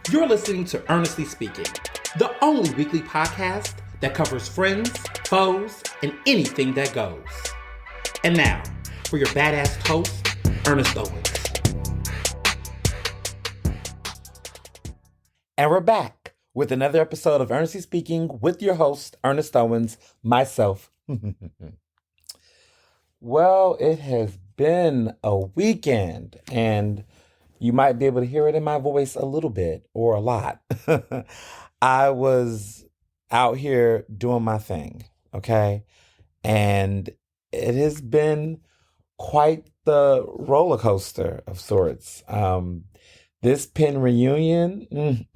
You're listening to Ernestly Speaking, the only weekly podcast that covers friends, foes, and anything that goes. And now, for your badass host, Ernest Owens. And we're back with another episode of Ernestly Speaking with your host, Ernest Owens, myself. Well, it has been a weekend, and you might be able to hear it in my voice a little bit or a lot. I was out here doing my thing, okay? And it has been quite the roller coaster of sorts. This Penn reunion,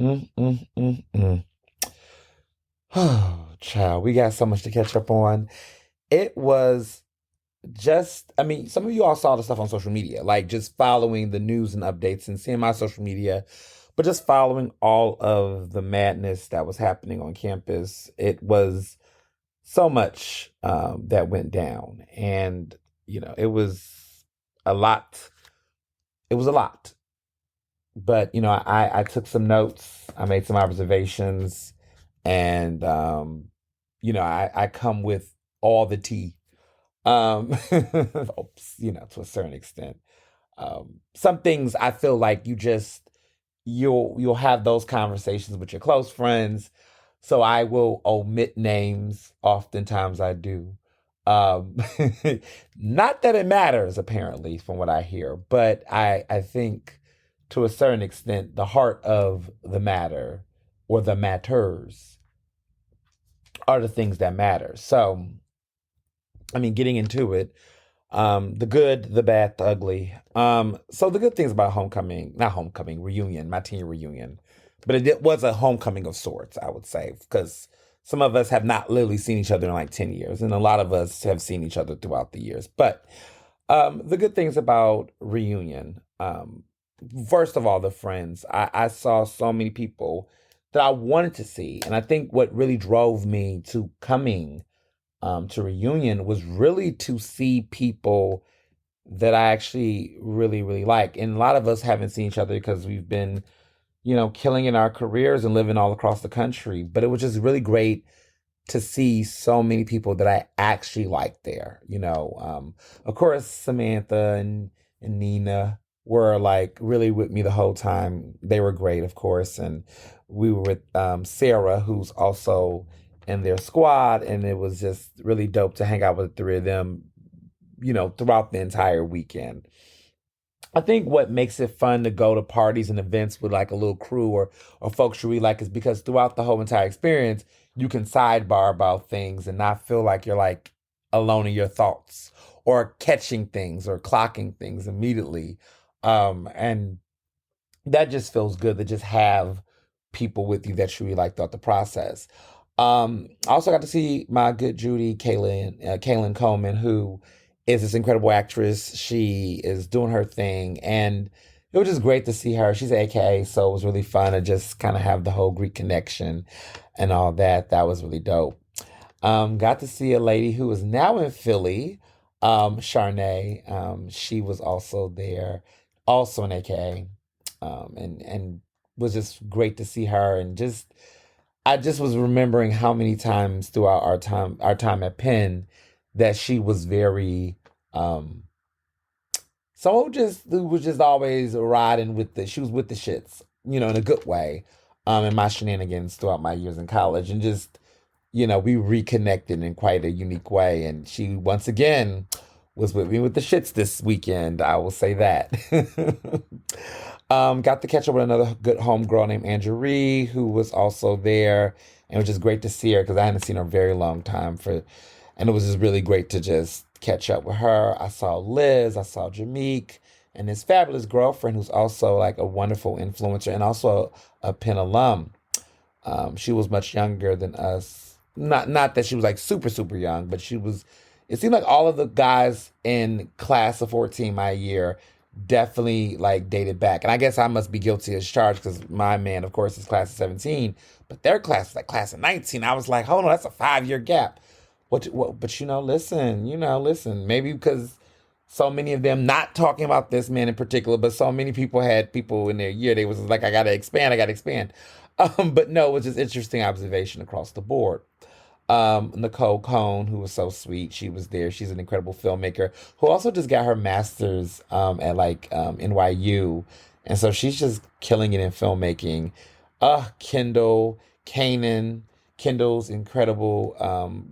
Oh, child, we got so much to catch up on. It was some of you all saw the stuff on social media, like just following the news and updates and seeing my social media, but just following all of the madness that was happening on campus. It was so much that went down. And, it was a lot. It was a lot. But, I took some notes. I made some observations. And, I come with all the tea. To a certain extent. Some things I feel like you'll have those conversations with your close friends. So I will omit names. Oftentimes I do. Not that it matters, apparently, from what I hear, but I think to a certain extent, the heart of the matter or the matters are the things that matter. So, getting into it, the good, the bad, the ugly. So the good things about reunion, my teen reunion, but it was a homecoming of sorts, I would say, because some of us have not literally seen each other in like 10 years, and a lot of us have seen each other throughout the years. But the good things about reunion, first of all, the friends. I saw so many people that I wanted to see, and I think what really drove me to coming to reunion was really to see people that I actually really, really like. And a lot of us haven't seen each other because we've been, killing in our careers and living all across the country. But it was just really great to see so many people that I actually liked there. Of course, Samantha and Nina were like really with me the whole time. They were great, of course. And we were with Sarah, who's also in their squad, and it was just really dope to hang out with the three of them, throughout the entire weekend. I think what makes it fun to go to parties and events with like a little crew or folks you really like is because throughout the whole entire experience, you can sidebar about things and not feel like you're like alone in your thoughts or catching things or clocking things immediately. And that just feels good to just have people with you that you really like throughout the process. I also got to see my good Judy, Kaylin Coleman, who is this incredible actress. She is doing her thing, and it was just great to see her. She's an AKA, so it was really fun to just kind of have the whole Greek connection and all that. That was really dope. Got to see a lady who is now in Philly, Charnay. She was also there, also an AKA, and was just great to see her, and I just was remembering how many times throughout our time at Penn that she was very was just always riding she was with the shits, in a good way, in my shenanigans throughout my years in college, and just, we reconnected in quite a unique way. And she once again was with me with the shits this weekend. I will say that. Got to catch up with another good homegirl named Andrew, who was also there, and it was just great to see her because I hadn't seen her a very long time and it was just really great to just catch up with her. I saw Liz, I saw Jameek, and his fabulous girlfriend, who's also like a wonderful influencer and also a Penn alum. She was much younger than us. Not that she was like super, super young, but it seemed like all of the guys in class of 14 my year definitely like dated back. And I guess I must be guilty as charged because my man, of course, is class of 17, but their class is like class of 19. I was like, hold on, that's a 5-year gap. But listen, maybe because So many of them, not talking about this man in particular, but so many people had people in their year. They was like, I gotta expand, I gotta expand. But no, it was just interesting observation across the board. Nicole Cohen, who was so sweet, she was there. She's an incredible filmmaker who also just got her master's at NYU, and so she's just killing it in filmmaking. Kendall, Kanan, Kendall's incredible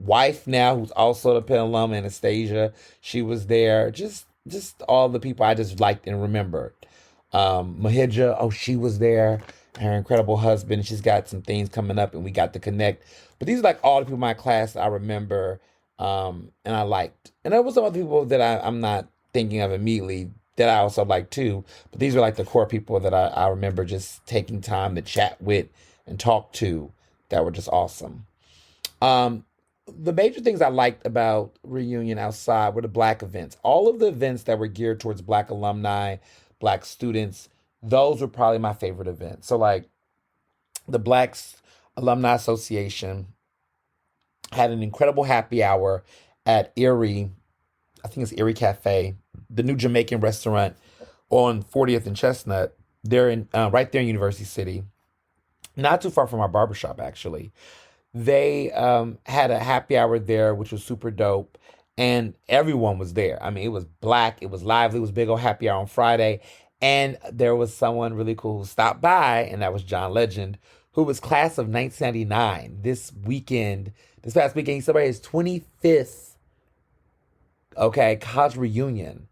wife now, who's also the Penn alum, Anastasia. She was there. Just all the people I just liked and remembered. Mahidra, oh, she was there. Her incredible husband. She's got some things coming up, and we got to connect. But these are like all the people in my class that I remember, and I liked. And there was some other people that I'm not thinking of immediately that I also liked too. But these are like the core people that I remember just taking time to chat with and talk to that were just awesome. Um, the major things I liked about Reunion outside were the Black events. All of the events that were geared towards Black alumni, Black students, those were probably my favorite events. So, like, the Alumni Association had an incredible happy hour at Erie, I think it's Erie Cafe, the new Jamaican restaurant on 40th and Chestnut. They're in right there in University City, not too far from our barbershop, actually. They had a happy hour there, which was super dope. And everyone was there. I mean, it was black, it was lively, it was big old happy hour on Friday. And there was someone really cool who stopped by, and that was John Legend, who was class of 1999. This past weekend, he celebrated his 25th, okay, college reunion.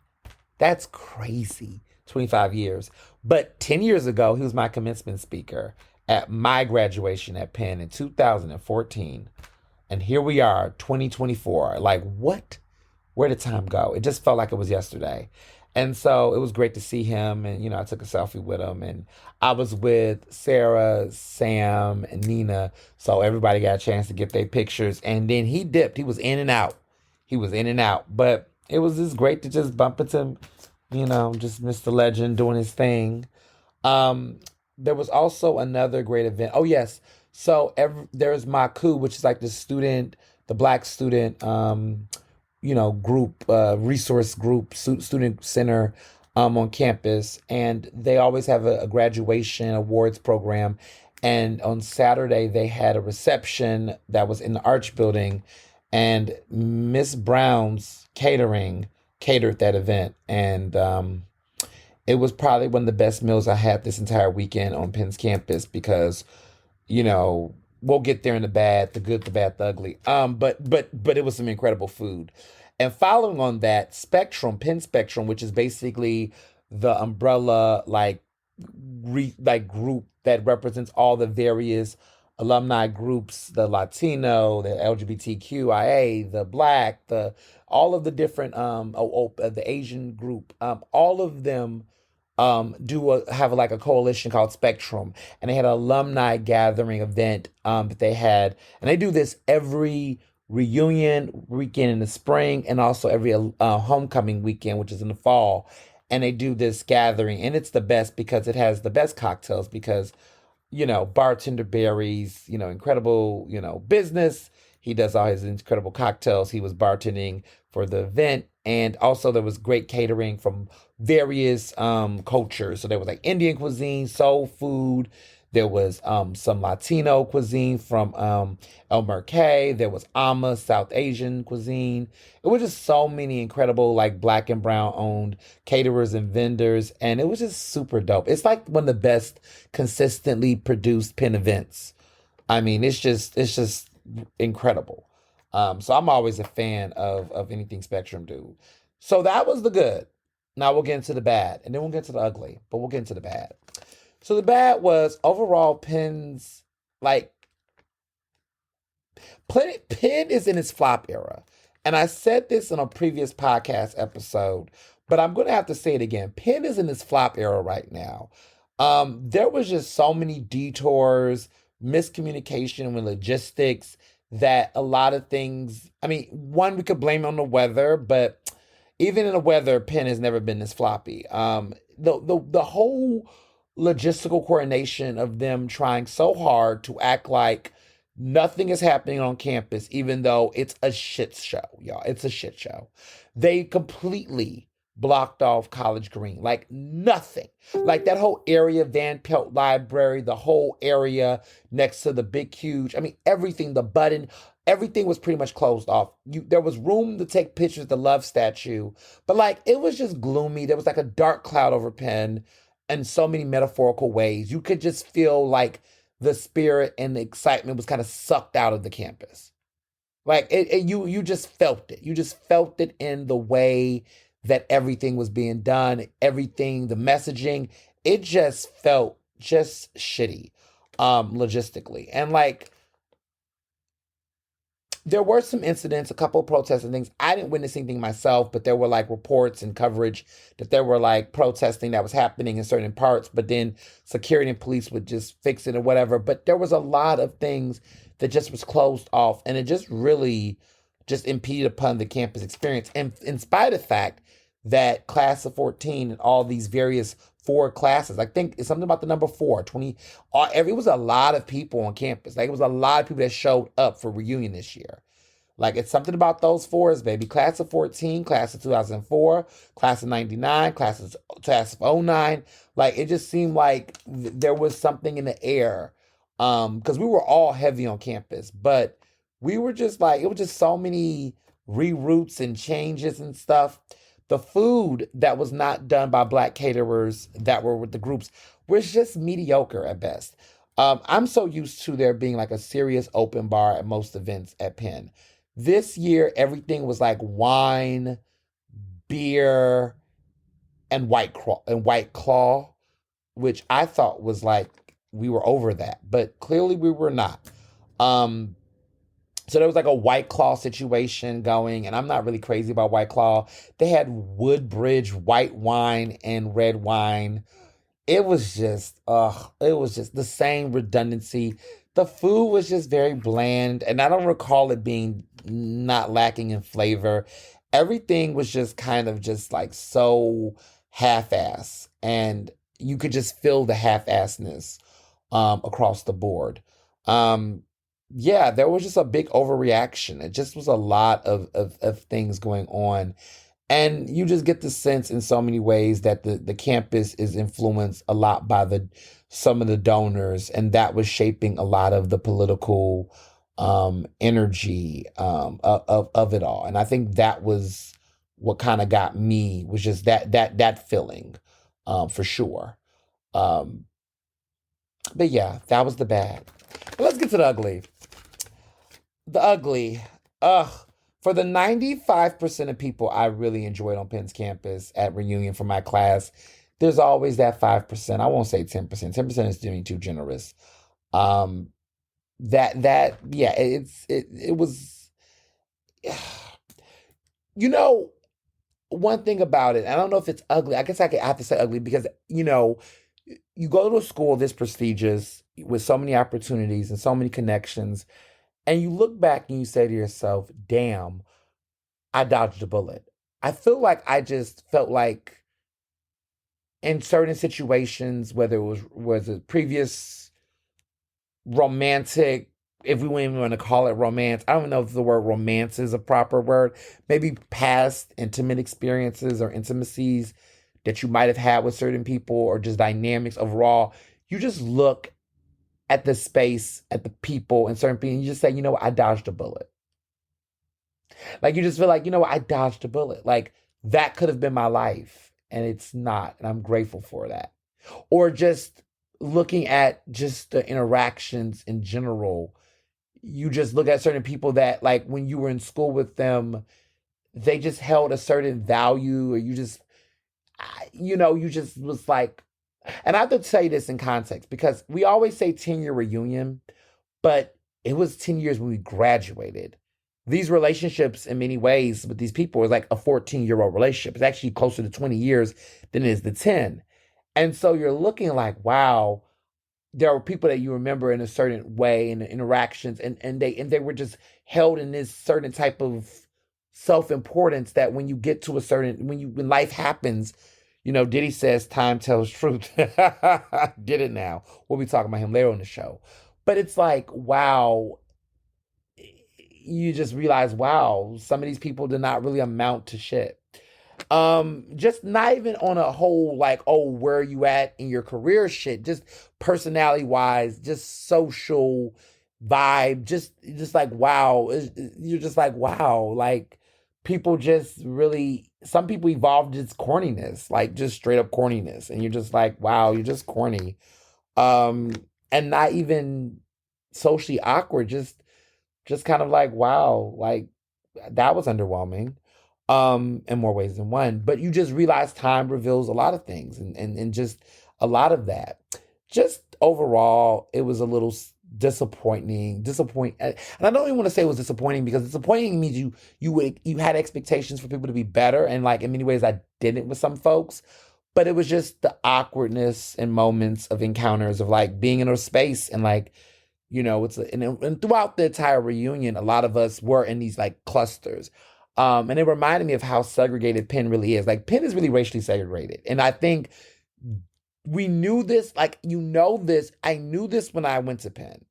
That's crazy. 25 years. But 10 years ago, he was my commencement speaker at my graduation at Penn in 2014. And here we are, 2024. Like, what? Where did time go? It just felt like it was yesterday. And so it was great to see him. And, I took a selfie with him. And I was with Sarah, Sam, and Nina. So everybody got a chance to get their pictures. And then he dipped. He was in and out. He was in and out. But it was just great to just bump into him, just Mr. Legend doing his thing. There was also another great event. Oh, yes. So there's Maku, which is like the Black student, group, resource group, student center on campus. And they always have a graduation awards program. And on Saturday, they had a reception that was in the Arch Building. And Miss Brown's catering catered that event. And it was probably one of the best meals I had this entire weekend on Penn's campus because we'll get there in the bad, the good, the bad, the ugly. But it was some incredible food. And following on that, Penn Spectrum, which is basically the umbrella group that represents all the various alumni groups, the Latino, the LGBTQIA, the Black, the all of the different the Asian group, all of them have like a coalition called Spectrum, and they had an alumni gathering event that they had, and they do this every reunion weekend in the spring, and also every homecoming weekend, which is in the fall, and they do this gathering, and it's the best because it has the best cocktails because bartender Barry's, incredible, business. He does all his incredible cocktails. He was bartending for the event. And also there was great catering from various cultures. So there was like Indian cuisine, soul food. There was some Latino cuisine from El Mercay. There was Ama, South Asian cuisine. It was just so many incredible like Black and brown owned caterers and vendors. And it was just super dope. It's like one of the best consistently produced Penn events. I mean, it's just incredible. So I'm always a fan of anything Spectrum do. So that was the good. Now we'll get into the bad, and then we'll get to the ugly, but we'll get into the bad. So the bad was overall Penn's Penn is in its flop era. And I said this in a previous podcast episode, but I'm going to have to say it again. Penn is in its flop era right now. There was just so many detours, miscommunication with logistics that a lot of things, I mean, one, we could blame on the weather, but even in the weather, Penn has never been this floppy. The whole logistical coordination of them trying so hard to act like nothing is happening on campus, even though it's a shit show, y'all. It's a shit show. They completely blocked off College Green. Like nothing. Like that whole area, Van Pelt Library, the whole area next to the big, huge, I mean, everything, the button, everything was pretty much closed off. There was room to take pictures of the love statue, but like it was just gloomy. There was like a dark cloud over Penn in so many metaphorical ways. You could just feel like the spirit and the excitement was kind of sucked out of the campus. Like you just felt it. You just felt it in the way that everything was being done, everything, the messaging. It just felt just shitty, logistically. And like there were some incidents, a couple of protests and things. I didn't witness anything myself, but there were like reports and coverage that there were like protesting that was happening in certain parts, but then security and police would just fix it or whatever. But there was a lot of things that just was closed off, and it just really just impeded upon the campus experience. And in spite of the fact that class of 14 and all these various four classes, I think it's something about the number four, 20, it was a lot of people on campus. Like it was a lot of people that showed up for reunion this year. Like it's something about those fours, baby. Class of 14, class of 2004, class of 99, class of '09. Like it just seemed like there was something in the air. Because we were all heavy on campus, but we were just like, it was just so many reroutes and changes and stuff. The food that was not done by Black caterers that were with the groups was just mediocre at best. I'm so used to there being like a serious open bar at most events at Penn. This year, everything was like wine, beer, and White Claw, which I thought was like we were over that, but clearly we were not. Um, so there was like a White Claw situation going, and I'm not really crazy about White Claw. They had Woodbridge white wine and red wine. It was just the same redundancy. The food was just very bland, and I don't recall it being not lacking in flavor. Everything was just kind of just like so half-ass, and you could just feel the half-assness across the board. Um, yeah, there was just a big overreaction. It just was a lot of things going on. And you just get the sense in so many ways that the campus is influenced a lot by the some of the donors, and that was shaping a lot of the political energy of it all. And I think that was what kind of got me was just that feeling for sure. Um, but yeah, that was the bad. But let's get to the ugly. The ugly. Ugh. For the 95% of people I really enjoyed on Penn's campus at reunion for my class, there's always that 5%. I won't say 10%. 10% is doing too generous. Um, yeah, it was, you know, one thing about it, I don't know if it's ugly. I guess I have to say ugly because, you go to a school this prestigious with so many opportunities and so many connections, and you look back and you say to yourself, damn, I dodged a bullet. I feel like I just felt like in certain situations, whether it was a previous romantic, if we wouldn't even want to call it romance, I don't know if the word romance is a proper word, maybe past intimate experiences or intimacies that you might have had with certain people or just dynamics overall, you just look at the space, at the people and certain people, and you just say, you know what, I dodged a bullet. Like you just feel like, you know what, I dodged a bullet. Like that could have been my life and it's not. And I'm grateful for that. Or just looking at just the interactions in general, you just look at certain people that like when you were in school with them, they just held a certain value, or you just, you just was like, and I have to say this in context because we always say 10-year reunion, but it was 10 years when we graduated. These relationships, in many ways, with these people is like a 14-year-old relationship. It's actually closer to 20 years than it is the 10. And so you're looking like, wow, there are people that you remember in a certain way in the interactions, and they were just held in this certain type of self-importance that when you get to a certain when life happens, Diddy says time tells truth. Did it now. We'll be talking about him later on the show. But it's like, wow, you just realize, wow, some of these people did not really amount to shit. Just not even on a whole like, oh, where are you at in your career shit, just personality wise, just social vibe, just like wow. You're just like wow, like people just really, some people evolved just corniness, like just straight up corniness, and you're just like wow, you're just corny. Um and not even socially awkward, just kind of like wow, like that was underwhelming in more ways than one. But you just realize time reveals a lot of things, and just a lot of that. Just overall, it was a little disappointing. And I don't even want to say it was disappointing, because disappointing means you had expectations for people to be better, and like in many ways I didn't with some folks. But it was just the awkwardness and moments of encounters of like being in a space, and like it's and throughout the entire reunion, a lot of us were in these like clusters. And it reminded me of how segregated Penn really is. Like Penn is really racially segregated. And I think we knew this, like this. I knew this when I went to Penn.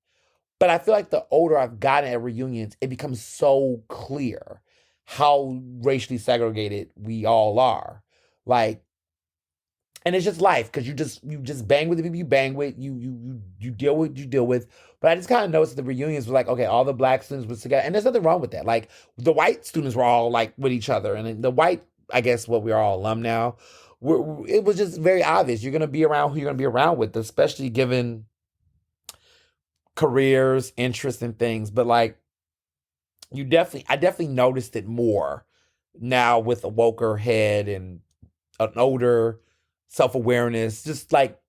But I feel like the older I've gotten at reunions, it becomes so clear how racially segregated we all are. Like, and it's just life, because you just bang with the people you bang with, you deal with what you deal with. But I just kind of noticed that the reunions were like, okay, all the black students was together, and there's nothing wrong with that. Like the white students were all like with each other, and the white, I guess, what we're all alum now. It was just very obvious you're gonna be around who you're gonna be around with, especially given careers, interests, and things. But like I definitely noticed it more now with a woker head and an older self awareness, just like,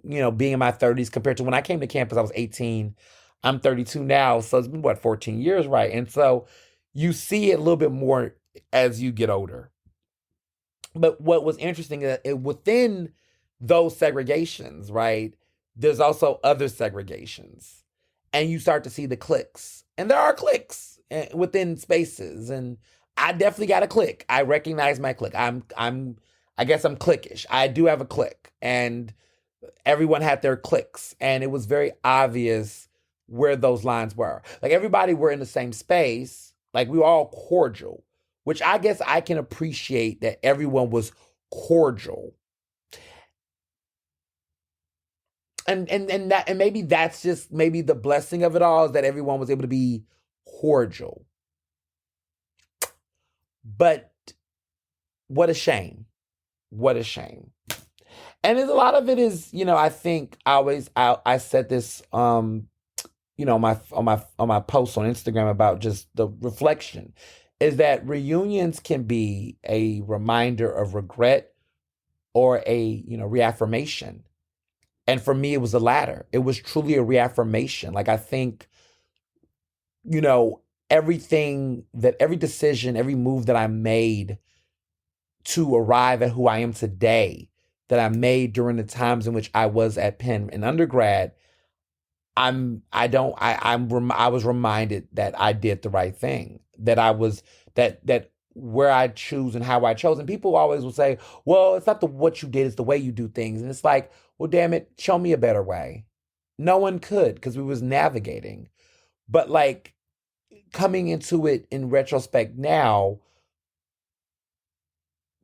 being in my 30s compared to when I came to campus, I was 18. I'm 32 now. So it's been, what, 14 years, right? And so you see it a little bit more as you get older. But what was interesting is that within those segregations, right, there's also other segregations. And you start to see the cliques. And there are cliques within spaces. And I definitely got a clique. I recognize my clique. I guess I'm cliquish. I do have a clique. And everyone had their cliques. And it was very obvious where those lines were. Like everybody were in the same space. Like we were all cordial, which I guess I can appreciate that everyone was cordial. And maybe that's just maybe the blessing of it all, is that everyone was able to be cordial. But what a shame. What a shame. And there's a lot of it is, I think I said this on my post on Instagram about just the reflection, is that reunions can be a reminder of regret or a reaffirmation. And for me, it was the latter. It was truly a reaffirmation. Like I think, you know, every decision, every move that I made to arrive at who I am today, that I made during the times in which I was at Penn in undergrad, I was reminded that I did the right thing, that I was, that where I choose and how I chose. And people always will say, well, it's not what you did, it's the way you do things. And it's like, well, damn it, show me a better way. No one could, because we was navigating. But like coming into it in retrospect now,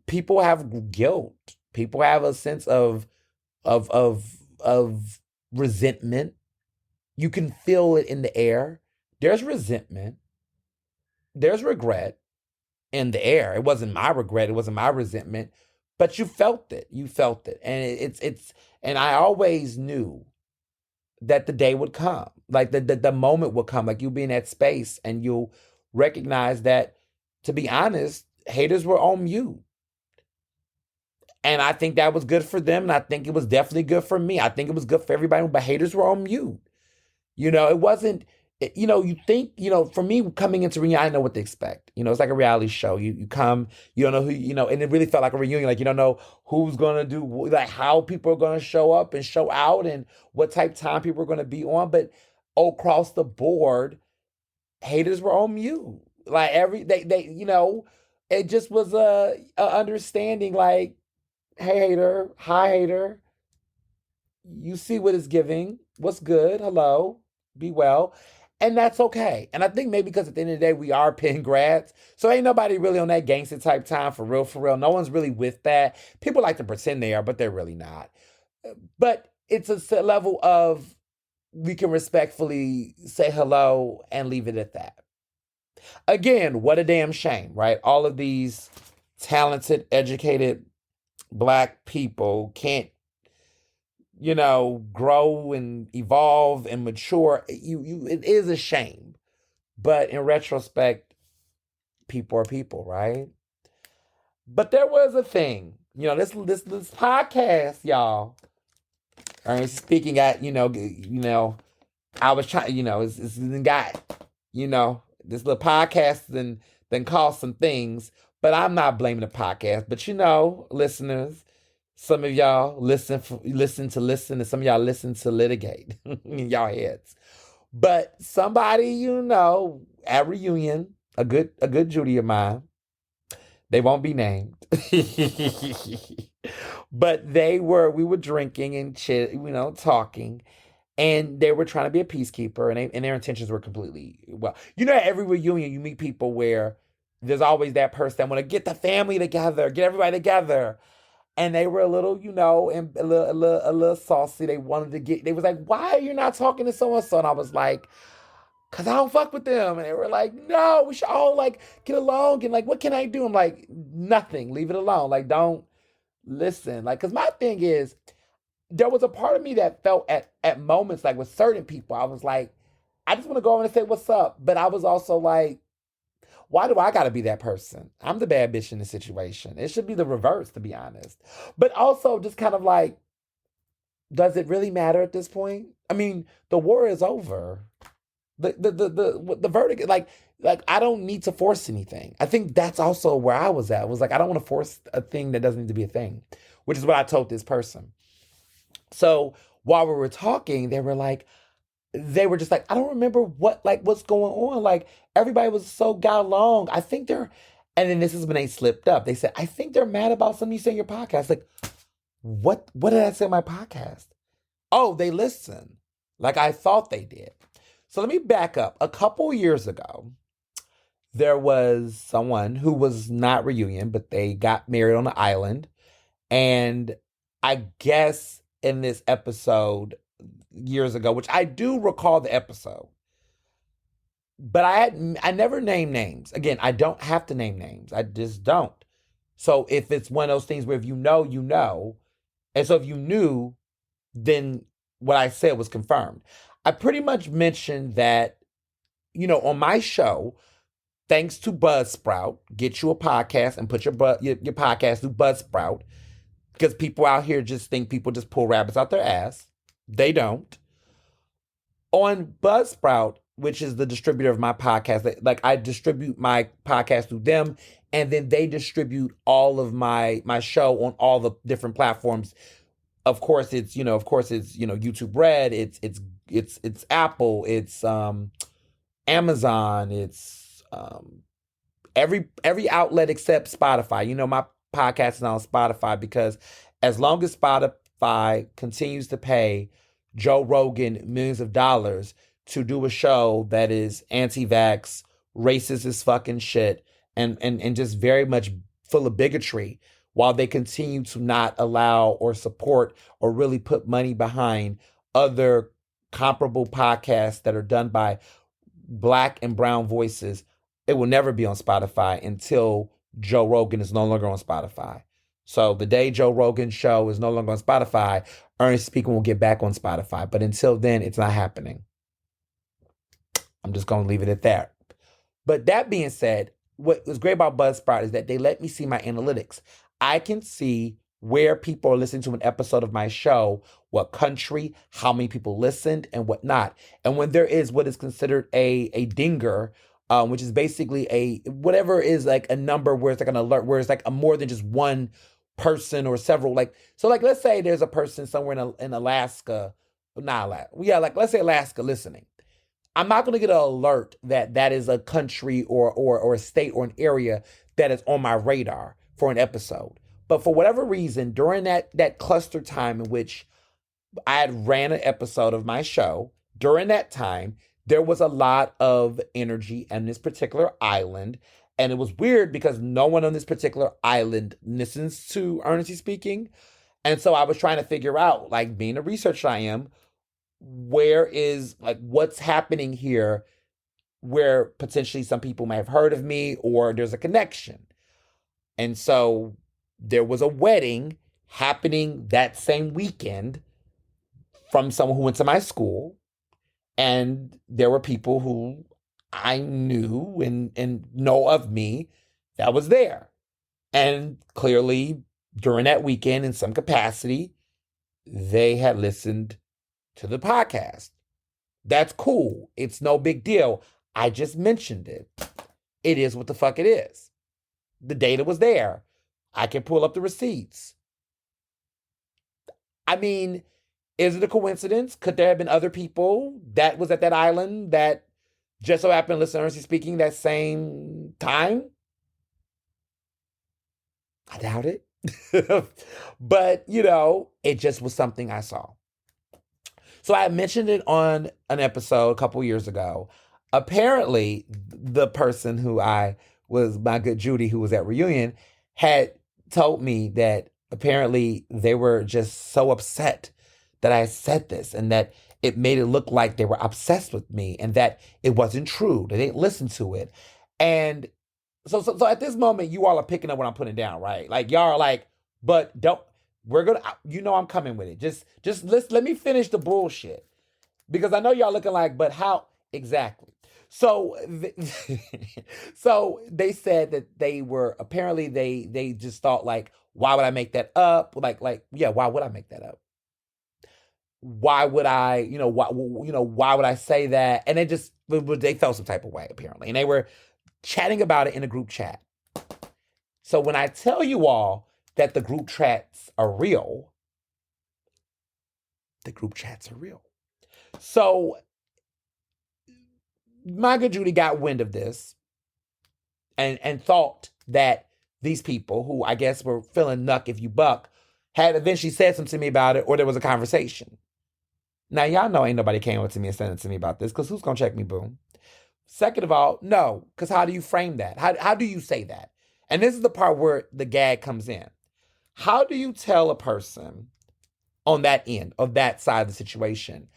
people have guilt. People have a sense of resentment. You can feel it in the air. There's resentment. There's regret in the air. It wasn't my regret. It wasn't my resentment, but you felt it. You felt it, and and I always knew that the day would come, like the moment would come, like you'll be in that space and you'll recognize that, to be honest, haters were on you. And I think that was good for them. And I think it was definitely good for me. I think it was good for everybody, but haters were on mute. It wasn't, you think, for me coming into reunion, I didn't know what to expect. It's like a reality show. You come, you don't know who, and it really felt like a reunion. Like, you don't know who's going to do, like how people are going to show up and show out and what type of time people are going to be on. But across the board, haters were on mute. Like it just was a understanding, like, hey hater, hi hater, you see what it's giving, what's good, hello, be well. And that's okay. And I think maybe because at the end of the day, we are Penn grads. So ain't nobody really on that gangster type time for real, for real. No one's really with that. People like to pretend they are, but they're really not. But it's a level of we can respectfully say hello and leave it at that. Again, what a damn shame, right? All of these talented, educated Black people can't, grow and evolve and mature. It is a shame. But in retrospect, people are people, right? But there was a thing, this podcast, y'all. Ernest speaking at, I was trying, it's got, this little podcast then caused some things, but I'm not blaming the podcast. But listeners, some of y'all listen, and some of y'all listen to litigate in y'all heads. But somebody, at reunion, a good Judy of mine, they won't be named. But we were drinking and talking. And they were trying to be a peacekeeper, and their intentions were completely, well, at every reunion, you meet people where there's always that person that want to get the family together, get everybody together. And they were a little, and a little saucy. They was like, why are you not talking to so-and-so? And I was like, because I don't fuck with them. And they were like, no, we should all, get along. And, what can I do? I'm like, nothing. Leave it alone. Don't listen. Because my thing is, there was a part of me that felt at moments, with certain people, I was like, I just want to go over and say what's up. But I was also like, why do I got to be that person? I'm the bad bitch in the situation. It should be the reverse, to be honest. But also just kind of does it really matter at this point? I mean, the war is over. The verdict, I don't need to force anything. I think that's also where I was at. I was like, I don't want to force a thing that doesn't need to be a thing, which is what I told this person. So while we were talking, they were just like, I don't remember what's going on. Everybody was so got along. I think and then this is when they slipped up. They said, I think they're mad about something you say in your podcast. What did I say in my podcast? Oh, they listen. I thought they did. So let me back up. A couple years ago, there was someone who was not reunion, but they got married on an island. And I guess in this episode years ago, which I do recall the episode, but I never named names. Again, I don't have to name names. I just don't. So if it's one of those things where if you know, you know. And so if you knew, then what I said was confirmed. I pretty much mentioned that, on my show, thanks to Buzzsprout, get you a podcast and put your podcast through Buzzsprout. Because people out here just think people just pull rabbits out their ass. They don't. On Buzzsprout, which is the distributor of my podcast, I distribute my podcast through them, and then they distribute all of my show on all the different platforms. Of course, it's YouTube Red, it's Apple, it's Amazon, it's every outlet except Spotify. My podcast is on Spotify because as long as Spotify continues to pay Joe Rogan millions of dollars to do a show that is anti-vax, racist as fucking shit, and just very much full of bigotry, while they continue to not allow or support or really put money behind other comparable podcasts that are done by Black and brown voices, it will never be on Spotify until Joe Rogan is no longer on Spotify. So the day Joe Rogan's show is no longer on Spotify, Ernest Speaking will get back on Spotify. But until then, it's not happening. I'm just going to leave it at that. But that being said, what was great about Buzzsprout is that they let me see my analytics. I can see where people are listening to an episode of my show, what country, how many people listened, and whatnot. And when there is what is considered a dinger, which is basically whatever is a number where it's an alert, where it's a more than just one person or several. Let's say there's a person somewhere in Alaska, let's say Alaska listening. I'm not going to get an alert that is a country or a state or an area that is on my radar for an episode. But for whatever reason, during that cluster time in which I had ran an episode of my show, during that time, there was a lot of energy on this particular island. And it was weird because no one on this particular island listens to Ernestly speaking. And so I was trying to figure out, like being a researcher I am, where is like what's happening here where potentially some people may have heard of me or there's a connection. And so there was a wedding happening that same weekend from someone who went to my school. And there were people who I knew and know of me that was there. And clearly, during that weekend, in some capacity, they had listened to the podcast. That's cool. It's no big deal. I just mentioned it. It is what the fuck it is. The data was there. I can pull up the receipts. I mean, is it a coincidence? Could there have been other people that was at that island that just so happened to listen to Ernestly speaking that same time? I doubt it. But, it just was something I saw. So I mentioned it on an episode a couple years ago. Apparently, the person who I was, my good Judy, who was at reunion, had told me that apparently they were just so upset that I said this and that it made it look like they were obsessed with me and that it wasn't true. They didn't listen to it. And so at this moment, you all are picking up what I'm putting down, right? Like y'all are like, but don't, we're going to, I'm coming with it. Just let me finish the bullshit because I know y'all looking like, but how exactly? So, so they said that they were, apparently they just thought like, why would I make that up? Yeah, why would I make that up? Why would I, why would I say that? And they felt some type of way apparently. And they were chatting about it in a group chat. So when I tell you all that the group chats are real, the group chats are real. So my good Judy got wind of this and thought that these people who I guess were feeling nuck if you buck had eventually said something to me about it or there was a conversation. Now, y'all know ain't nobody came up to me and said to me about this because who's going to check me, boom? Second of all, no, because how do you frame that? How do you say that? And this is the part where the gag comes in. How do you tell a person on that end of that side of the situation?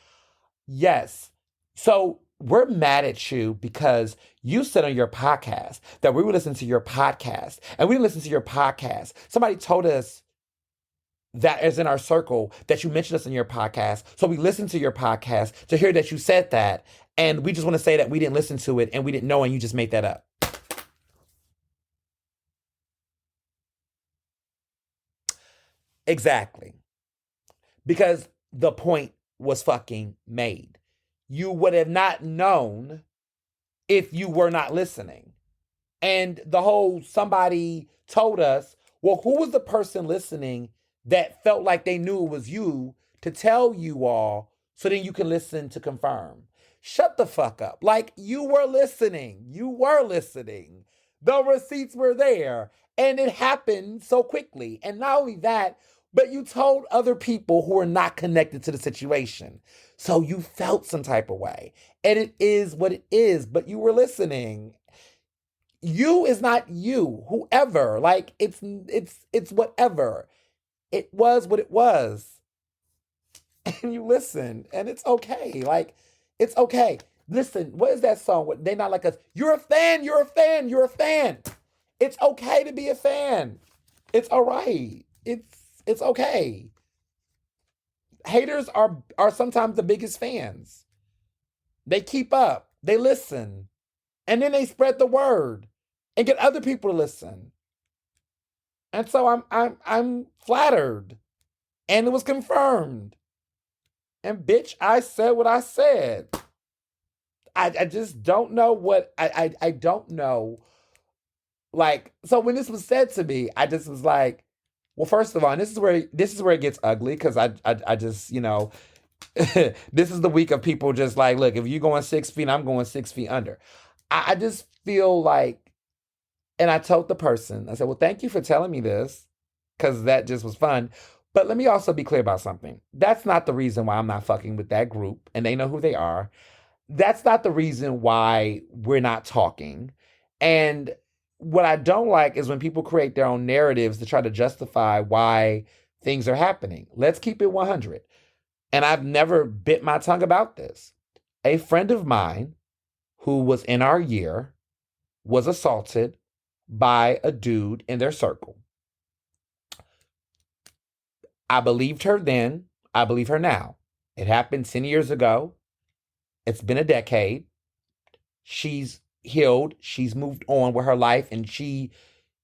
Yes. So we're mad at you because you said on your podcast that we would listen to your podcast and we didn't listen to your podcast. Somebody told us that is in our circle that you mentioned us in your podcast. So we listened to your podcast to hear that you said that. And we just want to say that we didn't listen to it and we didn't know and you just made that up. Exactly. Because the point was fucking made. You would have not known if you were not listening. And the whole somebody told us, well, who was the person listening that felt like they knew it was you to tell you all so then you can listen to confirm? Shut the fuck up. Like you were listening. You were listening. The receipts were there. And it happened so quickly. And not only that, but you told other people who are not connected to the situation. So you felt some type of way. And it is what it is, but you were listening. You is not you, whoever. Like it's whatever. It was what it was. And you listen, and it's okay. Like, it's okay. Listen, what is that song? They not like us. You're a fan, you're a fan, you're a fan. It's okay to be a fan. It's all right. It's okay. Haters are sometimes the biggest fans. They keep up. They listen. And then they spread the word and get other people to listen. And so I'm flattered. And it was confirmed. And bitch, I said what I said. I just don't know what I don't know. Like, so when this was said to me, I just was like, well, first of all, and this is where it gets ugly, because I just, this is the week of people just like, look, if you're going 6 feet, I'm going 6 feet under. I just feel like, and I told the person, I said, well, thank you for telling me this, because that just was fun. But let me also be clear about something. That's not the reason why I'm not fucking with that group, and they know who they are. that's not the reason why we're not talking. And what I don't like is when people create their own narratives to try to justify why things are happening. Let's keep it 100. And I've never bit my tongue about this. A friend of mine who was in our year was assaulted by a dude in their circle. I believed her then. I believe her now. It happened 10 years ago. It's been a decade. She's healed. She's moved on with her life, and she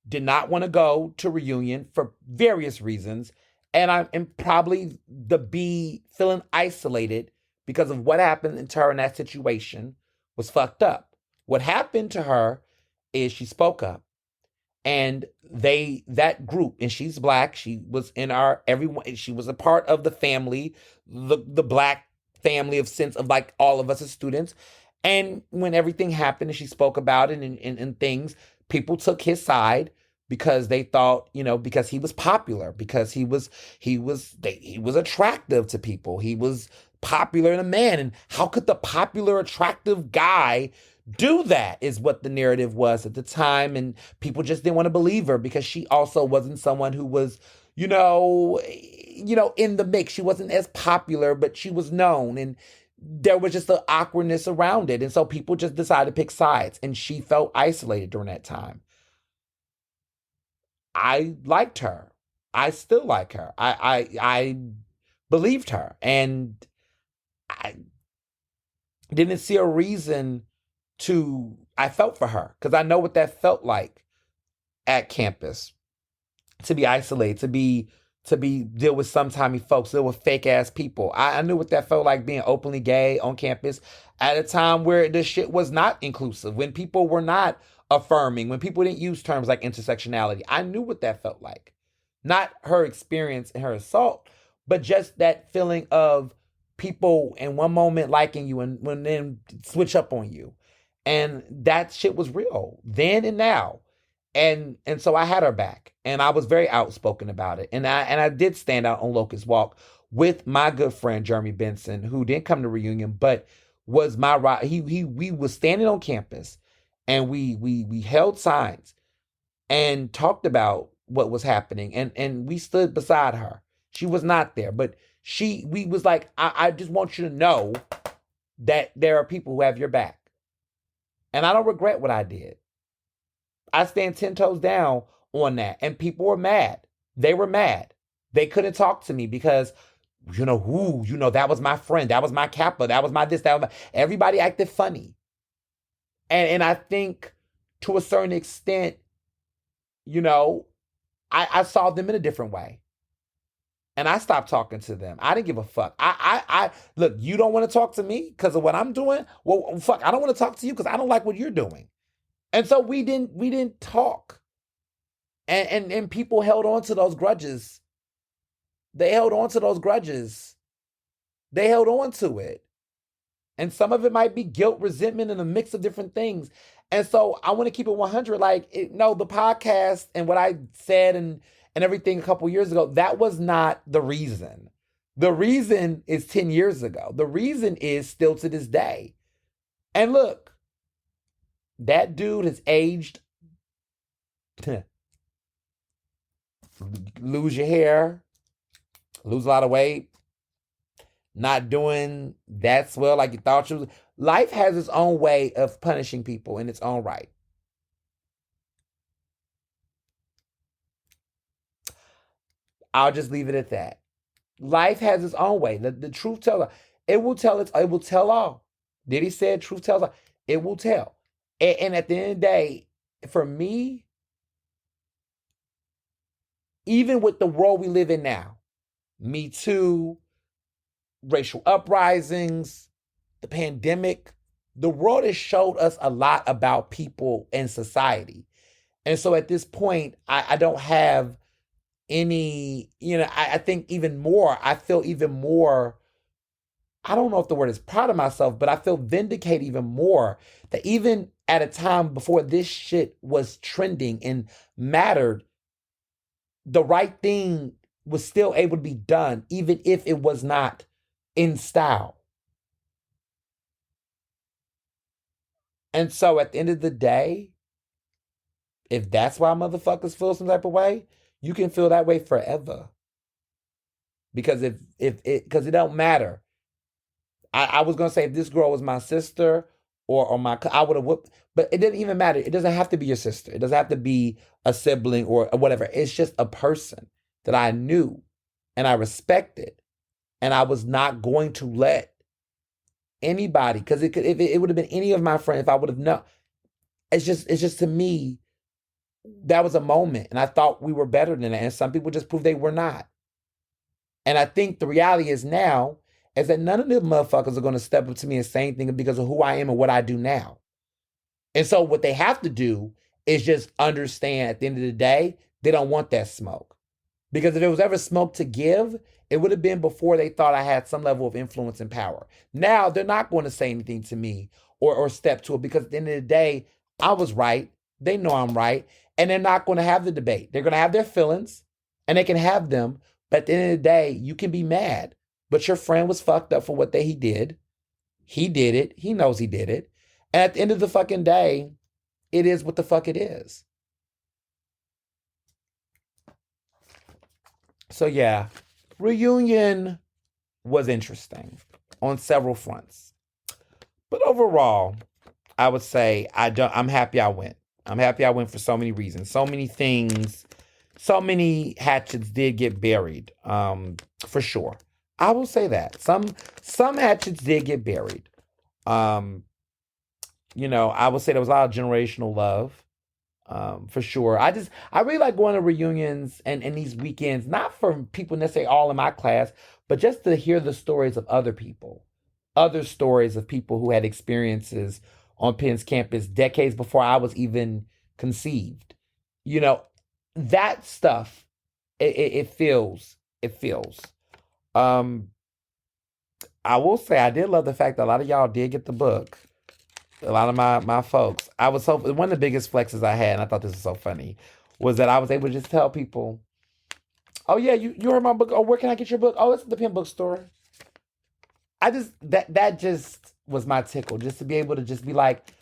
did not want to go to reunion for various reasons. And I'm probably the B feeling isolated because of what happened to her in that situation was fucked up. What happened to her is she spoke up, and that group, and she's black, she was in our everyone, she was a part of the family, the black family of sense of like all of us as students. And when everything happened and she spoke about it and things, people took his side because they thought, because he was popular, because he was attractive to people. He was popular and a man. And how could the popular, attractive guy do that is what the narrative was at the time. And people just didn't want to believe her because she also wasn't someone who was, in the mix. She wasn't as popular, but she was known. And there was just the awkwardness around it. And so people just decided to pick sides. And she felt isolated during that time. I liked her. I still like her. I believed her. And I didn't see a reason I felt for her because I know what that felt like at campus, to be isolated, to be deal with sometimey folks, deal with fake ass people. I knew what that felt like being openly gay on campus at a time where this shit was not inclusive, when people were not affirming, when people didn't use terms like intersectionality. I knew what that felt like. Not her experience and her assault, but just that feeling of people in one moment liking you and when then switch up on you. And that shit was real then and now. And so I had her back, and I was very outspoken about it. And I did stand out on Locust Walk with my good friend Jeremy Benson, who didn't come to reunion, but was my right. We was standing on campus, and we held signs and talked about what was happening, and we stood beside her. She was not there, but we was like, I just want you to know that there are people who have your back. And I don't regret what I did. I stand 10 toes down on that. And people were mad. They were mad. They couldn't talk to me because, that was my friend. That was my Kappa. That was my this, that was my... Everybody acted funny. And I think to a certain extent, I saw them in a different way. And I stopped talking to them. I didn't give a fuck. I look, you don't want to talk to me because of what I'm doing? Well, fuck, I don't want to talk to you because I don't like what you're doing. And so we didn't talk. And people held on to those grudges. They held on to those grudges. They held on to it. And some of it might be guilt, resentment, and a mix of different things. And so I want to keep it 100. The podcast and what I said and everything a couple years ago, that was not the reason. The reason is 10 years ago. The reason is still to this day. And look, that dude has aged. Lose your hair, lose a lot of weight, not doing that swell like you thought you was. Life has its own way of punishing people in its own right. I'll just leave it at that. Life has its own way. The truth teller, it will tell all. Diddy said truth tells all. It will tell. And at the end of the day, for me, even with the world we live in now, Me Too, racial uprisings, the pandemic, the world has showed us a lot about people and society. And so at this point, I don't have any, I think even more, I feel even more, I don't know if the word is proud of myself, but I feel vindicated even more that even at a time before this shit was trending and mattered, the right thing was still able to be done, even if it was not in style. And so at the end of the day, if that's why motherfuckers feel some type of way, you can feel that way forever. Because if it because it don't matter. I was gonna say if this girl was my sister or my I would have whooped, but it didn't even matter. It doesn't have to be your sister. It doesn't have to be a sibling or whatever. It's just a person that I knew and I respected, and I was not going to let anybody because it could if it would have been any of my friends if I would have known. It's just to me that was a moment, and I thought we were better than that, and some people just proved they were not. And I think the reality is now is that none of them motherfuckers are going to step up to me and say anything because of who I am and what I do now. And so what they have to do is just understand at the end of the day, they don't want that smoke. Because if there was ever smoke to give, it would have been before they thought I had some level of influence and power. Now they're not going to say anything to me or step to it because at the end of the day, I was right. They know I'm right. And they're not going to have the debate. They're going to have their feelings and they can have them. But at the end of the day, you can be mad. But your friend was fucked up for what he did. He did it. He knows he did it. And at the end of the fucking day, it is what the fuck it is. So yeah, reunion was interesting on several fronts. But overall, I would say I'm happy I went. I'm happy I went for so many reasons. So many things, so many hatchets did get buried. For sure. I will say that. Some hatchets did get buried. Um, I would say there was a lot of generational love. For sure. I really like going to reunions and these weekends, not for people necessarily all in my class, but just to hear the stories of other people, other stories of people who had experiences on Penn's campus decades before I was even conceived. You know, that stuff, it feels. Um, I will say I did love the fact that a lot of y'all did get the book. A lot of my folks. I was so one of the biggest flexes I had, and I thought this was so funny, was that I was able to just tell people, "Oh yeah, you heard my book. Oh, where can I get your book? Oh, it's at the Pen Bookstore." I just that just was my tickle, just to be able to just be like,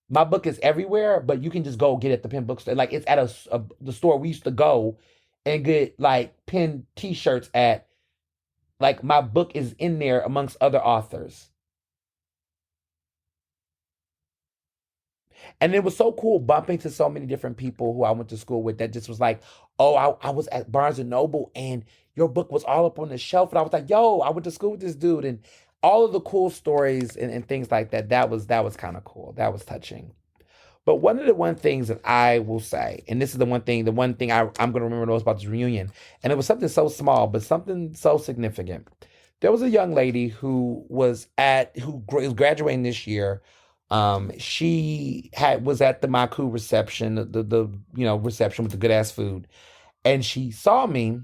my book is everywhere, but you can just go get it at the Pen Bookstore. Like it's at the store we used to go and get like pen T-shirts at. Like my book is in there amongst other authors. And it was so cool bumping to so many different people who I went to school with that just was like, oh, I was at Barnes and Noble and your book was all up on the shelf. And I was like, yo, I went to school with this dude. And all of the cool stories and things like that, that was kind of cool. That was touching. But one things that I will say, and this is the one thing I'm going to remember most about this reunion, and it was something so small, but something so significant. There was a young lady who was graduating this year. She was at the Maku reception, the reception with the good ass food, and she saw me,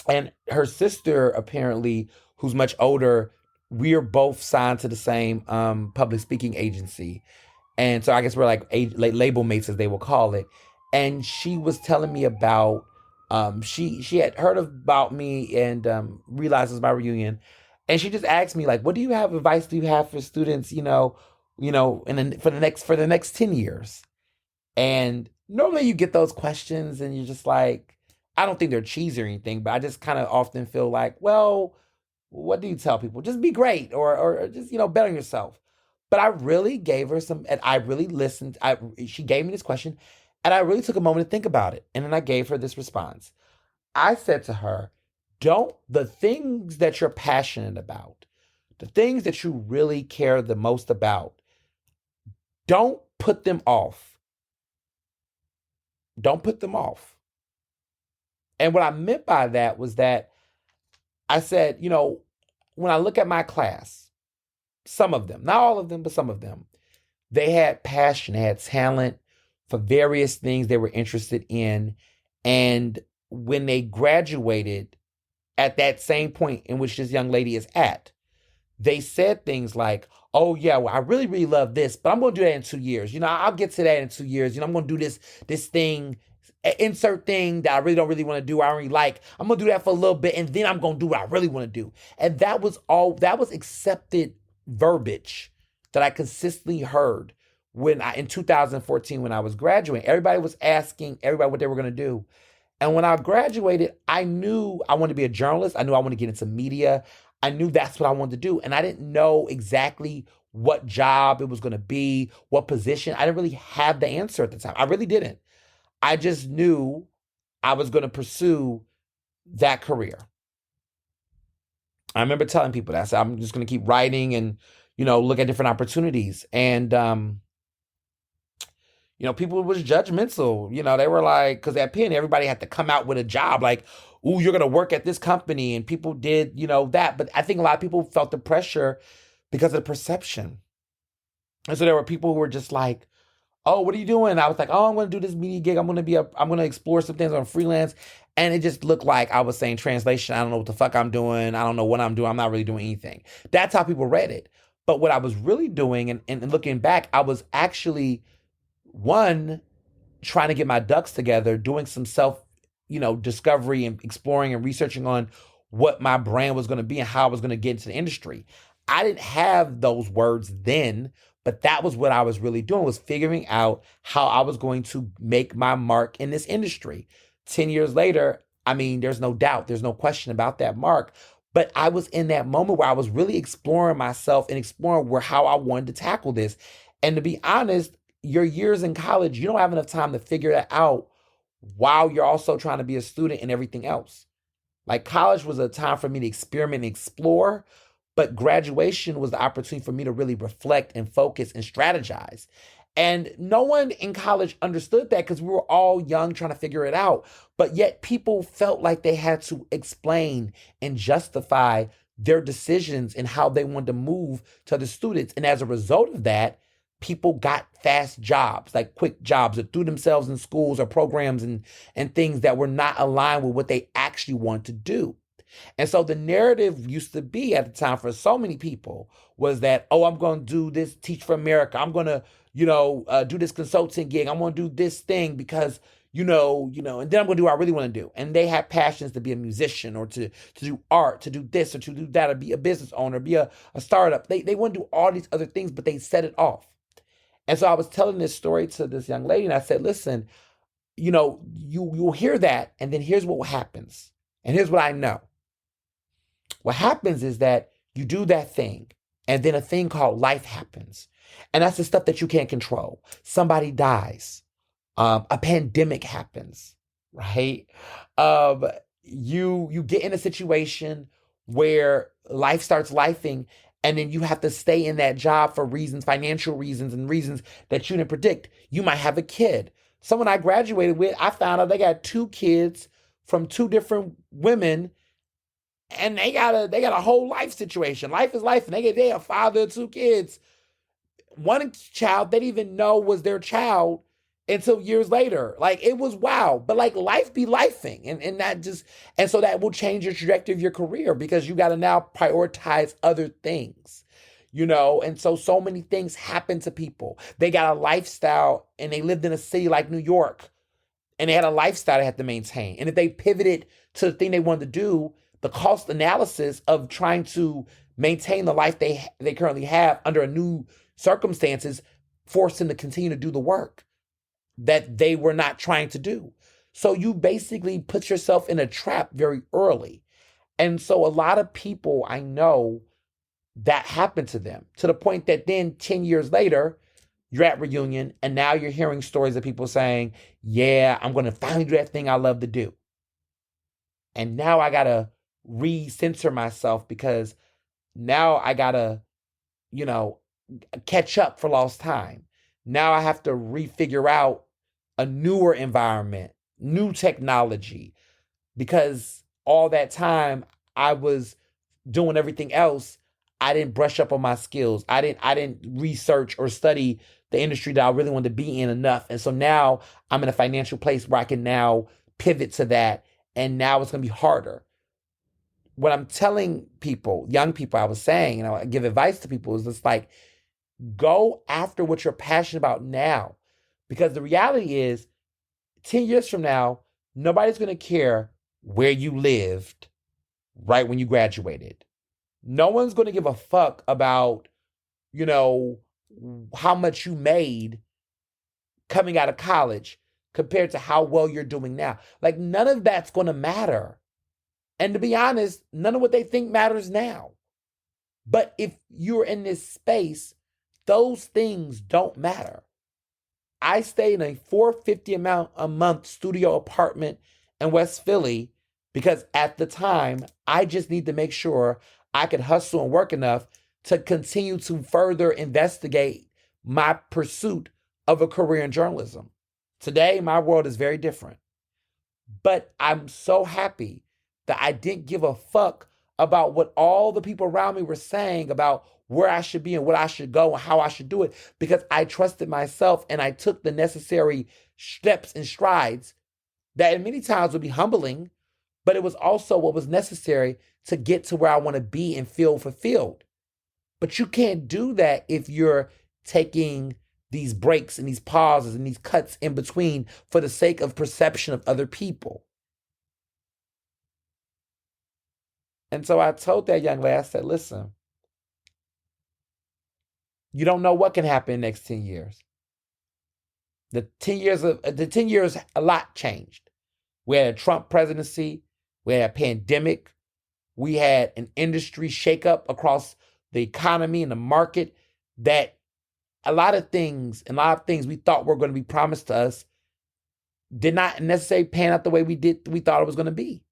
and her sister apparently, who's much older, we're both signed to the same public speaking agency. And so I guess we're like label mates, as they will call it. And she was telling me about she had heard about me and realized it was my reunion, and she just asked me like, "What do you have advice do you have for students? For the next 10 years?" And normally you get those questions, and you're just like, I don't think they're cheesy or anything, but I just kind of often feel like, well, what do you tell people? Just be great, or just bet on yourself. But I really gave her some, and I really listened. She gave me this question, and I really took a moment to think about it, and then I gave her this response. I said to her, "Don't the things that you're passionate about, the things that you really care the most about, don't put them off. Don't put them off." And what I meant by that was that I said, when I look at my class, some of them, not all of them, but some of them, they had passion, they had talent for various things they were interested in. And when they graduated at that same point in which this young lady is at, they said things like, "Oh yeah, well, I really, really love this, but I'm going to do that in 2 years. I'll get to that in 2 years. I'm going to do this thing, insert thing that I really don't really want to do. I don't really like. I'm going to do that for a little bit, and then I'm going to do what I really want to do." And that was accepted verbiage that I consistently heard in 2014 when I was graduating, everybody was asking everybody what they were going to do. And when I graduated, I knew I wanted to be a journalist. I knew I wanted to get into media. I knew that's what I wanted to do. And I didn't know exactly what job it was going to be, what position. I didn't really have the answer at the time. I really didn't. I just knew I was going to pursue that career. I remember telling people that. I said, I'm just going to keep writing and, look at different opportunities. And, people was judgmental. They were like, because at Penn, everybody had to come out with a job. Like, ooh, you're going to work at this company. And people did, that. But I think a lot of people felt the pressure because of the perception. And so there were people who were just like, oh, what are you doing? I was like, oh, I'm going to do this media gig. I'm going to explore some things on freelance. And it just looked like I was saying, translation, I don't know what the fuck I'm doing. I don't know what I'm doing. I'm not really doing anything. That's how people read it. But what I was really doing, and looking back, I was actually, one, trying to get my ducks together, doing some self, discovery and exploring and researching on what my brand was going to be and how I was going to get into the industry. I didn't have those words then, but that was what I was really doing, was figuring out how I was going to make my mark in this industry. 10 years later, there's no doubt, there's no question about that mark. But I was in that moment where I was really exploring myself and exploring how I wanted to tackle this. And to be honest, your years in college, you don't have enough time to figure that out while you're also trying to be a student and everything else. Like, college was a time for me to experiment and explore, but graduation was the opportunity for me to really reflect and focus and strategize. And no one in college understood that because we were all young trying to figure it out. But yet people felt like they had to explain and justify their decisions and how they wanted to move to the students. And as a result of that, people got fast jobs, like quick jobs that threw themselves in schools or programs and things that were not aligned with what they actually wanted to do. And so the narrative used to be at the time for so many people was that, oh, I'm going to do this, Teach for America. I'm going to, do this consulting gig. I'm going to do this thing because, and then I'm going to do what I really want to do. And they had passions to be a musician or to do art, to do this or to do that, or be a business owner, be a startup. They want to do all these other things, but they set it off. And so I was telling this story to this young lady and I said, listen, you'll hear that. And then here's what happens. And here's what I know. What happens is that you do that thing, and then a thing called life happens. And that's the stuff that you can't control. Somebody dies. A pandemic happens, right? You get in a situation where life starts lifing, and then you have to stay in that job for reasons, financial reasons, and reasons that you didn't predict. You might have a kid. Someone I graduated with, I found out they got 2 kids from 2 different women. And they got a whole life situation. Life is life. And they a father of 2 kids. One child they didn't even know was their child until years later. Like, it was wow. But like, life be lifing. And so that will change your trajectory of your career because you got to now prioritize other things. And so many things happen to people. They got a lifestyle and they lived in a city like New York. And they had a lifestyle they had to maintain. And if they pivoted to the thing they wanted to do, the cost analysis of trying to maintain the life they currently have under a new circumstances forced them to continue to do the work that they were not trying to do. So you basically put yourself in a trap very early. And so a lot of people I know that happened to them to the point that then 10 years later, you're at reunion and now you're hearing stories of people saying, yeah, I'm going to finally do that thing I love to do. And now I got to re-censor myself because now I gotta, catch up for lost time. Now I have to refigure out a newer environment, new technology, because all that time I was doing everything else. I didn't brush up on my skills. I didn't research or study the industry that I really wanted to be in enough. And so now I'm in a financial place where I can now pivot to that. And now it's going to be harder. What I'm telling people, young people, I was saying, I give advice to people is just like, go after what you're passionate about now. Because the reality is 10 years from now, nobody's going to care where you lived right when you graduated. No one's going to give a fuck about, how much you made coming out of college compared to how well you're doing now. Like, none of that's going to matter. And to be honest, none of what they think matters now. But if you're in this space, those things don't matter. I stay in a $450 a month studio apartment in West Philly because at the time, I just need to make sure I could hustle and work enough to continue to further investigate my pursuit of a career in journalism. Today, my world is very different. But I'm so happy that I didn't give a fuck about what all the people around me were saying about where I should be and what I should go and how I should do it, because I trusted myself and I took the necessary steps and strides that many times would be humbling, but it was also what was necessary to get to where I want to be and feel fulfilled. But you can't do that if you're taking these breaks and these pauses and these cuts in between for the sake of perception of other people. And so I told that young lady, I said, listen, you don't know what can happen in the next 10 years. The 10 years, a lot changed. We had a Trump presidency, we had a pandemic, we had an industry shakeup across the economy and the market, that a lot of things we thought were going to be promised to us did not necessarily pan out the way we thought it was going to be.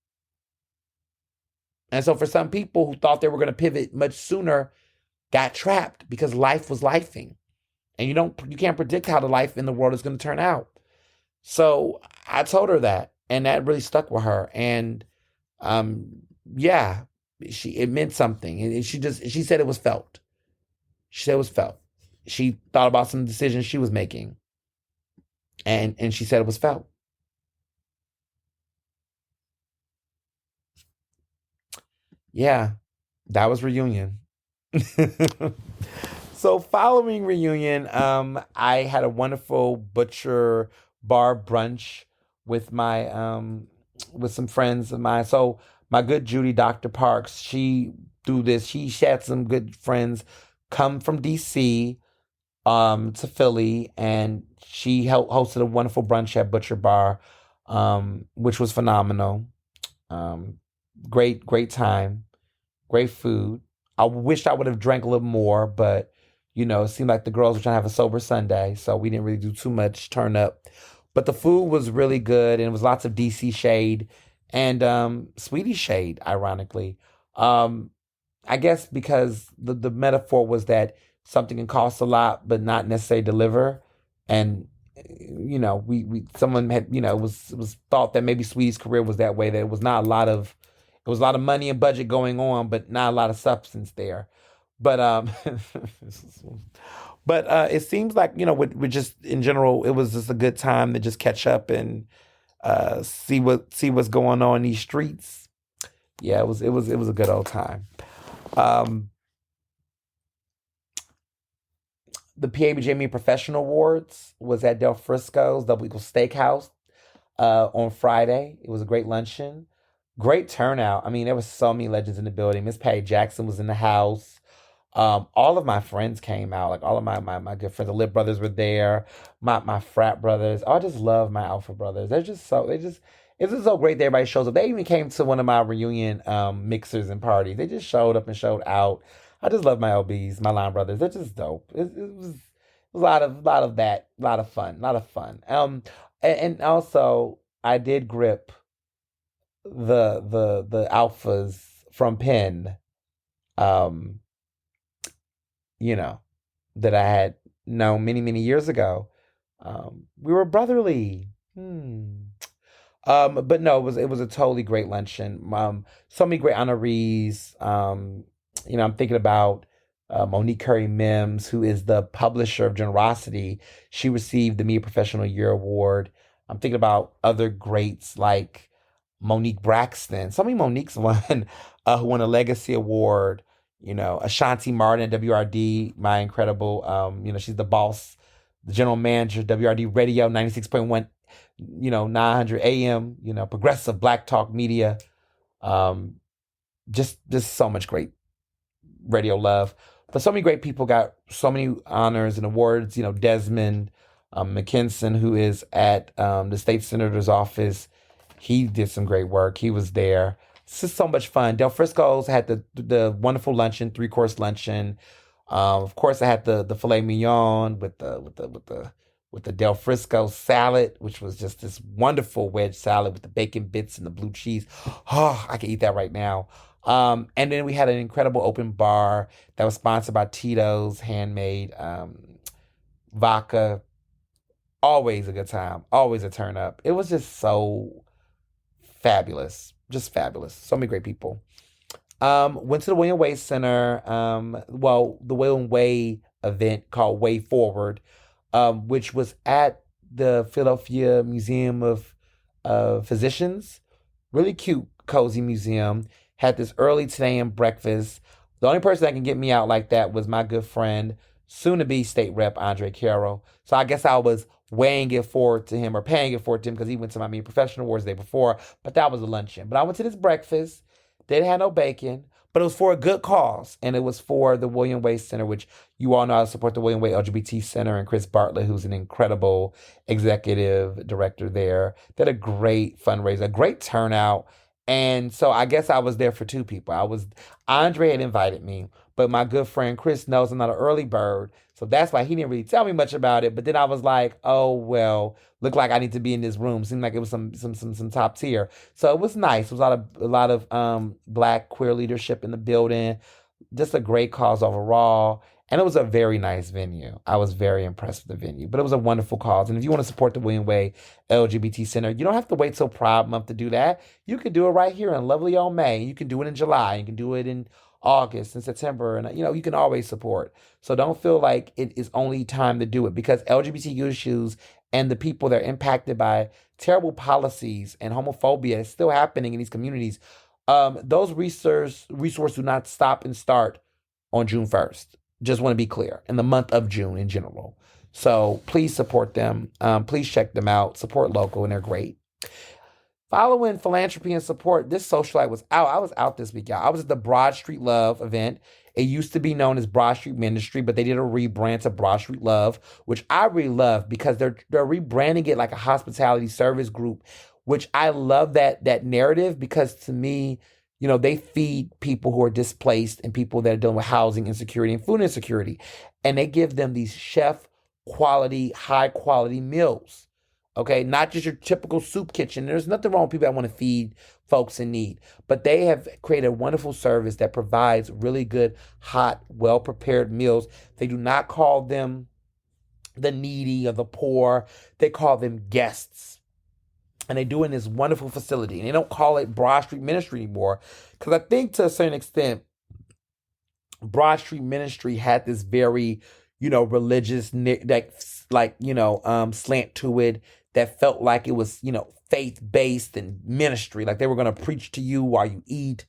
And so for some people who thought they were going to pivot much sooner, got trapped because life was lifing. And you can't predict how the life in the world is going to turn out. So I told her that, and that really stuck with her. And yeah, it meant something. And she said it was felt. She said it was felt. She thought about some decisions she was making. And she said it was felt. Yeah, that was reunion. So following reunion, I had a wonderful butcher bar brunch with with some friends of mine. So my good Judy, Dr. Parks, she had some good friends come from DC to Philly, and she hosted a wonderful brunch at Butcher Bar, which was phenomenal. Great time, great food. I wish I would have drank a little more, but it seemed like the girls were trying to have a sober Sunday, so we didn't really do too much turn up. But the food was really good, and it was lots of DC shade and Sweetie shade, ironically. I guess because the metaphor was that something can cost a lot, but not necessarily deliver. And we someone had it was thought that maybe Sweetie's career was that way. That it was a lot of money and budget going on, but not a lot of substance there. But it seems like we just in general it was just a good time to just catch up and see what's going on in these streets. Yeah, it was a good old time. The PABJ Professional Awards was at Del Frisco's Double Eagle Steakhouse on Friday. It was a great luncheon. Great turnout. I mean, there was so many legends in the building. Miss Patty Jackson was in the house. All of my friends came out. Like all of my good friends. The Lip brothers were there. My frat brothers. Oh, I just love my Alpha brothers. It's just so great that everybody shows up. They even came to one of my reunion mixers and parties. They just showed up and showed out. I just love my LBs, my Line brothers. They're just dope. It was a lot of that, a lot of fun. And also I did grip the alphas from Penn, that I had known many years ago. We were brotherly. But no, it was a totally great luncheon. So many great honorees. I'm thinking about Monique Curry Mims, who is the publisher of Generosity. She received the Media Professional Year Award. I'm thinking about other greats like Monique Braxton. So many Moniques who won a Legacy Award. Ashanti Martin at WRD, my incredible, she's the boss, the general manager, WRD Radio, 96.1, 900 AM, progressive Black Talk media. Just so much great radio love. But so many great people got so many honors and awards. Desmond McKinson, who is at the state senator's office, he did some great work. He was there. It's just so much fun. Del Frisco's had the wonderful luncheon, 3-course luncheon. Of course, I had the filet mignon with the Del Frisco salad, which was just this wonderful wedge salad with the bacon bits and the blue cheese. Oh, I can eat that right now. And then we had an incredible open bar that was sponsored by Tito's Handmade Vodka. Always a good time, always a turn up. It was just so fabulous, just fabulous. So many great people. Went to the William Way Center. The William Way event called Way Forward, which was at the Philadelphia Museum of Physicians. Really cute, cozy museum. Had this early 10 a.m. breakfast. The only person that can get me out like that was my good friend, soon to be state rep Andre Carroll. So I guess I was weighing it forward to him or paying it forward to him because he went to my Media Professional Awards the day before. But that was a luncheon. But I went to this breakfast. They didn't have no bacon, but it was for a good cause. And it was for the William Way Center, which you all know I support the William Way LGBT Center, and Chris Bartlett, who's an incredible executive director there. They had a great fundraiser, a great turnout. And so I guess I was there for two people. Andre had invited me, but my good friend Chris knows I'm not an early bird. So that's why he didn't really tell me much about it. But then I was like, oh, well, looked like I need to be in this room. Seemed like it was some top tier. So it was nice. It was a lot of Black queer leadership in the building. Just a great cause overall. And it was a very nice venue. I was very impressed with the venue. But it was a wonderful cause. And if you want to support the William Way LGBT Center, you don't have to wait till Pride Month to do that. You could do it right here in lovely old May. You can do it in July. You can do it in August and September. And, you can always support. So don't feel like it is only time to do it, because LGBTQ issues and the people that are impacted by terrible policies and homophobia is still happening in these communities. Those resources do not stop and start on June 1st. Just want to be clear, in the month of June in general. So please support them. Please check them out. Support local, and they're great. Following philanthropy and support, this socialite was out. I was out this week, y'all. I was at the Broad Street Love event. It used to be known as Broad Street Ministry, but they did a rebrand to Broad Street Love, which I really love because they're rebranding it like a hospitality service group, which I love that narrative, because to me, they feed people who are displaced and people that are dealing with housing insecurity and food insecurity. And they give them these chef quality, high quality meals. Okay, not just your typical soup kitchen. There's nothing wrong with people that want to feed folks in need, but they have created a wonderful service that provides really good, hot, well-prepared meals. They do not call them the needy or the poor. They call them guests. And they do it in this wonderful facility. And they don't call it Broad Street Ministry anymore, because I think to a certain extent, Broad Street Ministry had this very, religious, slant to it, that felt like it was, faith-based and ministry. Like they were going to preach to you while you eat.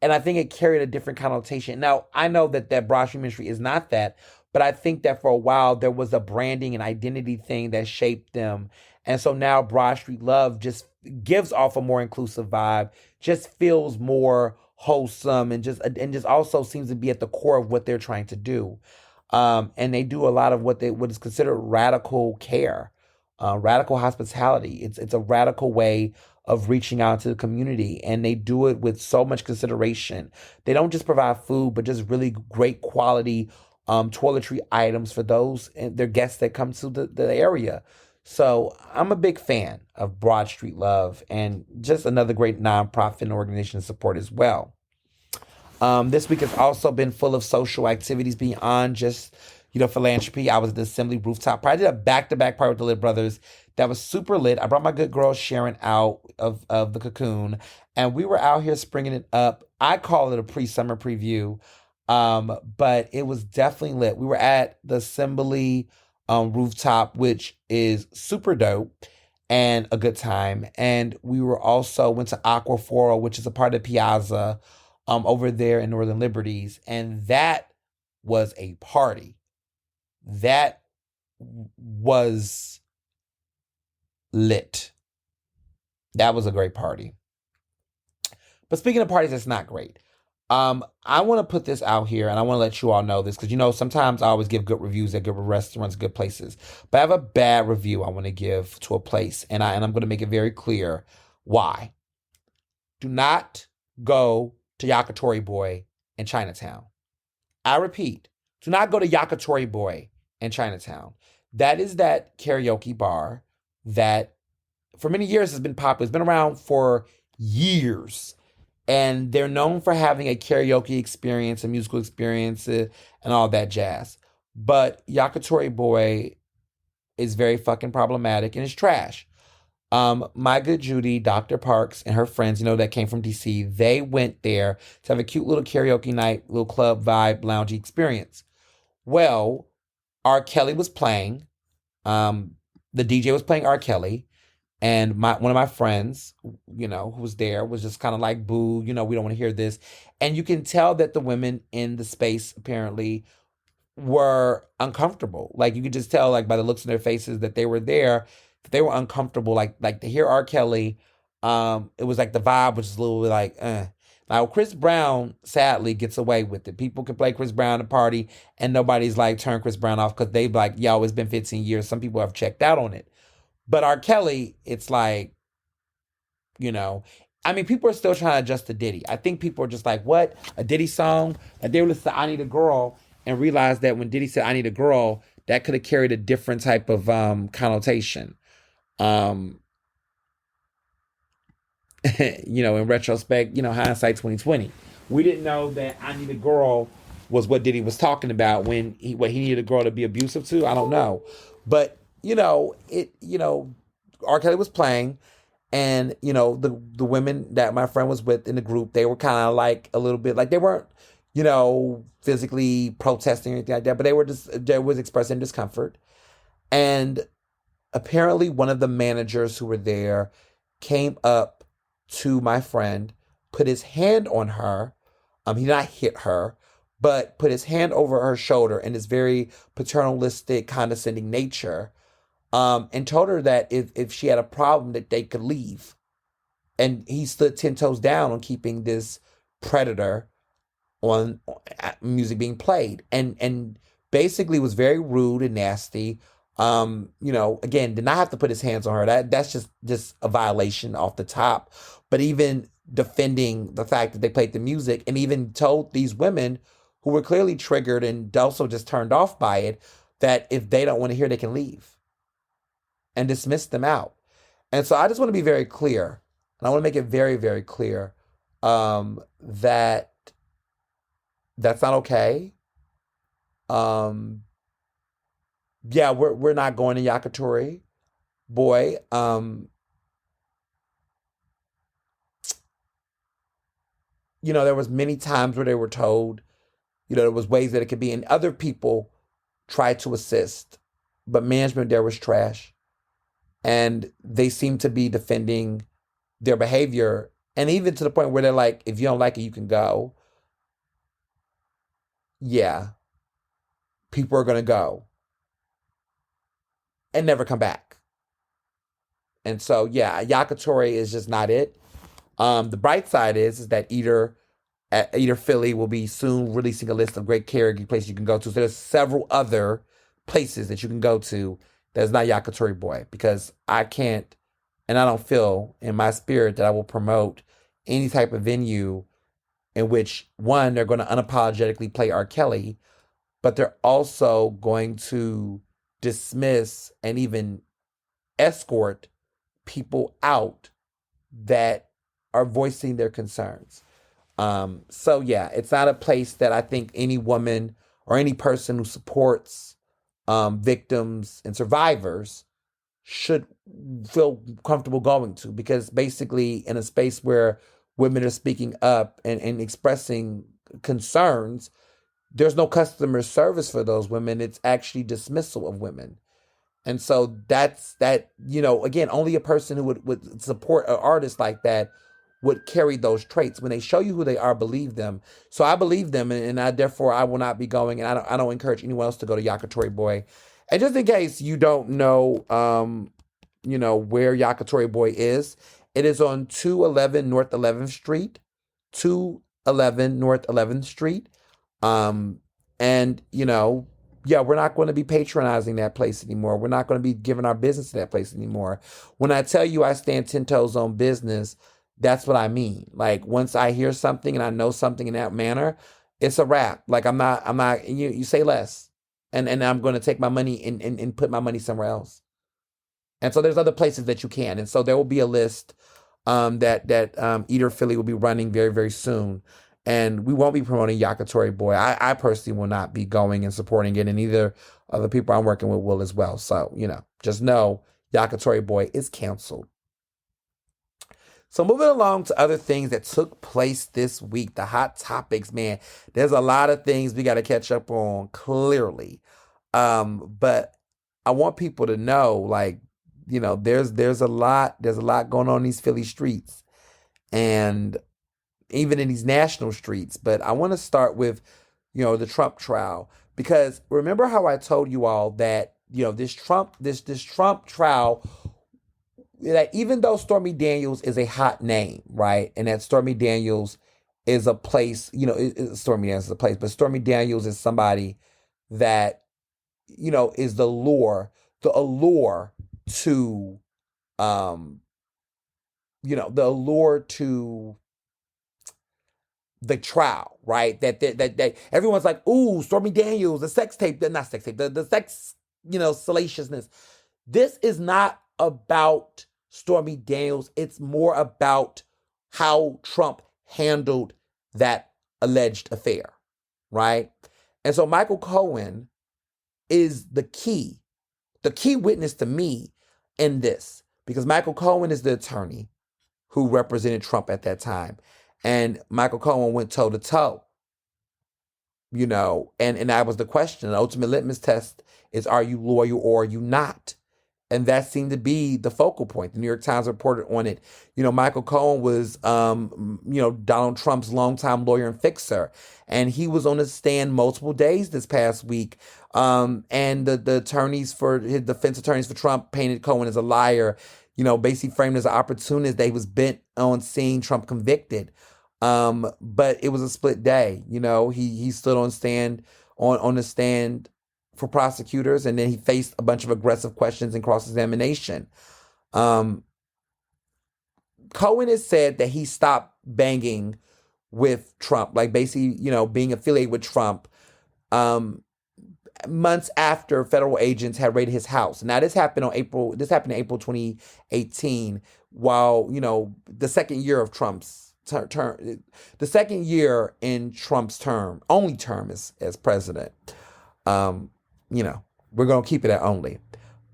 And I think it carried a different connotation. Now, I know that Broad Street Ministry is not that, but I think that for a while there was a branding and identity thing that shaped them. And so now Broad Street Love just gives off a more inclusive vibe, just feels more wholesome, and just also seems to be at the core of what they're trying to do. And they do a lot of what is considered radical care, radical hospitality. It's a radical way of reaching out to the community, and they do it with so much consideration. They don't just provide food, but just really great quality toiletry items for those and their guests that come to the area. So I'm a big fan of Broad Street Love, and just another great nonprofit and organization to support as well. This week has also been full of social activities beyond just, philanthropy. I was at the Assembly rooftop party. I did a back-to-back party with the Lit Brothers that was super lit. I brought my good girl Sharon out of the Cocoon, and we were out here springing it up. I call it a pre-summer preview, but it was definitely lit. We were at the Assembly rooftop, which is super dope and a good time. And we went to Aquafora, which is a part of Piazza, over there in Northern Liberties. And that was a party. That was lit. That was a great party. But speaking of parties, that's not great. I want to put this out here, and I want to let you all know this because sometimes I always give good reviews at good restaurants, good places, but I have a bad review I want to give to a place, and I'm going to make it very clear why. Do not go to Yakitori Boy in Chinatown. I repeat, do not go to Yakitori Boy in Chinatown. That is that karaoke bar that for many years has been popular. It's been around for years. And they're known for having a karaoke experience, a musical experience, and all that jazz. But Yakitori Boy is very fucking problematic and it's trash. My good Judy, Dr. Parks, and her friends, that came from DC, they went there to have a cute little karaoke night, little club vibe, loungy experience. Well, R. Kelly was playing. The DJ was playing R. Kelly. And one of my friends, who was there was just kind of like, boo, we don't want to hear this. And you can tell that the women in the space apparently were uncomfortable. Like you could just tell, like by the looks in their faces, that they were there. They were uncomfortable. Like to hear R. Kelly, it was like the vibe was just a little bit like, eh. Now Chris Brown sadly gets away with it. People can play Chris Brown at a party, and nobody's like turn Chris Brown off because they've like, yo, it's been 15 years. Some people have checked out on it. But R. Kelly, it's like, people are still trying to adjust to Diddy. I think people are just like, what? A Diddy song? And they were listening to I Need a Girl and realized that when Diddy said I Need a Girl, that could have carried a different type of connotation. In retrospect, hindsight 2020. We didn't know that I Need a Girl was what Diddy was talking about when he needed a girl to be abusive to. I don't know. But R. Kelly was playing, and the women that my friend was with in the group, they were kind of like a little bit like they weren't, physically protesting or anything like that, but they was expressing discomfort. And apparently one of the managers who were there came up to my friend, put his hand on her. He did not hit her, but put his hand over her shoulder in this very paternalistic, condescending nature. And told her that if she had a problem that they could leave. And he stood 10 toes down on keeping this predator on music being played. And basically was very rude and nasty. Again, did not have to put his hands on her. That's just a violation off the top. But even defending the fact that they played the music and even told these women who were clearly triggered and also just turned off by it that if they don't want to hear, they can leave. And dismiss them out. And so I just want to be very clear, and I want to make it very, very clear that that's not okay. Yeah, we're not going to Yakitori Boy. There was many times where they were told, there was ways that it could be, and other people tried to assist, but management there was trash. And they seem to be defending their behavior. And even to the point where they're like, if you don't like it, you can go. Yeah. People are going to go. And never come back. And so, yeah, Yakitori is just not it. The bright side is that Eater Philly will be soon releasing a list of great karaoke places you can go to. So there's several other places that you can go to that's not Yakitori Boy, because I can't, and I don't feel in my spirit that I will promote any type of venue in which, one, they're going to unapologetically play R. Kelly, but they're also going to dismiss and even escort people out that are voicing their concerns. So yeah, it's not a place that I think any woman or any person who supports victims and survivors should feel comfortable going to, because basically in a space where women are speaking up and expressing concerns, there's no customer service for those women. It's actually dismissal of women. And so that's that, again, only a person who would support an artist like that would carry those traits. When they show you who they are, believe them. So I believe them, and therefore I will not be going, and I don't encourage anyone else to go to Yakitori Boy. And just in case you don't know, where Yakitori Boy is, it is on 211 North 11th Street, 11 North 11th Street. Um, and, yeah, we're not going to be patronizing that place anymore. We're not going to be giving our business to that place anymore. When I tell you I stand 10 toes on business, that's what I mean. Like, once I hear something and I know something in that manner, it's a wrap. Like, you say less. And I'm going to take my money and put my money somewhere else. And so there's other places that you can. And so there will be a list that Eater Philly will be running very, very soon. And we won't be promoting Yakitori Boy. I personally will not be going and supporting it. And either of the people I'm working with will as well. So, just know Yakitori Boy is canceled. So moving along to other things that took place this week, the hot topics, man. There's a lot of things we got to catch up on, clearly. But I want people to know, like, there's a lot going on in these Philly streets and even in these national streets. But I want to start with, the Trump trial, because remember how I told you all that, this Trump trial, that even though Stormy Daniels is a hot name, right? And that Stormy Daniels is a place, Stormy Daniels is a place, but Stormy Daniels is somebody that, is the allure to, the allure to the trial, right? That everyone's like, ooh, Stormy Daniels, the sex tape, not sex tape, the sex, salaciousness. This is not about Stormy Daniels. It's more about how Trump handled that alleged affair, right? And so Michael Cohen is the key witness to me in this, because Michael Cohen is the attorney who represented Trump at that time. And Michael Cohen went toe to toe, and that was the question. The ultimate litmus test is, are you loyal or are you not? And that seemed to be the focal point. The New York Times reported on it. Michael Cohen was, Donald Trump's longtime lawyer and fixer. And he was on the stand multiple days this past week. And the attorneys his defense attorneys for Trump painted Cohen as a liar, basically framed as an opportunist, that he was bent on seeing Trump convicted. But it was a split day. He stood on the stand for prosecutors, and then he faced a bunch of aggressive questions and cross-examination. Cohen has said that he stopped banging with Trump, like basically, being affiliated with Trump, months after federal agents had raided his house. Now, this happened in April 2018, while, the second year of Trump's term, the second year in Trump's only term as president. We're going to keep it at only.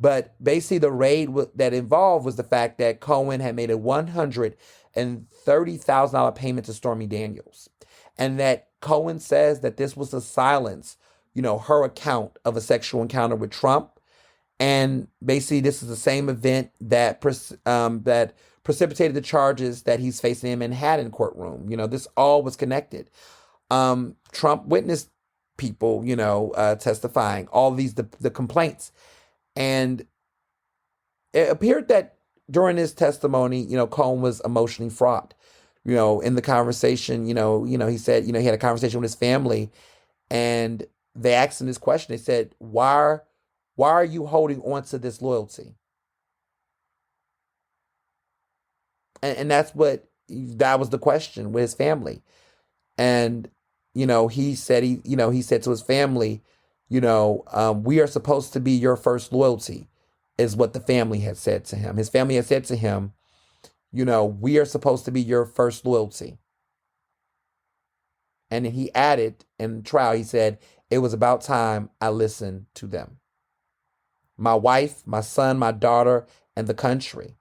But basically the raid that involved was the fact that Cohen had made a $130,000 payment to Stormy Daniels. And that Cohen says that this was to silence, her account of a sexual encounter with Trump. And basically this is the same event that precipitated the charges that he's facing in Manhattan courtroom. This all was connected. Trump witnessed people, testifying, all these, the complaints. And it appeared that during his testimony, Cohen was emotionally fraught. In the conversation, he said, he had a conversation with his family, and they asked him this question. They said, why are you holding on to this loyalty? And that was the question with his family. And he said to his family, we are supposed to be your first loyalty, is what the family had said to him. His family had said to him, we are supposed to be your first loyalty. And then he added in the trial, he said, it was about time I listened to them. My wife, my son, my daughter, and the country.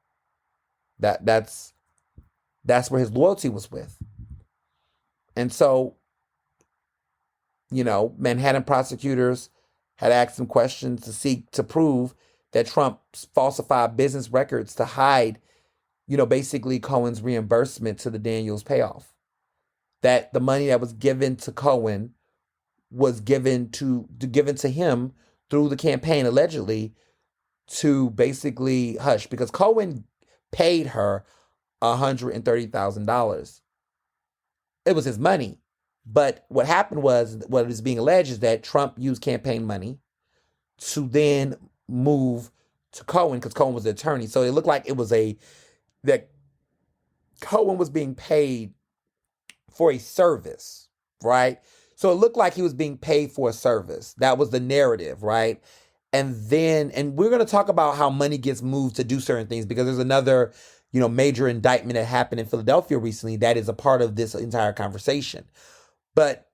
That's where his loyalty was with. And so, Manhattan prosecutors had asked him questions to seek to prove that Trump falsified business records to hide, basically Cohen's reimbursement to the Daniels payoff. That the money that was given to Cohen was given to him through the campaign, allegedly, to basically hush, because Cohen paid her $130,000. It was his money. But what happened was, what is being alleged is that Trump used campaign money to then move to Cohen because Cohen was the attorney. So it looked like it was that Cohen was being paid for a service, right? So it looked like he was being paid for a service. That was the narrative, right? And we're going to talk about how money gets moved to do certain things, because there's another, major indictment that happened in Philadelphia recently that is a part of this entire conversation. But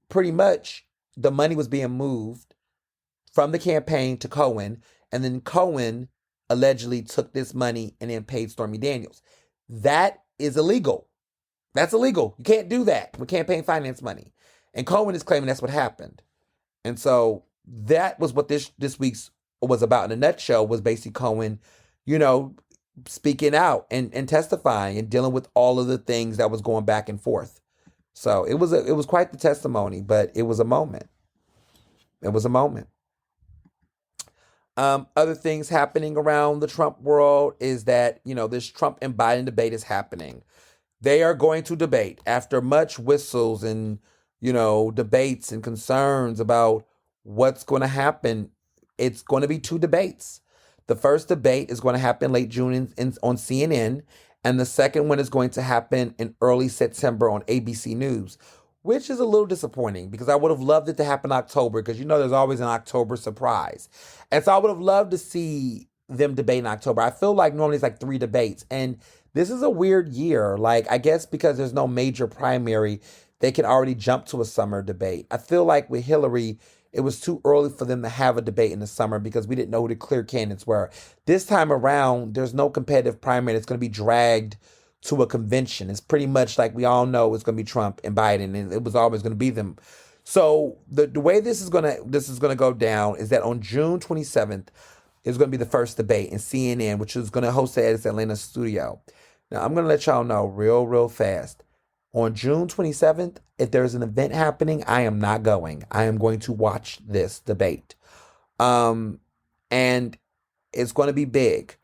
pretty much the money was being moved from the campaign to Cohen, and then Cohen allegedly took this money and then paid Stormy Daniels. That is illegal. That's illegal. You can't do that with campaign finance money. And Cohen is claiming that's what happened. And so that was what this week's was about in a nutshell, was basically Cohen, speaking out and testifying and dealing with all of the things that was going back and forth. So it was quite the testimony, but it was a moment. It was a moment. Other things happening around the Trump world is that, this Trump and Biden debate is happening. They are going to debate after much whistles and, debates and concerns about what's going to happen. It's going to be 2 debates. The first debate is going to happen late June on CNN, and the second one is going to happen in early September on ABC News, which is a little disappointing because I would have loved it to happen in October, because there's always an October surprise. And so I would have loved to see them debate in October. I feel like normally it's like 3 debates, and this is a weird year. Like, I guess because there's no major primary, they can already jump to a summer debate. I feel like with Hillary, it was too early for them to have a debate in the summer because we didn't know who the clear candidates were. This time around, there's no competitive primary that's going to be dragged to a convention. It's pretty much like we all know it's going to be Trump and Biden, and it was always going to be them. So the way this is gonna go down is that on June 27th is going to be the first debate in CNN, which is going to host it at its Atlanta studio. Now I'm going to let y'all know real fast. On June 27th, if there's an event happening, I am not going. I am going to watch this debate. And it's going to be big.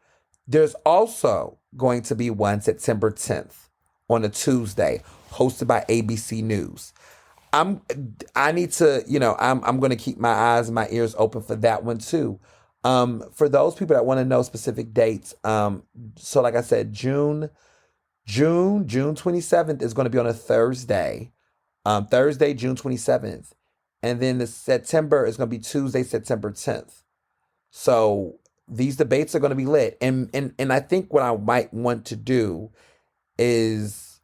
There's also going to be one September 10th on a Tuesday, hosted by ABC News. I'm going to keep my eyes and my ears open for that one too. For those people that want to know specific dates, so like I said, June 27th is going to be on a Thursday. Thursday, June 27th. And then the September is going to be Tuesday, September 10th. So these debates are going to be lit. And I think what I might want to do is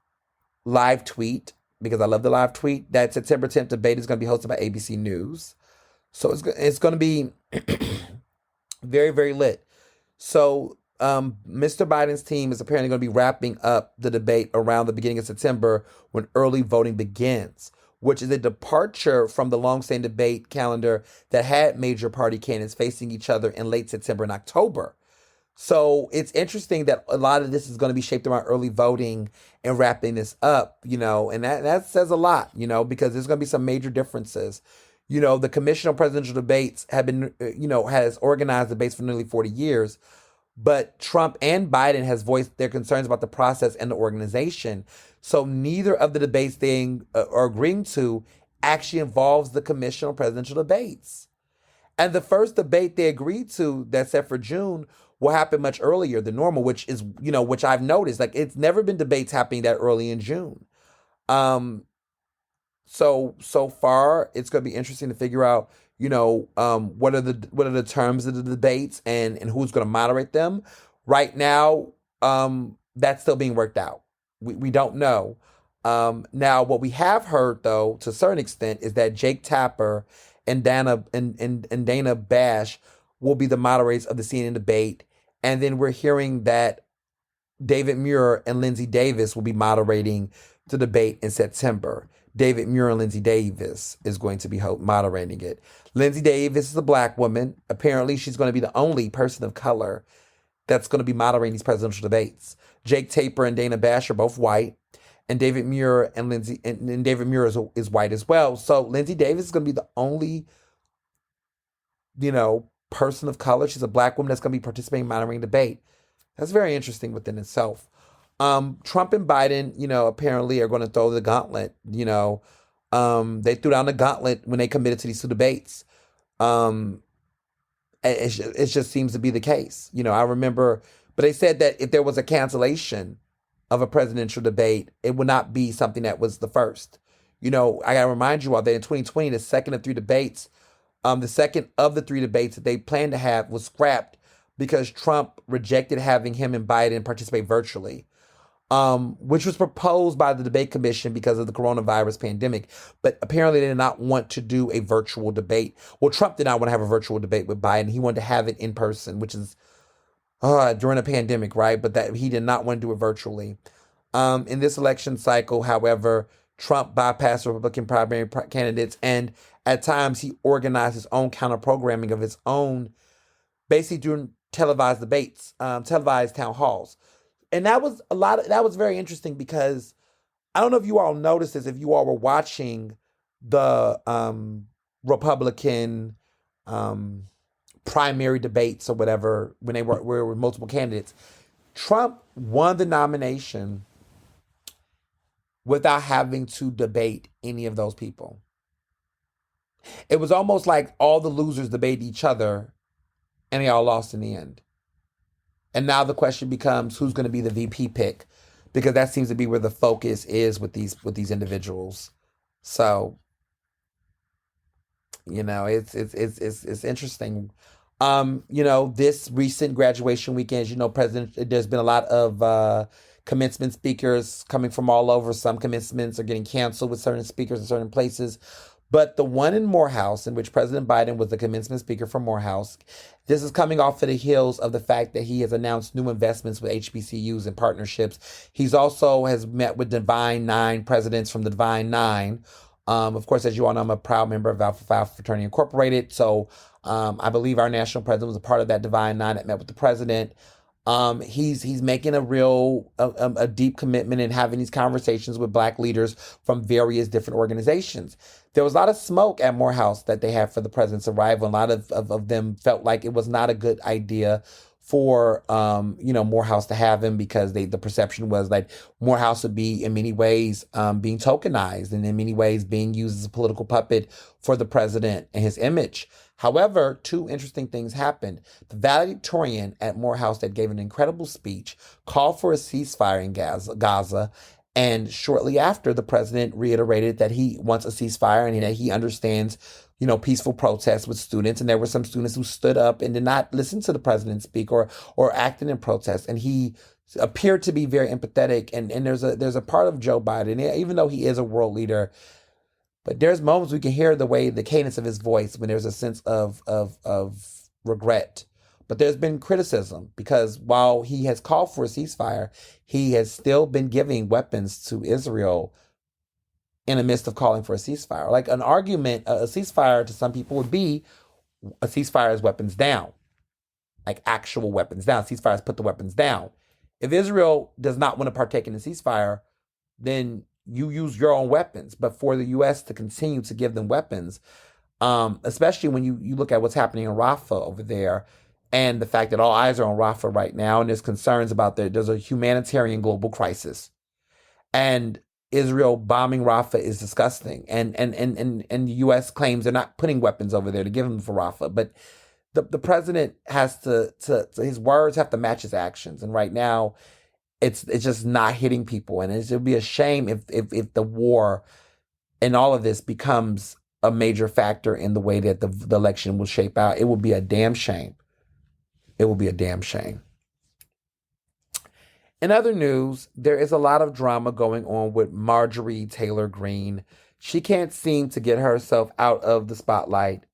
live tweet, because I love the live tweet. That September 10th debate is going to be hosted by ABC News. So it's going to be very, very lit. So Mr. Biden's team is apparently going to be wrapping up the debate around the beginning of September when early voting begins, which is a departure from the long-standing debate calendar that had major party candidates facing each other in late September and October. So it's interesting that a lot of this is going to be shaped around early voting and wrapping this up, and that says a lot, because there's going to be some major differences. The Commission on Presidential Debates have been, has organized debates for nearly 40 years. But Trump and Biden has voiced their concerns about the process and the organization. So neither of the debates they are agreeing to actually involves the Commission on Presidential Debates. And the first debate they agreed to that's set for June will happen much earlier than normal, which is, which I've noticed. Like, it's never been debates happening that early in June. So far, it's going to be interesting to figure out, what are the terms of the debates and who's going to moderate them. Right now, that's still being worked out. We don't know. Now, what we have heard, though, to a certain extent, is that Jake Tapper and Dana Bash will be the moderators of the CNN debate. And then we're hearing that David Muir and Lindsey Davis will be moderating the debate in September. David Muir and Lindsey Davis is going to be moderating it. Lindsey Davis is a black woman. Apparently, she's going to be the only person of color that's going to be moderating these presidential debates. Jake Tapper and Dana Bash are both white, and David Muir and David Muir is white as well. So Lindsey Davis is going to be the only, person of color. She's a black woman that's going to be participating in moderating debate. That's very interesting within itself. Trump and Biden, apparently are going to throw the gauntlet. They threw down the gauntlet when they committed to these two debates. Um, it just seems to be the case. I remember, but they said that if there was a cancellation of a presidential debate, it would not be something that was the first. I got to remind you all that in 2020, the second of the three debates that they planned to have was scrapped because Trump rejected having him and Biden participate virtually, which was proposed by the debate commission because of the coronavirus pandemic. But apparently they did not want to do a virtual debate. Well, Trump did not want to have a virtual debate with Biden. He wanted to have it in person, which is during a pandemic, right? But that he did not want to do it virtually. In this election cycle, however, Trump bypassed Republican primary candidates, and at times he organized his own counter programming of his own, basically doing televised debates, televised town halls. And that was very interesting because I don't know if you all noticed this, if you all were watching the Republican primary debates or whatever, when they were with multiple candidates. Trump won the nomination without having to debate any of those people. It was almost like all the losers debated each other and they all lost in the end. And now the question becomes who's going to be the VP pick, because that seems to be where the focus is with these individuals. So, it's interesting. This recent graduation weekend, there's been a lot of commencement speakers coming from all over. Some commencements are getting canceled with certain speakers in certain places. But the one in Morehouse, in which President Biden was the commencement speaker for Morehouse, this is coming off of the heels of the fact that he has announced new investments with HBCUs and partnerships. He's also has met with Divine Nine presidents from the Divine Nine. Of course, as you all know, I'm a proud member of Alpha Phi Fraternity Incorporated. So I believe our national president was a part of that Divine Nine that met with the president. He's making a deep commitment in having these conversations with Black leaders from various different organizations. There was a lot of smoke at Morehouse that they had for the president's arrival. A lot of them felt like it was not a good idea for Morehouse to have him, because the perception was like Morehouse would be in many ways being tokenized and in many ways being used as a political puppet for the president and his image. However, two interesting things happened. The valedictorian at Morehouse that gave an incredible speech called for a ceasefire in Gaza. And shortly after, the president reiterated that he wants a ceasefire and that he understands, peaceful protests with students. And there were some students who stood up and did not listen to the president speak or acted in protest. And he appeared to be very empathetic. And there's a part of Joe Biden, even though he is a world leader, but there's moments we can hear the cadence of his voice when there's a sense of regret. But there's been criticism because while he has called for a ceasefire, he has still been giving weapons to Israel in the midst of calling for a ceasefire. Like an argument, a ceasefire to some people would be a ceasefire is weapons down, like actual weapons down. Ceasefire is put the weapons down. If Israel does not want to partake in the ceasefire, then you use your own weapons. But for the U.S. to continue to give them weapons, especially when you look at what's happening in Rafah over there, and the fact that all eyes are on Rafah right now, and there's concerns about there's a humanitarian global crisis, and Israel bombing Rafah is disgusting, and the U.S. claims they're not putting weapons over there to give them for Rafah, but the president has to his words have to match his actions, and right now it's just not hitting people, and it would be a shame if the war and all of this becomes a major factor in the way that the election will shape out. It would be a damn shame. It will be a damn shame. In other news, there is a lot of drama going on with Marjorie Taylor Greene. She can't seem to get herself out of the spotlight,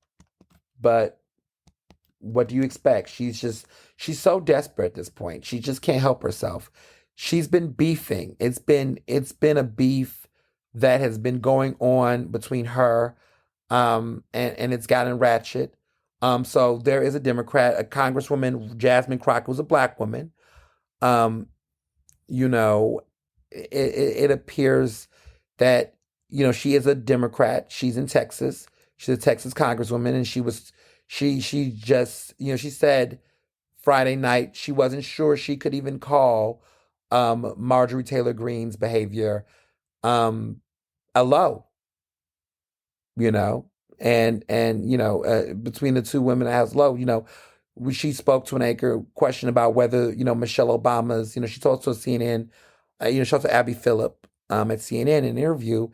but what do you expect? She's so desperate at this point. She just can't help herself. She's been beefing. It's been a beef that has been going on between her, and it's gotten ratchet. So there is a Democrat, a Congresswoman, Jasmine Crockett, who's a Black woman. It appears that, she is a Democrat. She's in Texas. She's a Texas Congresswoman, and she said Friday night she wasn't sure she could even call Marjorie Taylor Greene's behavior um, a low, you know, and between the two women as low, she spoke to an anchor question about whether Michelle Obama's, she talked to a CNN, she talked to Abby Phillip at CNN in an interview,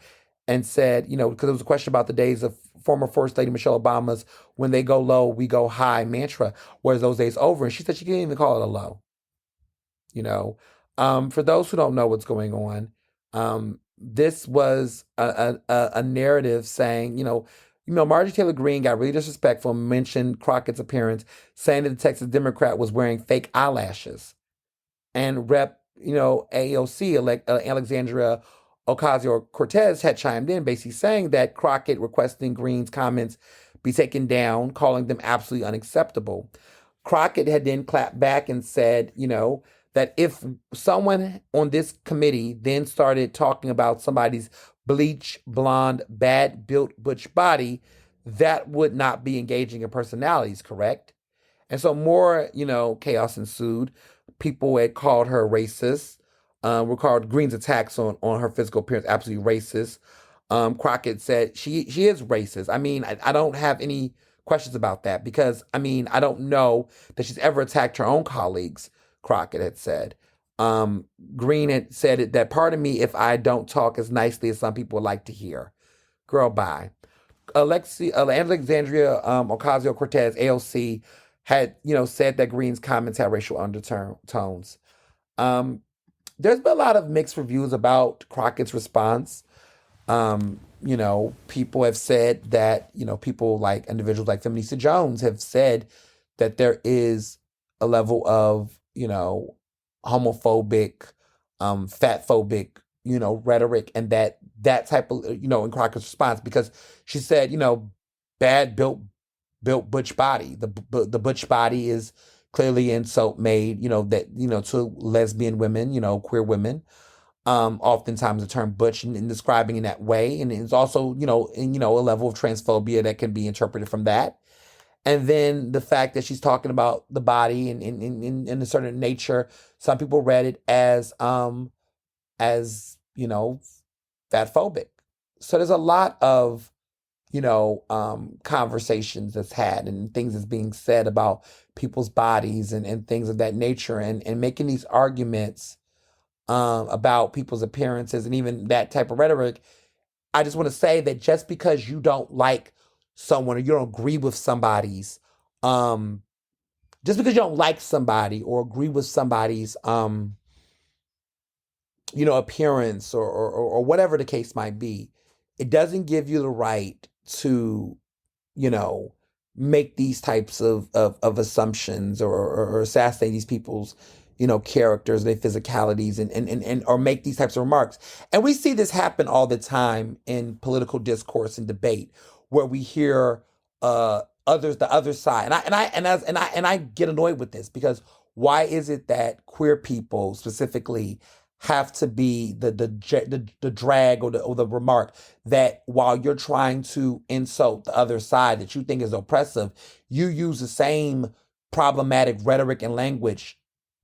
and said, because it was a question about the days of former First Lady Michelle Obama's "when they go low, we go high" mantra, whereas those days over, and she said she can't even call it a low. you know. For those who don't know what's going on, this was a narrative saying, Marjorie Taylor Greene got really disrespectful, mentioned Crockett's appearance, saying that the Texas Democrat was wearing fake eyelashes. And Rep, AOC, Alexandria Ocasio-Cortez had chimed in, basically saying that Crockett requesting Greene's comments be taken down, calling them absolutely unacceptable. Crockett had then clapped back and said, that if someone on this committee then started talking about somebody's bleach, blonde, bad built butch body, that would not be engaging in personalities, correct? And so more, chaos ensued. People had called her racist, were called Greene's attacks on her physical appearance absolutely racist. Crockett said she is racist. I mean, I don't have any questions about that because, I don't know that she's ever attacked her own colleagues, Crockett had said. Greene had said it, that pardon me if I don't talk as nicely as some people would like to hear. Girl, bye. Alexandria Ocasio-Cortez, AOC, had, said that Greene's comments had racial undertones. There's been a lot of mixed reviews about Crockett's response. People have said that, people like individuals like Feminista Jones have said that there is a level of, homophobic, fatphobic, rhetoric, and that type of, in Crockett's response, because she said, bad built butch body. The butch body is clearly insult made, to lesbian women, queer women. Oftentimes the term butch and describing in that way. And it's also, a level of transphobia that can be interpreted from that. And then the fact that she's talking about the body and in a certain nature, some people read it as fatphobic. So there's a lot of, conversations that's had and things that's being said about people's bodies and things of that nature and making these arguments about people's appearances and even that type of rhetoric. I just want to say that just because you don't like someone or you don't agree with somebody's, just because you don't like somebody or agree with somebody's, appearance or whatever the case might be, it doesn't give you the right to, make these types of assumptions or assassinate these people's, characters, their physicalities and or make these types of remarks. And we see this happen all the time in political discourse and debate where we hear the other side. And I get annoyed with this because why is it that queer people specifically have to be the drag or the remark that while you're trying to insult the other side that you think is oppressive, you use the same problematic rhetoric and language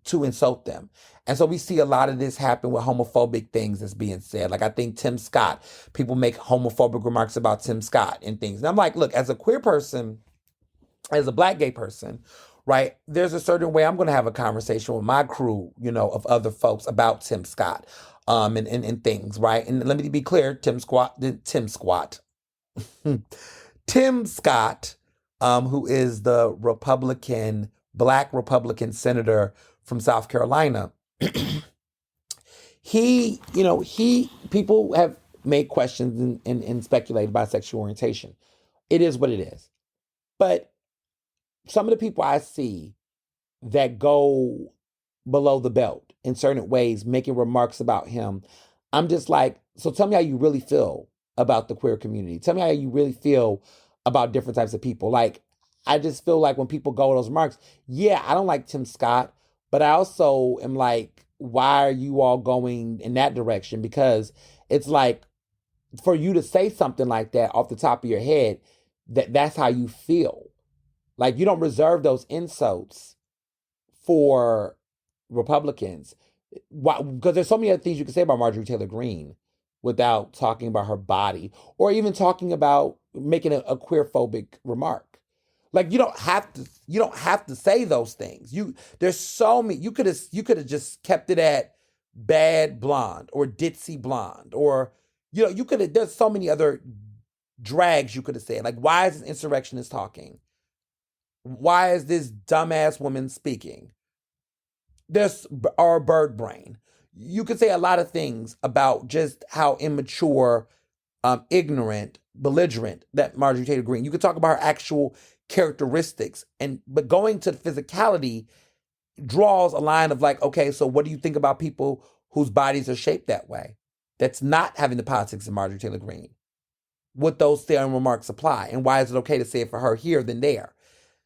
to insult them. And so we see a lot of this happen with homophobic things that's being said. Like I think Tim Scott, people make homophobic remarks about Tim Scott and things. And I'm like, look, as a queer person, as a Black gay person, right, there's a certain way I'm going to have a conversation with my crew, of other folks about Tim Scott, and things, right? And let me be clear, Tim Scott, Tim Scott, who is the Black Republican senator from South Carolina, people have made questions and speculated about sexual orientation. It is what it is. But some of the people I see that go below the belt in certain ways, making remarks about him, I'm just like, so tell me how you really feel about the queer community. Tell me how you really feel about different types of people. Like, I just feel like when people go with those remarks, yeah, I don't like Tim Scott, but I also am like, why are you all going in that direction? Because it's like, for you to say something like that off the top of your head, that's how you feel. Like, you don't reserve those insults for Republicans. Why? Because there's so many other things you can say about Marjorie Taylor Greene without talking about her body or even talking about making a queer phobic remark. Like you don't have to say those things. There's so many you could have just kept it at bad blonde or ditzy blonde or you could have there's so many other drags you could have said. Like why is this insurrectionist talking? Why is this dumbass woman speaking? There's our bird brain. You could say a lot of things about just how immature, ignorant, belligerent that Marjorie Taylor Greene. You could talk about her actual characteristics, but going to the physicality draws a line of like, okay, so what do you think about people whose bodies are shaped that way? That's not having the politics of Marjorie Taylor Greene. Would those same remarks apply, and why is it okay to say it for her here than there?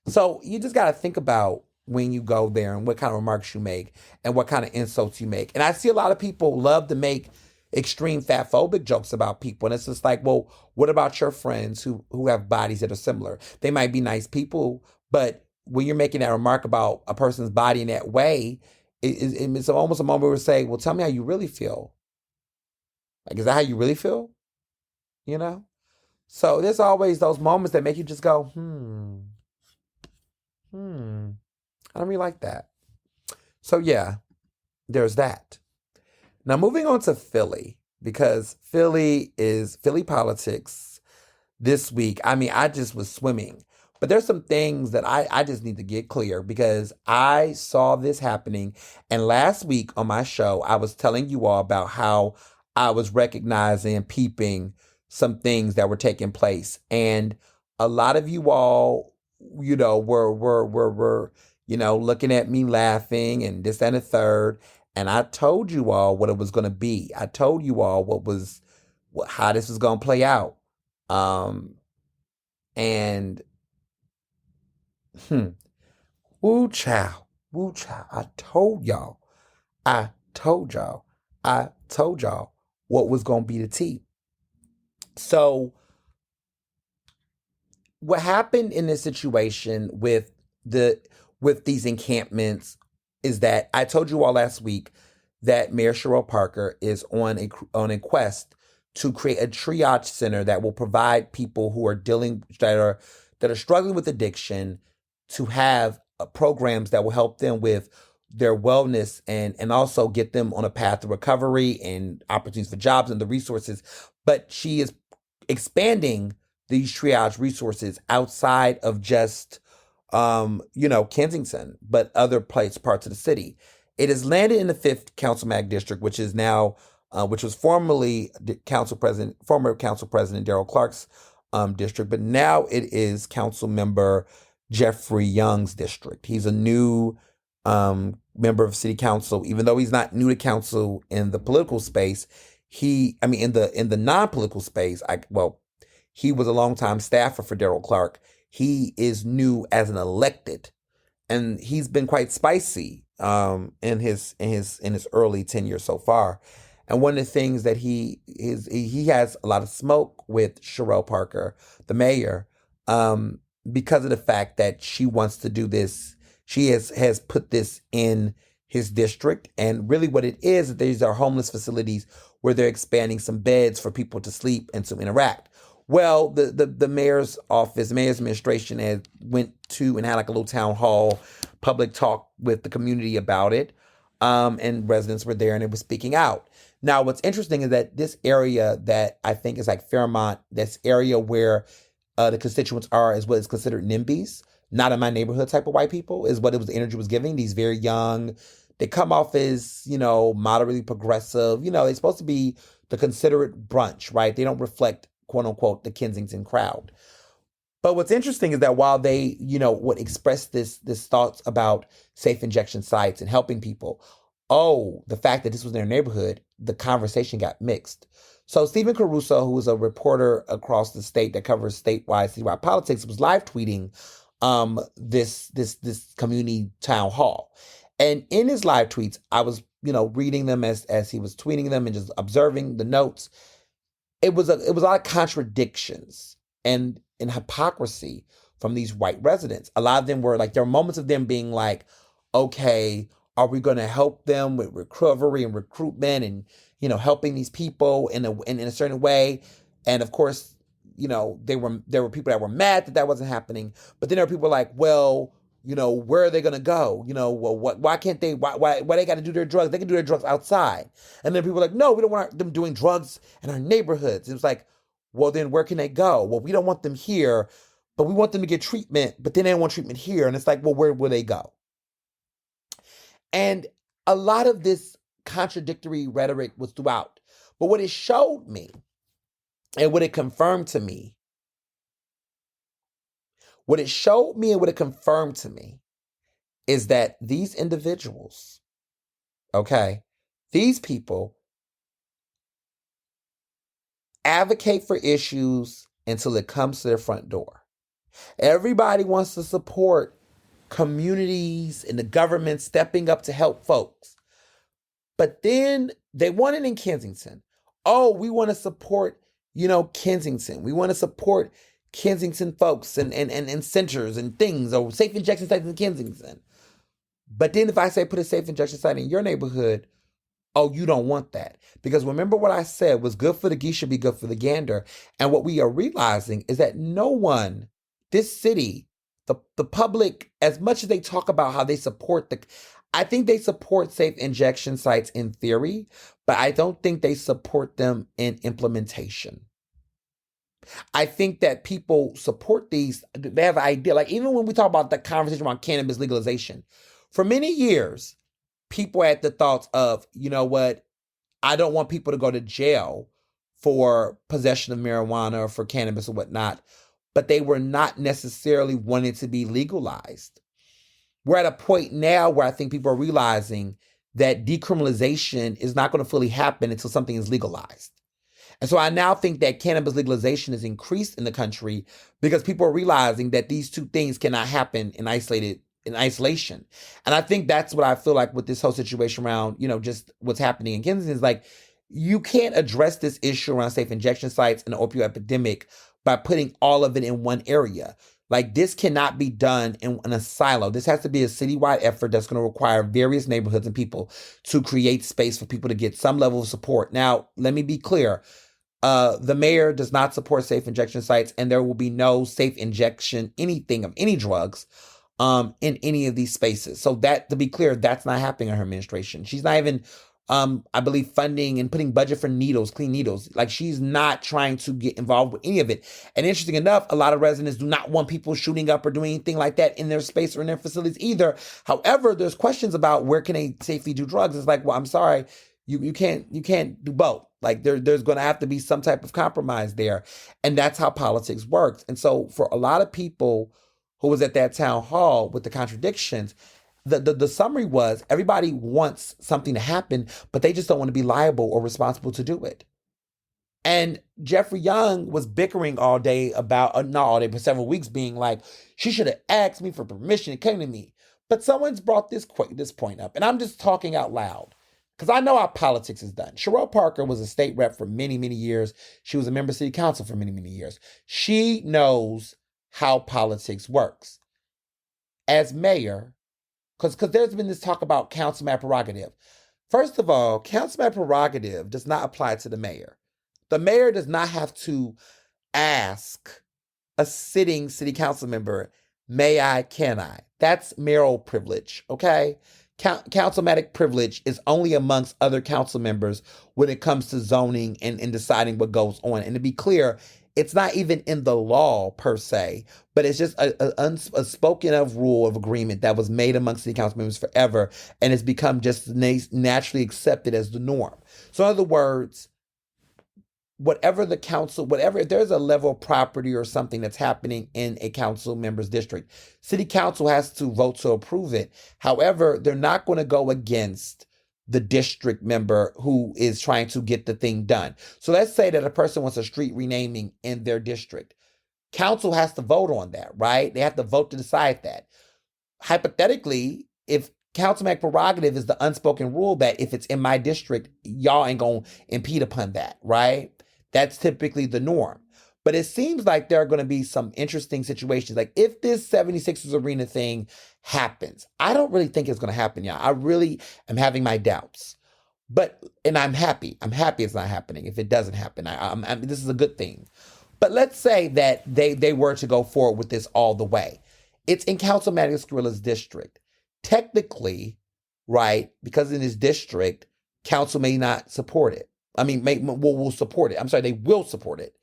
So you just got to think about when you go there and what kind of remarks you make and what kind of insults you make. And I see a lot of people love to make extreme fat phobic jokes about people. And it's just like, well, what about your friends who have bodies that are similar? They might be nice people, but when you're making that remark about a person's body in that way, it's almost a moment where we say, well, tell me how you really feel. Like, is that how you really feel? You know? So there's always those moments that make you just go, I don't really like that. So yeah, there's that. Now moving on to Philly, because Philly politics this week. I mean, I just was swimming. But there's some things that I just need to get clear because I saw this happening. And last week on my show, I was telling you all about how I was recognizing and peeping some things that were taking place. And a lot of you all, were looking at me laughing and this and the third. And I told you all what it was going to be. I told you all how this was going to play out. And woo chow. I told y'all what was going to be the tea. So what happened in this situation with these encampments is that I told you all last week that Mayor Sherelle Parker is on a quest to create a triage center that will provide people who are that are struggling with addiction to have programs that will help them with their wellness and also get them on a path to recovery and opportunities for jobs and the resources. But she is expanding these triage resources outside of just Kensington, but other parts of the city. It has landed in the 5th Council Mag District, which is now, which was formerly former Council President Darrell Clark's district, but now it is Council Member Jeffrey Young's district. He's a new member of City Council, even though he's not new to council in the political space. In the non-political space, he was a longtime staffer for Darrell Clark. He is new as an elected, and he's been quite spicy in his early tenure so far. And one of the things that he has a lot of smoke with Sherelle Parker, the mayor, because of the fact that she wants to do this. She has put this in his district, and really what it is, these are homeless facilities where they're expanding some beds for people to sleep and to interact. Well, the mayor's office, the mayor's administration went to and had like a little town hall, public talk with the community about it, and residents were there and they were speaking out. Now, what's interesting is that this area that I think is like Fairmont, this area where the constituents are, is what is considered NIMBYs, not in my neighborhood type of white people, is what the energy was giving. These very young, they come off as, moderately progressive. They're supposed to be the considerate brunch, right? They don't reflect, quote unquote, the Kensington crowd. But what's interesting is that while they, would express this thoughts about safe injection sites and helping people, the fact that this was in their neighborhood, the conversation got mixed. So Stephen Caruso, who is a reporter across the state that covers citywide politics, was live tweeting this community town hall. And in his live tweets, I was, reading them as he was tweeting them and just observing the notes. It was a lot of contradictions and hypocrisy from these white residents. A lot of them were like, there were moments of them being like, okay, Are we going to help them with recovery and recruitment and, helping these people in a certain way? And of course, there were people that were mad that wasn't happening. But then there were people like, well, where are they going to go? Well, why can't they, why they got to do their drugs? They can do their drugs outside. And then people were like, no, we don't want them doing drugs in our neighborhoods. It was like, well, then where can they go? Well, we don't want them here, but we want them to get treatment, but then they don't want treatment here. And it's like, well, where will they go? And a lot of this contradictory rhetoric was throughout. But what it showed me and what it confirmed to me, is that these individuals, these people advocate for issues until it comes to their front door. Everybody wants to support communities and the government stepping up to help folks. But then they want it in Kensington. Oh, we want to support, Kensington. We want to support Kensington folks and centers and things, or safe injection sites in Kensington. But then if I say put a safe injection site in your neighborhood, oh, you don't want that. Because remember what I said, was good for the geese should be good for the gander. And what we are realizing is that no one, this city, the public, as much as they talk about how they support I think they support safe injection sites in theory, but I don't think they support them in implementation. I think that people support these, they have an idea. Like even when we talk about the conversation around cannabis legalization, for many years, people had the thoughts of, you know what, I don't want people to go to jail for possession of marijuana or for cannabis or whatnot, but they were not necessarily wanting to be legalized. We're at a point now where I think people are realizing that decriminalization is not going to fully happen until something is legalized. And so I now think that cannabis legalization has increased in the country because people are realizing that these two things cannot happen in isolation. And I think that's what I feel like with this whole situation around, just what's happening in Kensington is like, you can't address this issue around safe injection sites and the opioid epidemic by putting all of it in one area. Like this cannot be done in a silo. This has to be a citywide effort that's going to require various neighborhoods and people to create space for people to get some level of support. Now, let me be clear. The mayor does not support safe injection sites, and there will be no safe injection, anything of any drugs, in any of these spaces. So that, to be clear, that's not happening in her administration. She's not even, I believe, funding and putting budget for clean needles. Like she's not trying to get involved with any of it. And interesting enough, a lot of residents do not want people shooting up or doing anything like that in their space or in their facilities either. However, there's questions about where can they safely do drugs. It's like, well, I'm sorry, you can't do both. Like there's going to have to be some type of compromise there. And that's how politics works. And so for a lot of people who was at that town hall with the contradictions, the summary was everybody wants something to happen, but they just don't want to be liable or responsible to do it. And Jeffrey Young was bickering all day about, not all day, but several weeks, being like, she should have asked me for permission. It came to me. But someone's brought this point up, and I'm just talking out loud because I know how politics is done. Sherelle Parker was a state rep for many, many years. She was a member of city council for many, many years. She knows how politics works. As mayor, because there's been this talk about councilman prerogative. First of all, councilman prerogative does not apply to the mayor. The mayor does not have to ask a sitting city council member, may I, can I? That's mayoral privilege, okay? Councilmatic privilege is only amongst other council members when it comes to zoning and deciding what goes on. And to be clear, it's not even in the law per se, but it's just a spoken of rule of agreement that was made amongst city council members forever, and it's become just naturally accepted as the norm. So in other words, if there's a level of property or something that's happening in a council member's district, city council has to vote to approve it. However, they're not going to go against the district member who is trying to get the thing done. So let's say that a person wants a street renaming in their district. Council has to vote on that, right? They have to vote to decide that. Hypothetically, if councilman prerogative is the unspoken rule that if it's in my district, y'all ain't going to impede upon that, right? That's typically the norm. But it seems like there are going to be some interesting situations. Like if this 76ers arena thing happens, I don't really think it's going to happen, y'all. I really am having my doubts. And I'm happy. I'm happy it's not happening. If it doesn't happen, this is a good thing. But let's say that they were to go forward with this all the way. It's in Councilman Skrilla's district. Technically, right, because in his district, council may not support it. I mean, will support it. I'm sorry, they will support it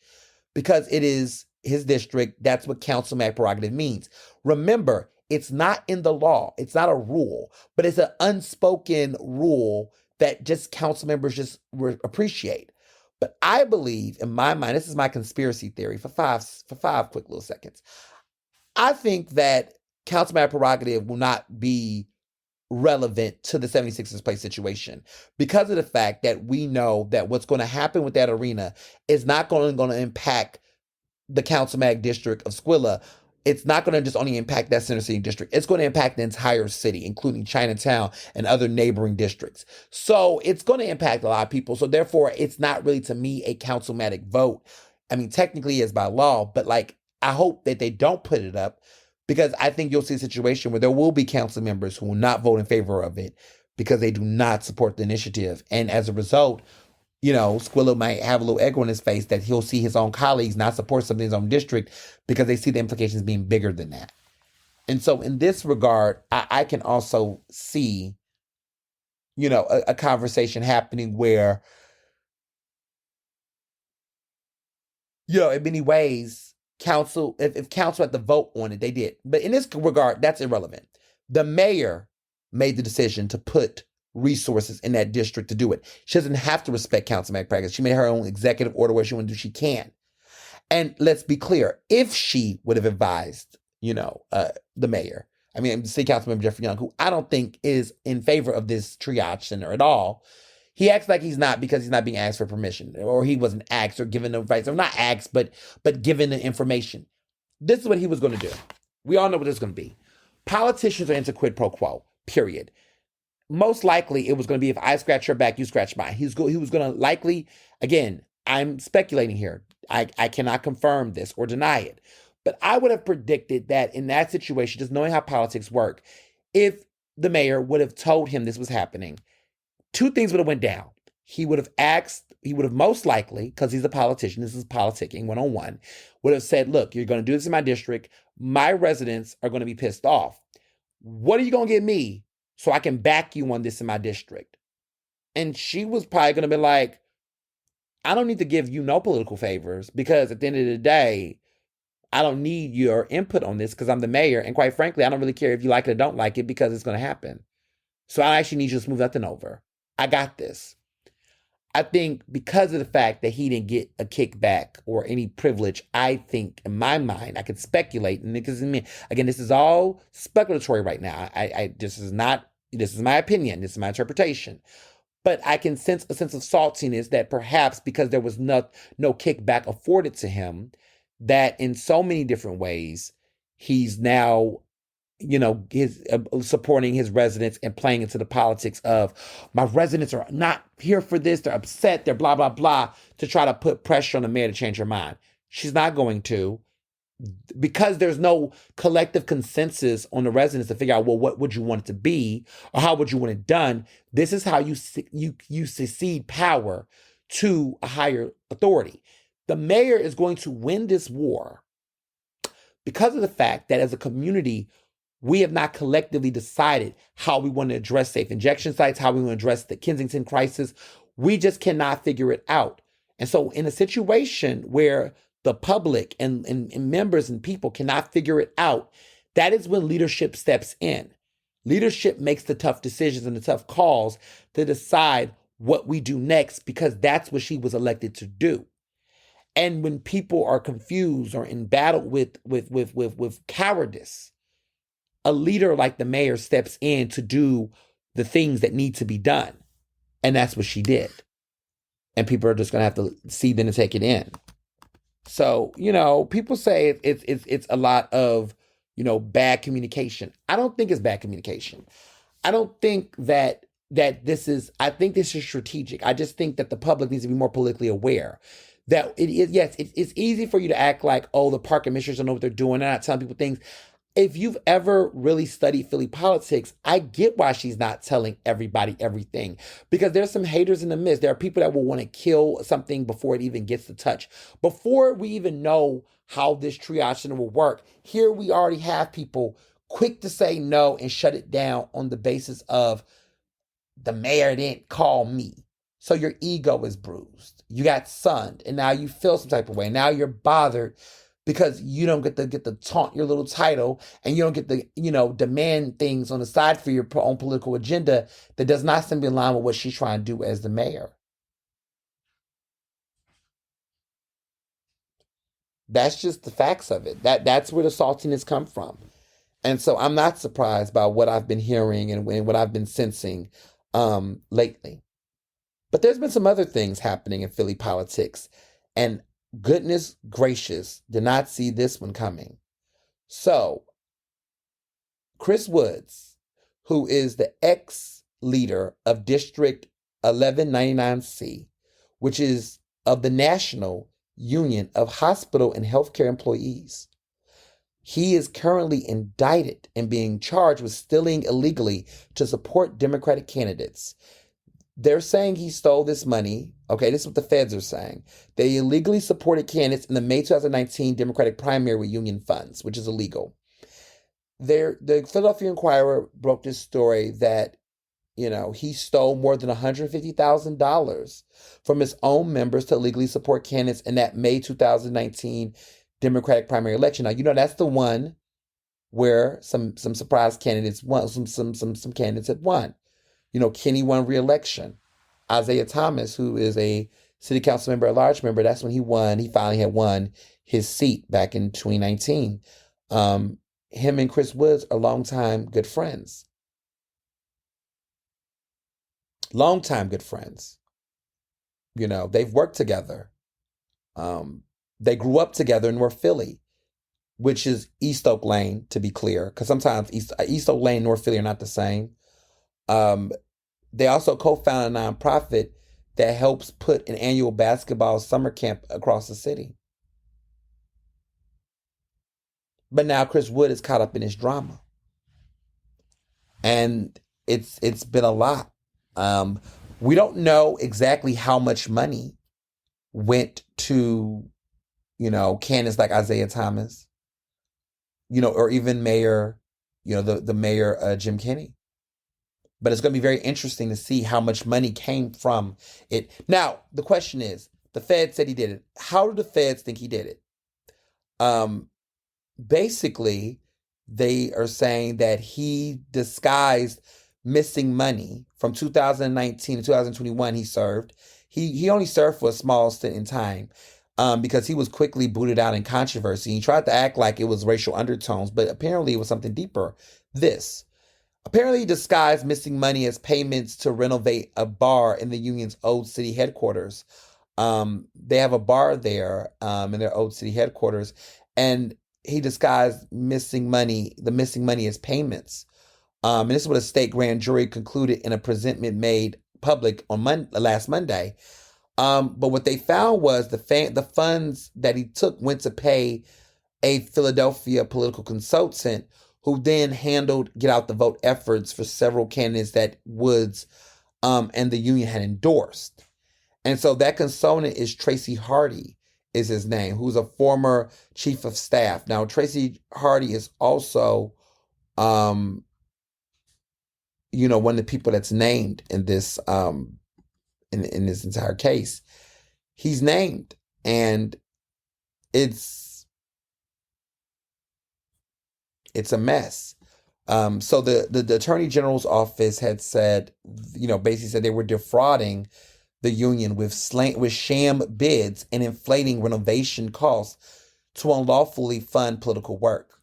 because it is his district. That's what councilman prerogative means. Remember, it's not in the law. It's not a rule, but it's an unspoken rule that just council members just appreciate. But I believe, in my mind, this is my conspiracy theory for five quick little seconds. I think that councilman prerogative will not be relevant to the 76ers play situation because of the fact that we know that what's going to happen with that arena is not going to impact the councilman district of Squilla. It's not going to just only impact that Center City district. It's going to impact the entire city, including Chinatown and other neighboring districts. So it's going to impact a lot of people. So therefore, it's not really, to me, a councilmatic vote. I mean, technically it's by law, but like, I hope that they don't put it up because I think you'll see a situation where there will be council members who will not vote in favor of it because they do not support the initiative. And as a result, Squilla might have a little egg on his face that he'll see his own colleagues not support something in his own district because they see the implications being bigger than that. And so in this regard, I can also see, a conversation happening where, in many ways, council, if council had to vote on it, they did. But in this regard, that's irrelevant. The mayor made the decision to put resources in that district to do it. She doesn't have to respect councilman practice. She made her own executive order where she want to do, she can. And let's be clear, if she would have advised, the mayor, I mean, city councilman Jeffrey Young, who I don't think is in favor of this triage center at all, he acts like he's not because he's not being asked for permission, or he wasn't asked or given the advice, or not asked, but given the information. This is what he was going to do. We all know what this is going to be. Politicians are into quid pro quo, period. Most likely, it was going to be if I scratch your back, you scratch mine. He was going to likely, again, I'm speculating here. I cannot confirm this or deny it. But I would have predicted that in that situation, just knowing how politics work, if the mayor would have told him this was happening, two things would have went down. He would have most likely, because he's a politician, this is politicking 101, would have said, look, you're going to do this in my district. My residents are going to be pissed off. What are you going to give me so I can back you on this in my district? And she was probably going to be like, I don't need to give you no political favors because at the end of the day, I don't need your input on this because I'm the mayor. And quite frankly, I don't really care if you like it or don't like it because it's going to happen. So I actually need you to smooth nothing over. I got this. I think because of the fact that he didn't get a kickback or any privilege, I think in my mind, I could speculate. And because, again, this is all speculatory right now. This is my opinion. This is my interpretation. But I can sense a sense of saltiness that perhaps because there was no kickback afforded to him, that in so many different ways, he's now, his supporting his residents and playing into the politics of my residents are not here for this. They're upset. They're blah, blah, blah, to try to put pressure on the mayor to change her mind. She's not going to, because there's no collective consensus on the residents to figure out, well, what would you want it to be or how would you want it done? This is how you secede power to a higher authority. The mayor is going to win this war because of the fact that as a community, we have not collectively decided how we want to address safe injection sites, how we want to address the Kensington crisis. We just cannot figure it out. And so in a situation where the public and members and people cannot figure it out, that is when leadership steps in. Leadership makes the tough decisions and the tough calls to decide what we do next, because that's what she was elected to do. And when people are confused or in battle with cowardice, a leader like the mayor steps in to do the things that need to be done. And that's what she did. And people are just going to have to see them and take it in. So, people say it's a lot of, bad communication. I don't think it's bad communication. I don't think that this is strategic. I just think that the public needs to be more politically aware That it is, yes, it's easy for you to act like, oh, the park commissioners don't know what they're doing. They're not telling people things. If you've ever really studied Philly politics, I get why she's not telling everybody everything. Because there's some haters in the midst. There are people that will want to kill something before it even gets to touch. Before we even know how this triage center will work, here we already have people quick to say no and shut it down on the basis of the mayor didn't call me. So your ego is bruised. You got sunned, and now you feel some type of way. Now you're bothered because you don't get to taunt your little title, and you don't get to, demand things on the side for your own political agenda that does not seem to be in line with what she's trying to do as the mayor. That's just the facts of it. That's where the saltiness come from. And so I'm not surprised by what I've been hearing and what I've been sensing lately. But there's been some other things happening in Philly politics. And goodness gracious, did not see this one coming. So, Chris Woods, who is the ex-leader of District 1199C, which is of the National Union of Hospital and Healthcare Employees, he is currently indicted and being charged with stealing illegally to support Democratic candidates. They're saying he stole this money. Okay, this is what the feds are saying. They illegally supported candidates in the May 2019 Democratic primary with union funds, which is illegal. The Philadelphia Inquirer broke this story that, he stole more than $150,000 from his own members to illegally support candidates in that May 2019 Democratic primary election. Now, that's the one where some surprise candidates won. Some candidates had won. Kenny won re-election. Isaiah Thomas, who is a city council member, a large member, that's when he won. He finally had won his seat back in 2019. Him and Chris Woods are longtime good friends. Longtime good friends. They've worked together. They grew up together in North Philly, which is East Oak Lane, to be clear, because sometimes East Oak Lane and North Philly are not the same. They also co-founded a nonprofit that helps put an annual basketball summer camp across the city. But now Chris Wood is caught up in this drama. And it's been a lot. We don't know exactly how much money went to, candidates like Isaiah Thomas, or even Mayor, the mayor, Jim Kenney. But it's going to be very interesting to see how much money came from it. Now, the question is, the Fed said he did it. How do the Feds think he did it? Basically, they are saying that he disguised missing money from 2019 to 2021 he served. He only served for a small stint in time because he was quickly booted out in controversy. He tried to act like it was racial undertones, but apparently it was something deeper. Apparently, he disguised missing money as payments to renovate a bar in the union's old city headquarters. They have a bar there in their old city headquarters, and he disguised the missing money as payments. And this is what a state grand jury concluded in a presentment made public on last Monday. But what they found was the funds that he took went to pay a Philadelphia political consultant who then handled get out the vote efforts for several candidates that Woods and the union had endorsed. And so that consultant is Tracy Hardy, is his name, who's a former chief of staff. Now, Tracy Hardy is also, one of the people that's named in this, in this entire case. He's named, and it's a mess. So the Attorney General's office had said, basically said they were defrauding the union with sham bids and inflating renovation costs to unlawfully fund political work.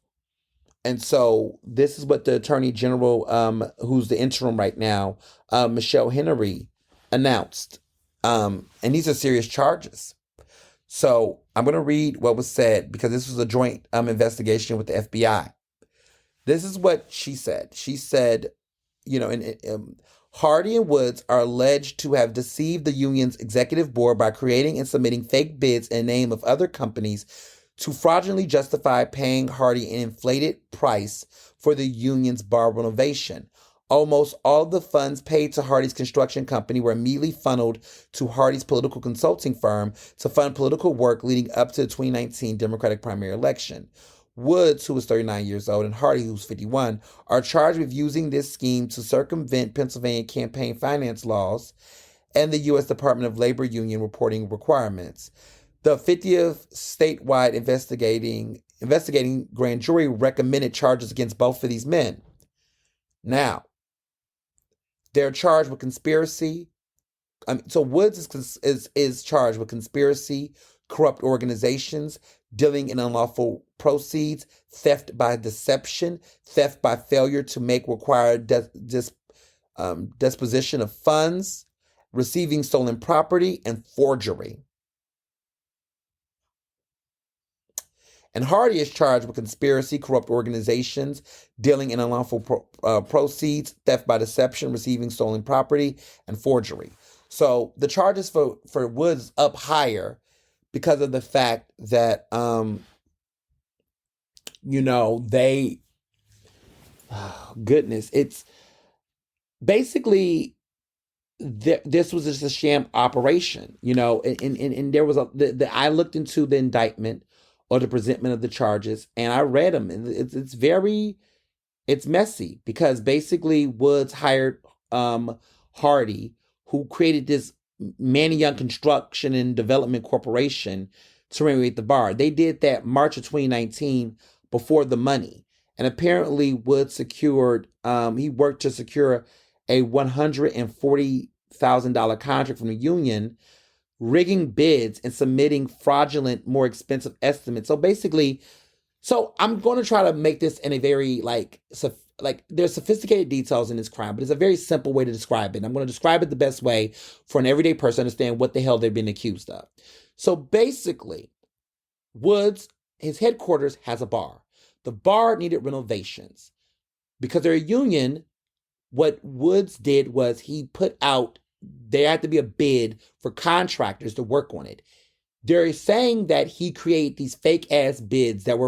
And so this is what the Attorney General, who's the interim right now, Michelle Henry, announced. And these are serious charges. So I'm going to read what was said because this was a joint investigation with the FBI. This is what she said. She said, Hardy and Woods are alleged to have deceived the union's executive board by creating and submitting fake bids in the name of other companies to fraudulently justify paying Hardy an inflated price for the union's bar renovation. Almost all of the funds paid to Hardy's construction company were immediately funneled to Hardy's political consulting firm to fund political work leading up to the 2019 Democratic primary election. Woods, who was 39 years old, and Hardy, who was 51, are charged with using this scheme to circumvent Pennsylvania campaign finance laws and the U.S. Department of Labor union reporting requirements. The 50th statewide investigating grand jury recommended charges against both of these men. Now, they're charged with conspiracy. So Woods is charged with conspiracy, corrupt organizations, dealing in unlawful proceeds, theft by deception, theft by failure to make required disposition of funds, receiving stolen property, and forgery. And Hardy is charged with conspiracy, corrupt organizations, dealing in unlawful proceeds, theft by deception, receiving stolen property, and forgery. So the charges for Woods up higher because of the fact that, it's basically this was just a sham operation, and there was I looked into the indictment or the presentment of the charges, and I read them, and it's messy because basically Woods hired Hardy, who created this Manny Young Construction and Development Corporation, to renovate the bar. They did that March of 2019 before the money, and apparently Woods he worked to secure a $140,000 contract from the union, rigging bids and submitting fraudulent, more expensive estimates. So basically, I'm going to try to make this in a very there's sophisticated details in this crime, but it's a very simple way to describe it. I'm going to describe it the best way for an everyday person to understand what the hell they're being accused of. So basically, Woods, his headquarters has a bar. The bar needed renovations. Because they're a union, what Woods did was there had to be a bid for contractors to work on it. They're saying that he created these fake ass bids that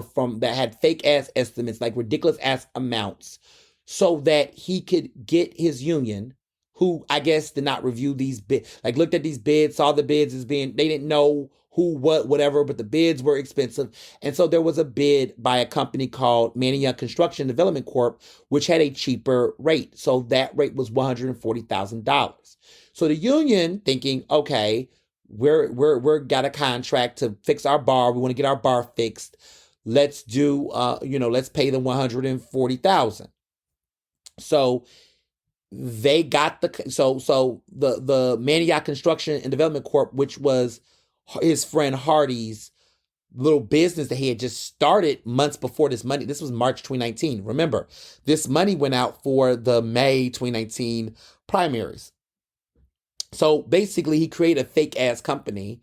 had fake ass estimates, like ridiculous ass amounts, so that he could get his union, who I guess did not review these bids, looked at these bids, saw the bids as they didn't know who, what, whatever, but the bids were expensive. And so there was a bid by a company called Manny Young Construction Development Corp, which had a cheaper rate. So that rate was $140,000. So the union thinking, okay, we're got a contract to fix our bar. We want to get our bar fixed. Let's do, let's pay them $140,000. So they got the Manioc Construction and Development Corp, which was his friend Hardy's little business that he had just started months before this money. This was March 2019. Remember, this money went out for the May 2019 primaries. So basically, he created a fake ass company,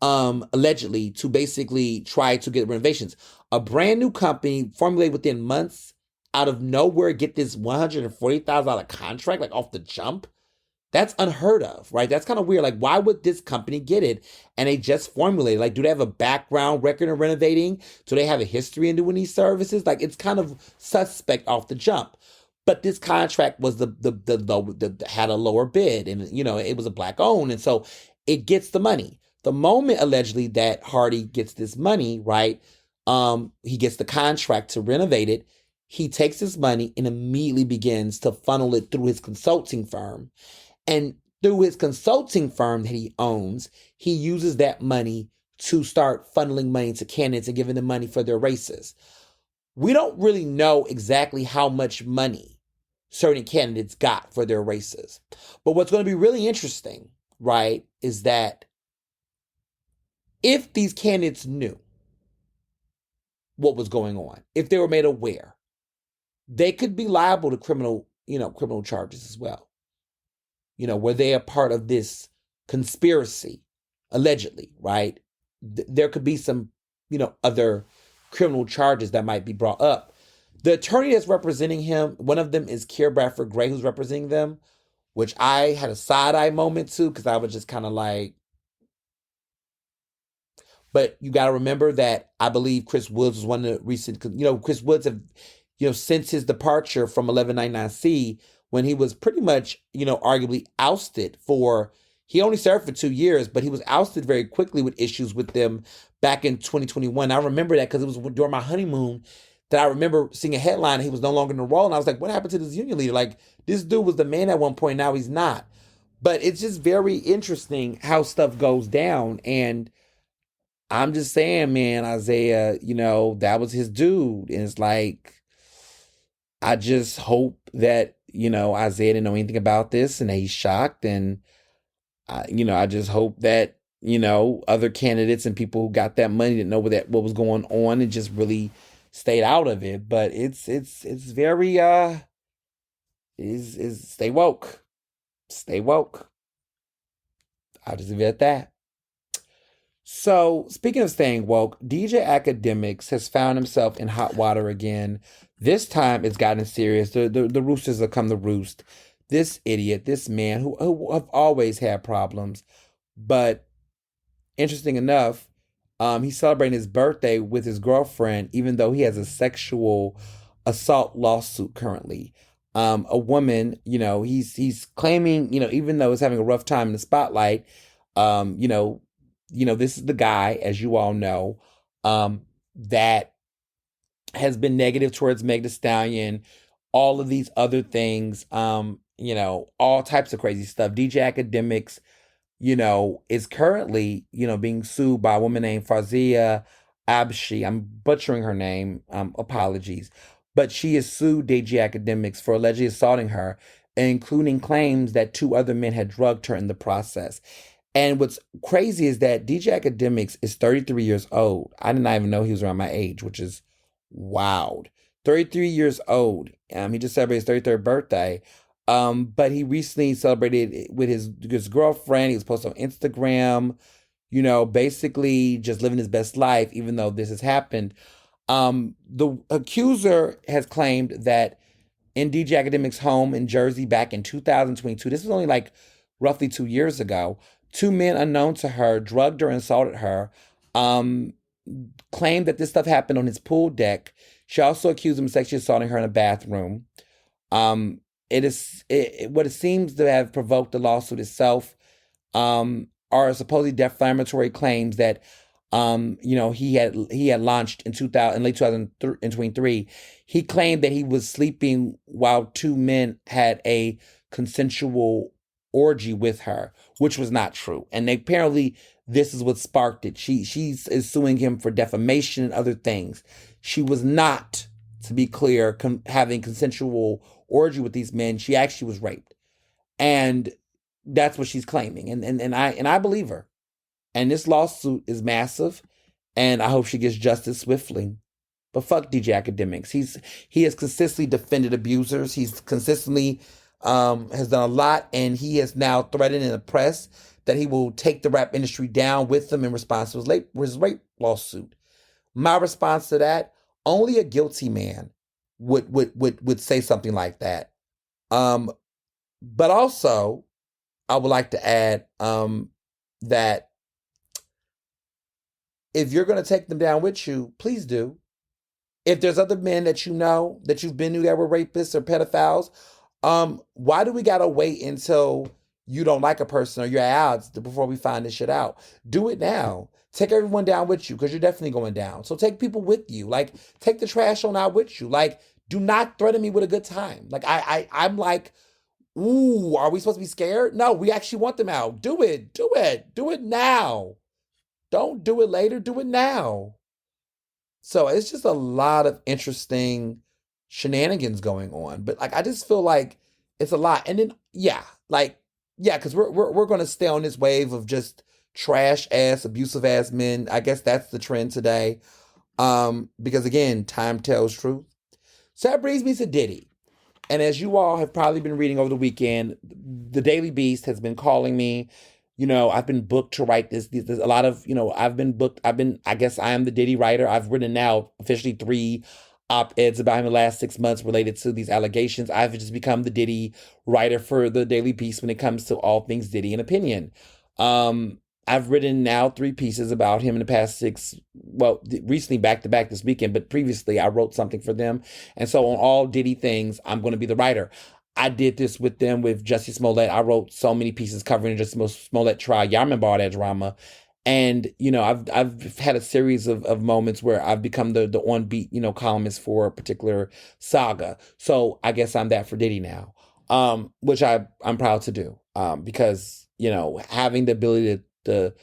allegedly, to basically try to get renovations. A brand new company formulated within months, out of nowhere, get this $140,000 contract, off the jump. That's unheard of, right? That's kind of weird. Why would this company get it? And they just formulated. Do they have a background record in renovating? Do they have a history in doing these services? It's kind of suspect off the jump. But this contract was had a lower bid, and it was a black owned, and so it gets the money. The moment allegedly that Hardy gets this money, right? He gets the contract to renovate it. He takes his money and immediately begins to funnel it through his consulting firm, and through his consulting firm that he owns, he uses that money to start funneling money to candidates and giving them money for their races. We don't really know exactly how much money certain candidates got for their races. But what's going to be really interesting, right, is that if these candidates knew what was going on, if they were made aware, they could be liable to criminal charges as well. Were they a part of this conspiracy, allegedly, right? There could be some, other criminal charges that might be brought up. The attorney that's representing him, one of them is Keir Bradford Gray, who's representing them. which I had a side eye moment to because I was just kind of like, but you got to remember that I believe Chris Woods was one of the recent, Chris Woods have, since his departure from 1199C, when he was pretty much, arguably ousted he only served for 2 years, but he was ousted very quickly with issues with them back in 2021. I remember that because it was during my honeymoon that I remember seeing a headline and he was no longer in the role. And I was like, what happened to this union leader? Like, this dude was the man at one point, now he's not. But it's just very interesting how stuff goes down. And I'm just saying, man, Isaiah, that was his dude. And it's like, I just hope that, Isaiah didn't know anything about this and that he's shocked. And, I just hope that, other candidates and people who got that money didn't know what was going on and just really stayed out of it. But it's very, is stay woke. Stay woke. I'll just leave it at that. So, speaking of staying woke, DJ Akademiks has found himself in hot water again. This time it's gotten serious. The roosters have come to roost. This idiot, this man who have always had problems, but interesting enough, he's celebrating his birthday with his girlfriend, even though he has a sexual assault lawsuit currently. A woman, he's claiming, even though he's having a rough time in the spotlight, this is the guy, as you all know, that has been negative towards Meg Thee Stallion, all of these other things, all types of crazy stuff. DJ Akademiks, is currently, being sued by a woman named Fazia Abshi. I'm butchering her name. Apologies. But she has sued DJ Akademiks for allegedly assaulting her, including claims that 2 other men had drugged her in the process. And what's crazy is that DJ Akademiks is 33 years old. I did not even know he was around my age, which is wild. 33 years old. He just celebrated his 33rd birthday. But he recently celebrated with his girlfriend. He was posted on Instagram, basically just living his best life, even though this has happened. The accuser has claimed that in DJ Akademiks' home in Jersey back in 2022, this was only like roughly 2 years ago, 2 men unknown to her drugged her and assaulted her, claimed that this stuff happened on his pool deck. She also accused him of sexually assaulting her in a bathroom. What it seems to have provoked the lawsuit itself are supposedly defamatory claims that he had launched in late 2023. He claimed that he was sleeping while 2 men had a consensual orgy with her, which was not true. And apparently this is what sparked it. She is suing him for defamation and other things. She was not, to be clear, having consensual orgy with these men. She actually was raped. And that's what she's claiming. And I believe her. And this lawsuit is massive, and I hope she gets justice swiftly. But fuck DJ Akademiks. He has consistently defended abusers. He's consistently has done a lot, and he has now threatened in the press that he will take the rap industry down with him in response to his rape lawsuit. My response to that: only a guilty man would say something like that. But also, I would like to add that if you're going to take them down with you, please do. If there's other men that that you've been to that were rapists or pedophiles, why do we got to wait until you don't like a person or you're at odds before we find this shit out? Do it now. Take everyone down with you because you're definitely going down. So take people with you. Like, take the trash on out with you. Like, do not threaten me with a good time. Like, I'm like, ooh, are we supposed to be scared? No, we actually want them out. Do it. Do it. Do it now. Don't do it later. Do it now. So it's just a lot of interesting shenanigans going on. But like, I just feel like it's a lot. And then, because we're going to stay on this wave of just trash ass, abusive ass men. I guess that's the trend today. Because again, time tells truth. So that brings me to Diddy. And as you all have probably been reading over the weekend, the Daily Beast has been calling me. I've been booked to write this. There's a lot of, I've been booked. I guess I am the Diddy writer. I've written now officially 3 op-eds about him in the last 6 months related to these allegations. I've just become the Diddy writer for the Daily Beast when it comes to all things Diddy and opinion. Um, I've written now 3 pieces about him in the past six, well, recently back to back this weekend, but previously I wrote something for them. And so on all Diddy things, I'm going to be the writer. I did this with them with Jussie Smollett. I wrote so many pieces covering the Jussie Smollett trial. Y'all remember all that drama. And, I've had a series of moments where I've become the on beat, columnist for a particular saga. So I guess I'm that for Diddy now. Which I'm proud to do. Because, having the ability to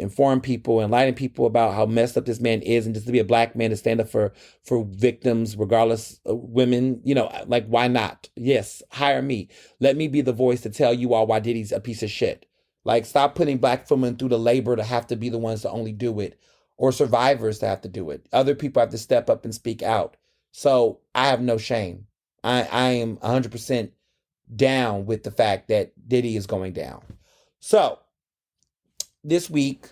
inform people, enlighten people about how messed up this man is, and just to be a black man to stand up for victims, regardless of women, like, why not? Yes, hire me. Let me be the voice to tell you all why Diddy's a piece of shit. Like, stop putting black women through the labor to have to be the ones to only do it, or survivors to have to do it. Other people have to step up and speak out. So I have no shame. I am 100% down with the fact that Diddy is going down. So this week,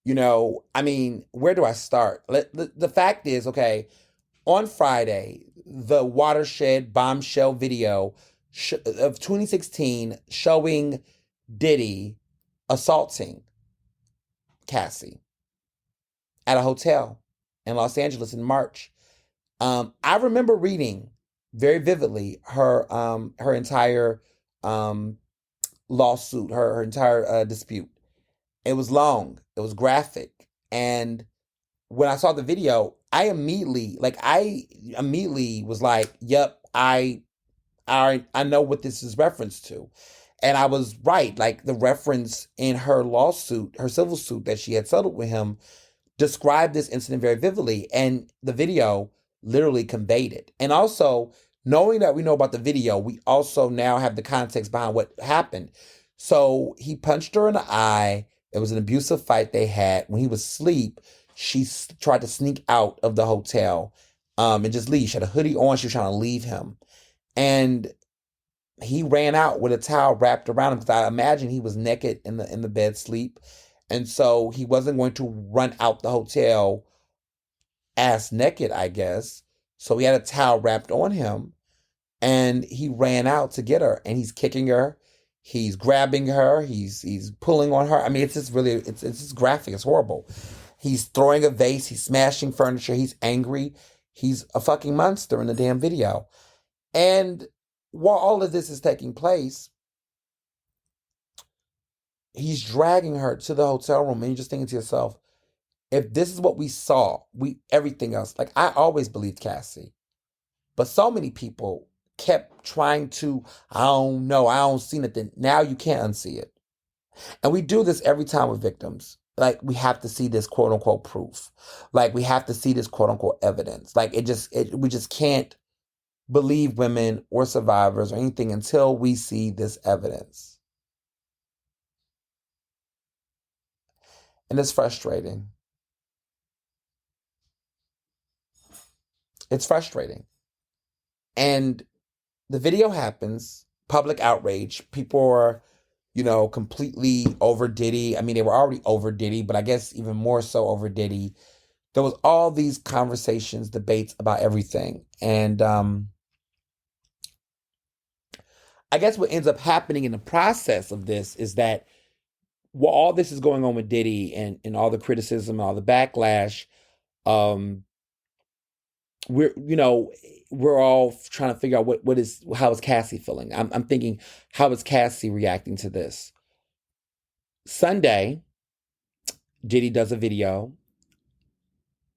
where do I start? The fact is, okay, on Friday, the watershed bombshell video of 2016 showing Diddy assaulting Cassie at a hotel in Los Angeles in March. I remember reading very vividly her entire lawsuit, her entire dispute. It was long. It was graphic. And when I saw the video, I immediately was like, "Yep, I know what this is reference to." And I was right. Like, the reference in her lawsuit, her civil suit that she had settled with him, described this incident very vividly. And the video literally conveyed it. And also, knowing that we know about the video, we also now have the context behind what happened. So he punched her in the eye. It was an abusive fight they had. When he was asleep, she tried to sneak out of the hotel and just leave. She had a hoodie on. She was trying to leave him. And he ran out with a towel wrapped around him, because I imagine he was naked in the bed sleep. And so he wasn't going to run out the hotel ass naked, I guess. So he had a towel wrapped on him, and he ran out to get her, and he's kicking her. He's grabbing her. He's pulling on her. I mean, it's just graphic. It's horrible. He's throwing a vase. He's smashing furniture. He's angry. He's a fucking monster in the damn video. And while all of this is taking place, he's dragging her to the hotel room, and you're just thinking to yourself, if this is what we saw, everything else, like, I always believed Cassie, but so many people kept trying to, I don't know, I don't see nothing. Now you can't unsee it. And we do this every time with victims. Like, we have to see this quote unquote proof. Like, we have to see this quote unquote evidence. Like, we just can't believe women or survivors or anything until we see this evidence. And it's frustrating. It's frustrating. And the video happens, public outrage. People are, completely over Diddy. I mean, they were already over Diddy, but I guess even more so over Diddy. There was all these conversations, debates about everything. And I guess what ends up happening in the process of this is that while all this is going on with Diddy and all the criticism and all the backlash, we're all trying to figure out how is Cassie feeling. I'm thinking, how is Cassie reacting to this? Sunday, Diddy does a video.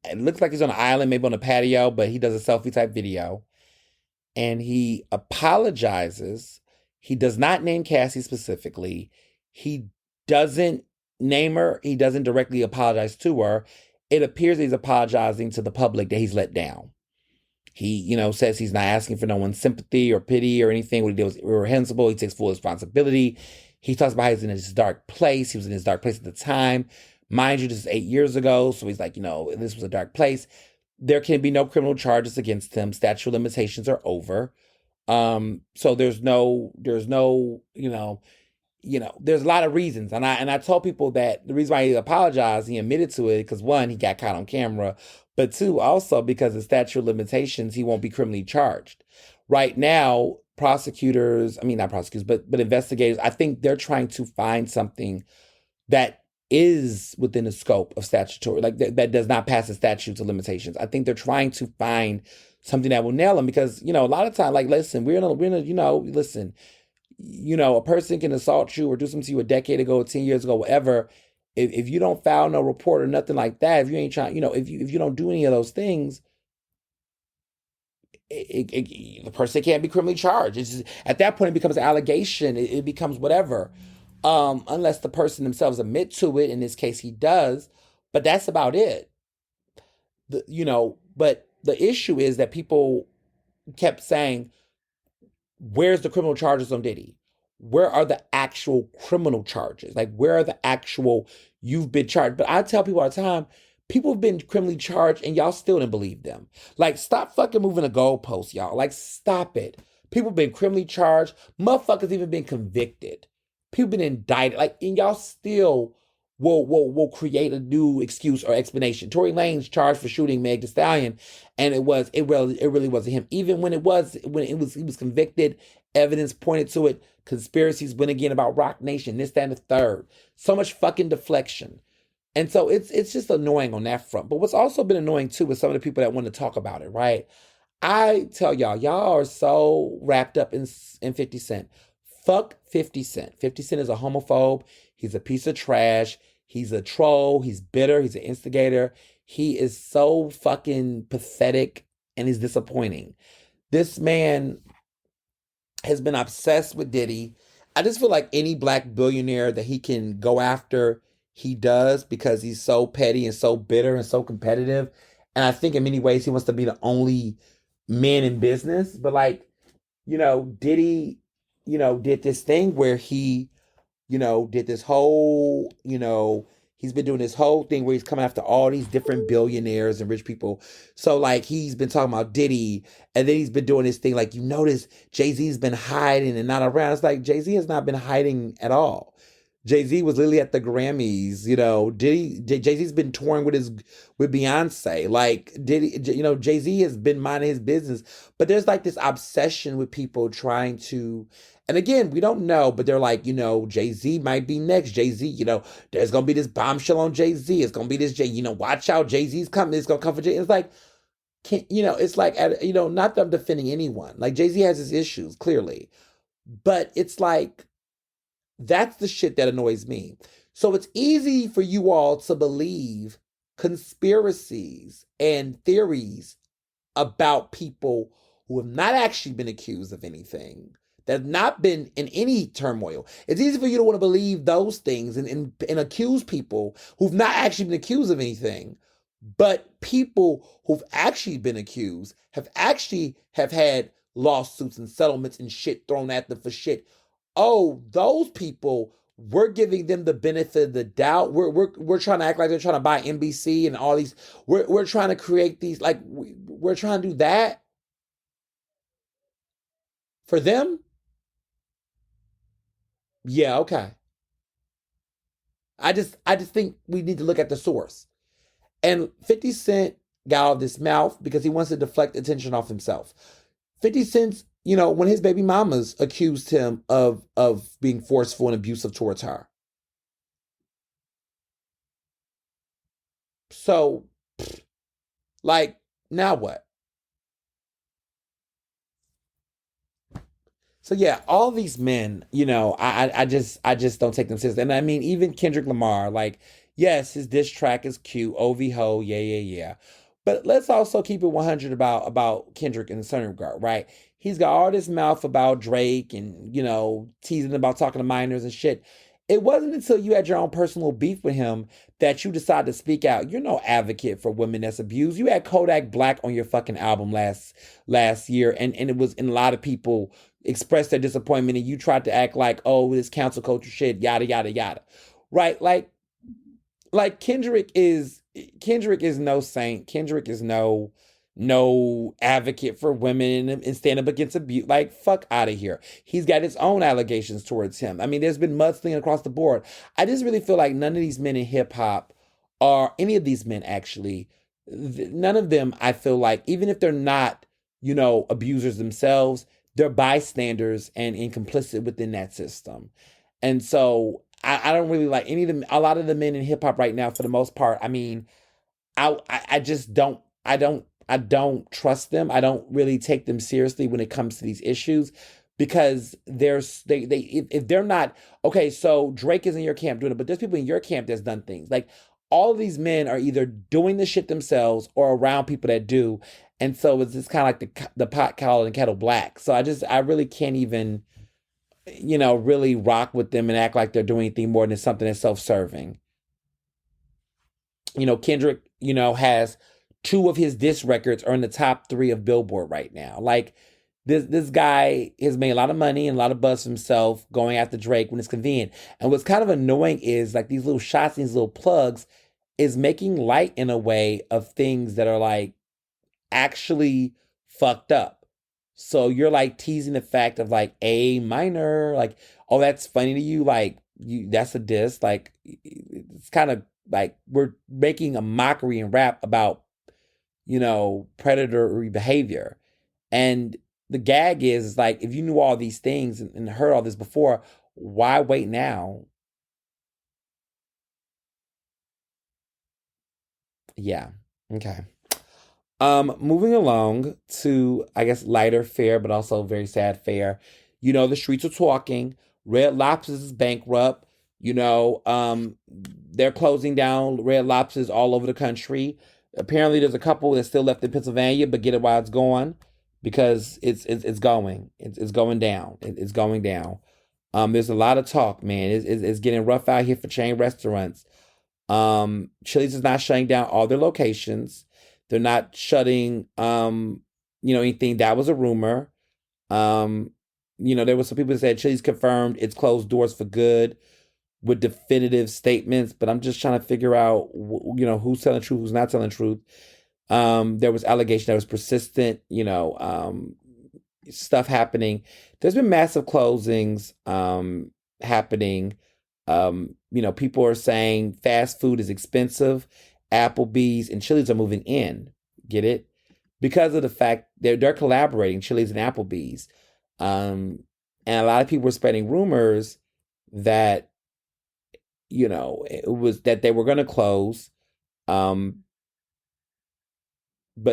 It looks like he's on an island, maybe on a patio, but he does a selfie type video. And he apologizes. He does not name Cassie specifically. He doesn't name her. He doesn't directly apologize to her. It appears he's apologizing to the public that he's let down. He, says he's not asking for no one's sympathy or pity or anything. What he did was reprehensible. He takes full responsibility. He talks about how he's in this dark place. He was in this dark place at the time. Mind you, this is 8 years ago. So he's like, this was a dark place. There can be no criminal charges against him. Statute of limitations are over. So there's no, there's a lot of reasons, and I told people that the reason why he apologized, he admitted to it, because one, he got caught on camera, but two, also because of statute of limitations, he won't be criminally charged. Right now, prosecutors, I mean not prosecutors, but investigators, I think they're trying to find something that is within the scope of statutory, like that does not pass the statutes of limitations. I think they're trying to find something that will nail them because a lot of time, like, listen, listen, a person can assault you or do something to you a decade ago, 10 years ago, whatever. If you don't file no report or nothing like that, if you ain't trying, if you don't do any of those things, the person can't be criminally charged. It's just, at that point, it becomes an allegation. It becomes whatever, unless the person themselves admit to it. In this case, he does, but that's about it. But the issue is that people kept saying, where's the criminal charges on Diddy? Where are the actual criminal charges? Like, where are the actual, you've been charged? But I tell people all the time, people have been criminally charged and y'all still didn't believe them. Like, stop fucking moving the goalposts, y'all. Like, stop it. People have been criminally charged. Motherfuckers even been convicted. People been indicted. Like, and y'all still will create a new excuse or explanation. Tory Lanez charged for shooting Meg Thee Stallion, and it really wasn't him. Even when he was convicted, evidence pointed to it. Conspiracies went again about Rock Nation, this, that, and the third. So much fucking deflection. And so it's just annoying on that front. But what's also been annoying too is some of the people that want to talk about it, right? I tell y'all are so wrapped up in 50 Cent. Fuck 50 Cent. 50 Cent is a homophobe. He's a piece of trash. He's a troll. He's bitter. He's an instigator. He is so fucking pathetic and he's disappointing. This man has been obsessed with Diddy. I just feel like any black billionaire that he can go after, he does, because he's so petty and so bitter and so competitive. And I think in many ways he wants to be the only man in business. But like, Diddy, did this thing where he, did this whole, he's been doing this whole thing where he's coming after all these different billionaires and rich people. So like he's been talking about Diddy, and then he's been doing this thing like, notice Jay-Z's been hiding and not around. It's like Jay-Z has not been hiding at all. Jay-Z was literally at the Grammys, Jay-Z's been touring with Beyonce. Like Diddy, Jay-Z has been minding his business. But there's like this obsession with people trying to, and again, we don't know, but they're like, Jay-Z might be next. Jay-Z, there's gonna be this bombshell on Jay-Z. It's gonna be this watch out, Jay-Z's coming. It's gonna come for Jay. It's like, it's like, not that I'm defending anyone. Like Jay-Z has his issues, clearly. But it's like, that's the shit that annoys me. So it's easy for you all to believe conspiracies and theories about people who have not actually been accused of anything, that have not been in any turmoil. It's easy for you to want to believe those things and accuse people who've not actually been accused of anything. But people who've actually been accused have had lawsuits and settlements and shit thrown at them for shit. Oh, those people, we're giving them the benefit of the doubt. We're trying to act like they're trying to buy NBC and all these. We're trying to create these, like, we're trying to do that for them. Yeah, okay. I just think we need to look at the source. And 50 Cent got all this mouth because he wants to deflect attention off himself. 50 Cent, when his baby mamas accused him of being forceful and abusive towards her. So, like, now what? So yeah, all these men, I just don't take them seriously. And I mean, even Kendrick Lamar, like, yes, his diss track is cute, OV ho, yeah, yeah, yeah. But let's also keep it 100 about Kendrick in a certain regard, right? He's got all this mouth about Drake and, teasing about talking to minors and shit. It wasn't until you had your own personal beef with him that you decided to speak out. You're no advocate for women that's abused. You had Kodak Black on your fucking album last year, and it was, and a lot of people expressed their disappointment, and you tried to act like, oh, this cancel culture shit, yada yada yada, right? Like Kendrick is no saint. Kendrick is no no advocate for women and stand up against abuse. Like, fuck out of here. He's got his own allegations towards him. I mean, there's been mudslinging across the board. I just really feel like none of these men in hip hop, or any of these men actually, none of them, I feel like, even if they're not, abusers themselves, they're bystanders and complicit within that system. And so I don't really like any of them. A lot of the men in hip hop right now, for the most part, I mean, I just don't trust them. I don't really take them seriously when it comes to these issues, because if they're not okay. So Drake is in your camp doing it, but there's people in your camp that's done things like, all of these men are either doing the shit themselves or around people that do, and so it's just kind of like the pot calling and kettle black. So I really can't even really rock with them and act like they're doing anything more than something that's self-serving. Kendrick, has two of his diss records are in the top three of Billboard right now. Like, this guy has made a lot of money and a lot of buzz for himself going after Drake when it's convenient. And what's kind of annoying is like these little shots, these little plugs, is making light in a way of things that are like actually fucked up. So you're like teasing the fact of like A minor, like, oh, that's funny to you, like that's a diss. Like, it's kind of like we're making a mockery and rap about, predatory behavior. And the gag is like, if you knew all these things and heard all this before, why wait now? Yeah. Okay. Moving along to, I guess, lighter fare, but also very sad fare. The streets are talking. Red Lobsters is bankrupt. They're closing down Red Lobsters all over the country. Apparently, there's a couple that's still left in Pennsylvania, but get it while it's going, because it's going. It's going down. It's going down. There's a lot of talk, man. It's getting rough out here for chain restaurants. Chili's is not shutting down all their locations. They're not shutting, anything. That was a rumor. There was some people that said Chili's confirmed its closed doors for good with definitive statements, but I'm just trying to figure out, who's telling the truth, who's not telling the truth. There was allegation that was persistent, stuff happening. There's been massive closings, happening. People are saying fast food is expensive. Applebee's and Chili's are moving in. Get it? Because of the fact they're collaborating, Chili's and Applebee's. And a lot of people were spreading rumors that, it was that they were going to close. But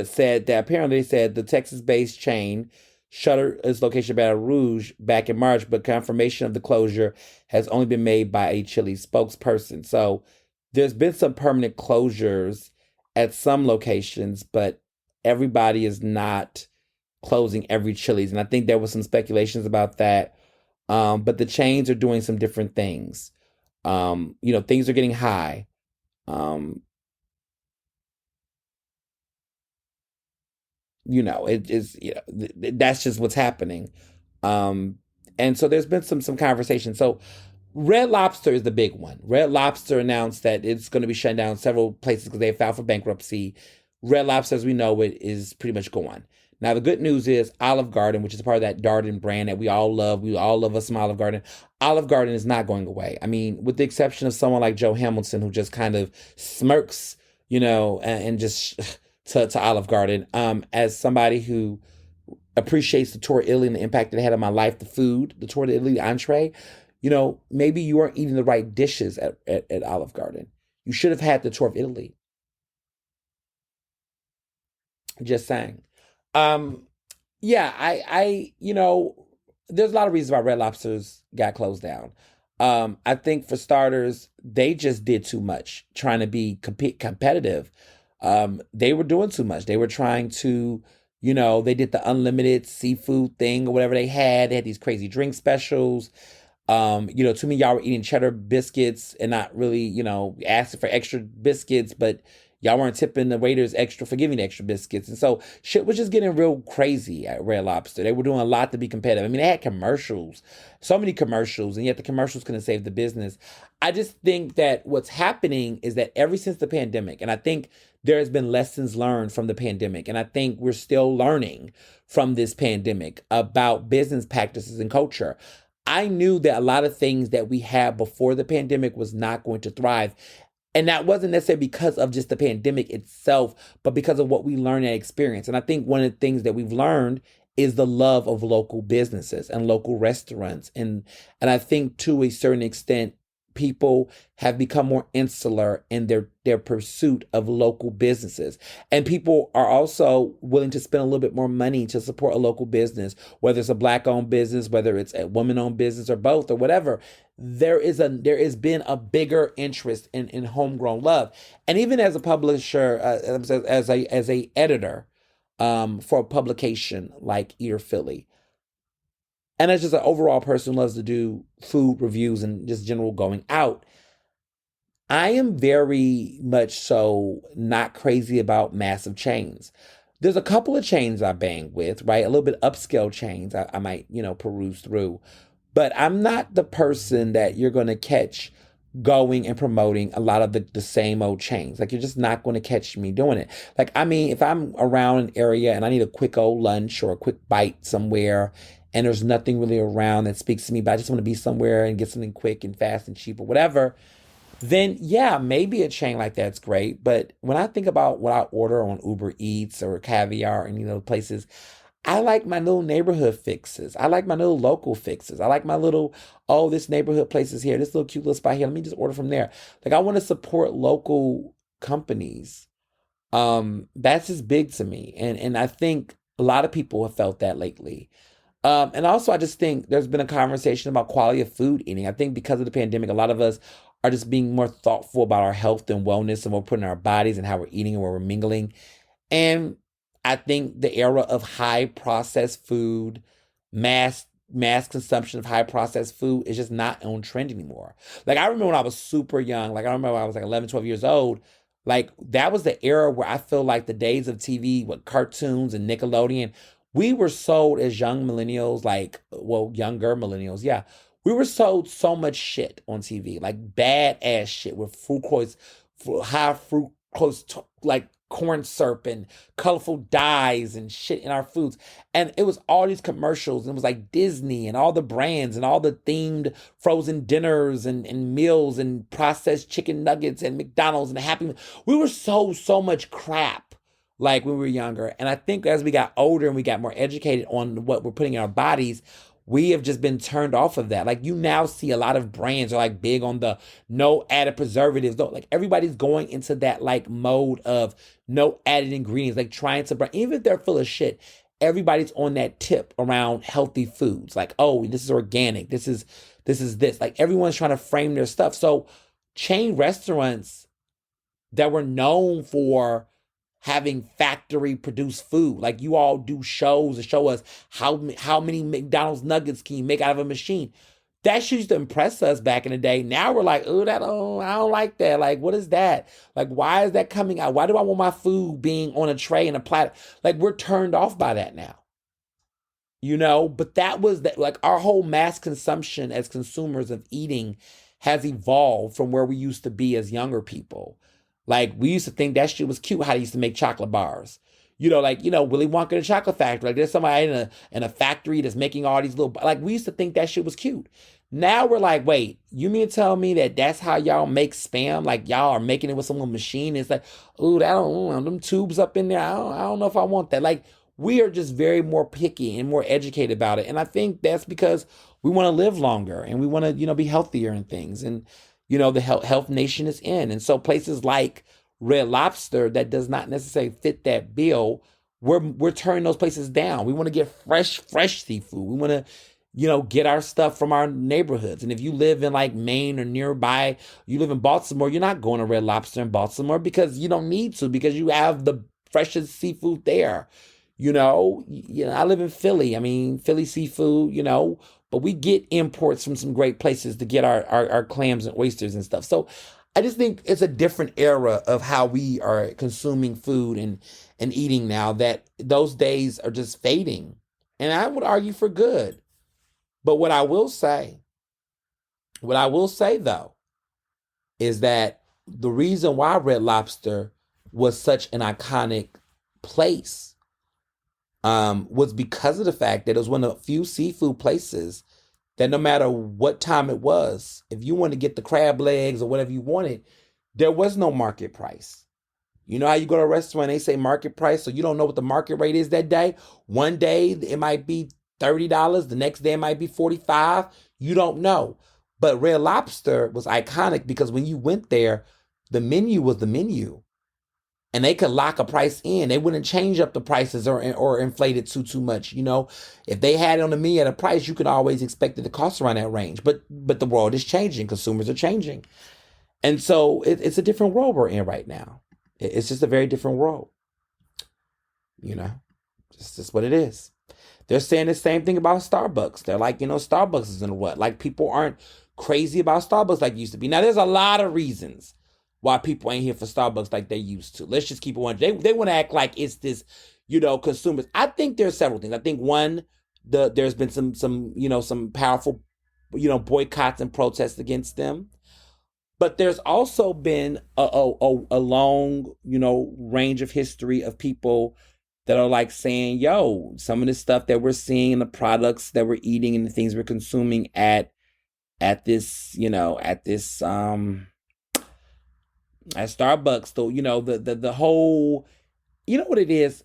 said that apparently they said the Texas-based chain shuttered its location in Baton Rouge back in March, but confirmation of the closure has only been made by a Chili's spokesperson. So there's been some permanent closures at some locations, but everybody is not closing every Chili's. And I think there was some speculations about that. But the chains are doing some different things. Things are getting high. It is, that's just what's happening. And so there's been some conversation. So Red Lobster is the big one. Red Lobster announced that it's going to be shutting down several places because they filed for bankruptcy. Red Lobster, as we know it, is pretty much gone. Now, the good news is Olive Garden, which is part of that Darden brand that we all love. We all love us some Olive Garden. Olive Garden is not going away. I mean, with the exception of someone like Joe Hamilton, who just kind of smirks, and just to Olive Garden. As somebody who appreciates the tour Italy and the impact it had on my life, the food, the tour de Italy entree, maybe you weren't eating the right dishes at Olive Garden. You should have had the tour of Italy. Just saying. Um, yeah, there's a lot of reasons why Red Lobsters got closed down. I think for starters, they just did too much trying to be competitive. They were doing too much. They were trying to, they did the unlimited seafood thing or whatever they had. They had these crazy drink specials. Too many y'all were eating cheddar biscuits and not really, asking for extra biscuits, but Y'all weren't tipping the waiters extra for giving extra biscuits. And so shit was just getting real crazy at Red Lobster. They were doing a lot to be competitive. I mean, they had commercials, so many commercials, and yet the commercials couldn't save the business. I just think that what's happening is that ever since the pandemic, and I think there has been lessons learned from the pandemic, and I think we're still learning from this pandemic about business practices and culture. I knew that a lot of things that we had before the pandemic was not going to thrive. And that wasn't necessarily because of just the pandemic itself, but because of what we learned and experience. And I think one of the things that we've learned is the love of local businesses and local restaurants. And I think to a certain extent, people have become more insular in their pursuit of local businesses. And people are also willing to spend a little bit more money to support a local business, whether it's a Black-owned business, whether it's a woman-owned business or both or whatever. There has been a bigger interest in homegrown love. And even as a publisher, as a editor for a publication like Ear Philly, and as just an overall person who loves to do food reviews and just general going out, I am very much so not crazy about massive chains. There's a couple of chains I bang with, right? A little bit upscale chains I might, peruse through. But I'm not the person that you're going to catch going and promoting a lot of the same old chains. Like, you're just not going to catch me doing it. Like, I mean, if I'm around an area and I need a quick old lunch or a quick bite somewhere, and there's nothing really around that speaks to me, but I just want to be somewhere and get something quick and fast and cheap or whatever, then yeah, maybe a chain like that's great. But when I think about what I order on Uber Eats or Caviar and, places, I like my little neighborhood fixes. I like my little local fixes. I like my little, oh, this neighborhood place is here. This little cute little spot here. Let me just order from there. Like, I want to support local companies. That's just big to me. And I think a lot of people have felt that lately. And also, I just think there's been a conversation about quality of food eating. I think because of the pandemic, a lot of us are just being more thoughtful about our health and wellness and what we're putting in our bodies and how we're eating and where we're mingling. And I think the era of high processed food, mass consumption of high processed food is just not on trend anymore. Like, I remember when I was super young, like I remember when I was like 11, 12 years old, like that was the era where I feel like the days of TV with cartoons and Nickelodeon, we were sold as young millennials, younger millennials, yeah. We were sold so much shit on TV, like bad ass shit with high fructose, like corn syrup and colorful dyes and shit in our foods. And it was all these commercials, and it was like Disney and all the brands and all the themed frozen dinners and meals and processed chicken nuggets and McDonald's and Happy Meal. We were sold so much crap like when we were younger. And I think as we got older and we got more educated on what we're putting in our bodies, we have just been turned off of that. Like, you now see a lot of brands are like big on the no added preservatives. Like, everybody's going into that like mode of no added ingredients, like trying to even if they're full of shit, everybody's on that tip around healthy foods. Like, oh, this is organic. This is this. Like, everyone's trying to frame their stuff. So chain restaurants that were known for having factory produced food. Like, you all do shows to show us how many McDonald's nuggets can you make out of a machine. That shit used to impress us back in the day. Now we're like, I don't like that. Like, what is that? Like, why is that coming out? Why do I want my food being on a tray and a platter? Like, we're turned off by that now. But that was that, like, our whole mass consumption as consumers of eating has evolved from where we used to be as younger people. Like, we used to think that shit was cute, how they used to make chocolate bars. Willy Wonka the Chocolate Factory. Like, there's somebody in a factory that's making all these little, like, we used to think that shit was cute. Now we're like, wait, you mean to tell me that that's how y'all make Spam? Like, y'all are making it with some little machine? It's like, them tubes up in there. I don't know if I want that. Like, we are just very more picky and more educated about it. And I think that's because we want to live longer and we want to, be healthier and things. And, the health nation is in. And so places like Red Lobster that does not necessarily fit that bill, we're turning those places down. We want to get fresh seafood. We want to, get our stuff from our neighborhoods. And if you live in like Maine or nearby, you live in Baltimore, you're not going to Red Lobster in Baltimore because you don't need to, because you have the freshest seafood there. I live in Philly. I mean, Philly seafood, but we get imports from some great places to get our clams and oysters and stuff. So I just think it's a different era of how we are consuming food and eating now, that those days are just fading. And I would argue for good. But what I will say though, is that the reason why Red Lobster was such an iconic place was because of the fact that it was one of the few seafood places that no matter what time it was, if you wanted to get the crab legs or whatever you wanted, there was no market price. You know how you go to a restaurant, they say market price, so you don't know what the market rate is that day. One day it might be $30, the next day it might be 45. You don't know. But Red Lobster was iconic because when you went there, the menu was the menu. And they could lock a price in. They wouldn't change up the prices or inflate it too much. You know, if they had it on the menu at a price, you could always expect it to cost around that range. But the world is changing. Consumers are changing. And so it's a different world we're in right now. It's just a very different world. You know, it's just what it is. They're saying the same thing about Starbucks. They're like, Starbucks is in what? Like, people aren't crazy about Starbucks like it used to be. Now, there's a lot of reasons why people ain't here for Starbucks like they used to. Let's just keep it one. They want to act like it's this, consumers. I think there's several things. I think one, there's been some powerful, boycotts and protests against them. But there's also been a long, range of history of people that are like saying, yo, some of the stuff that we're seeing in the products that we're eating and the things we're consuming at this, at Starbucks, though, the whole, what it is.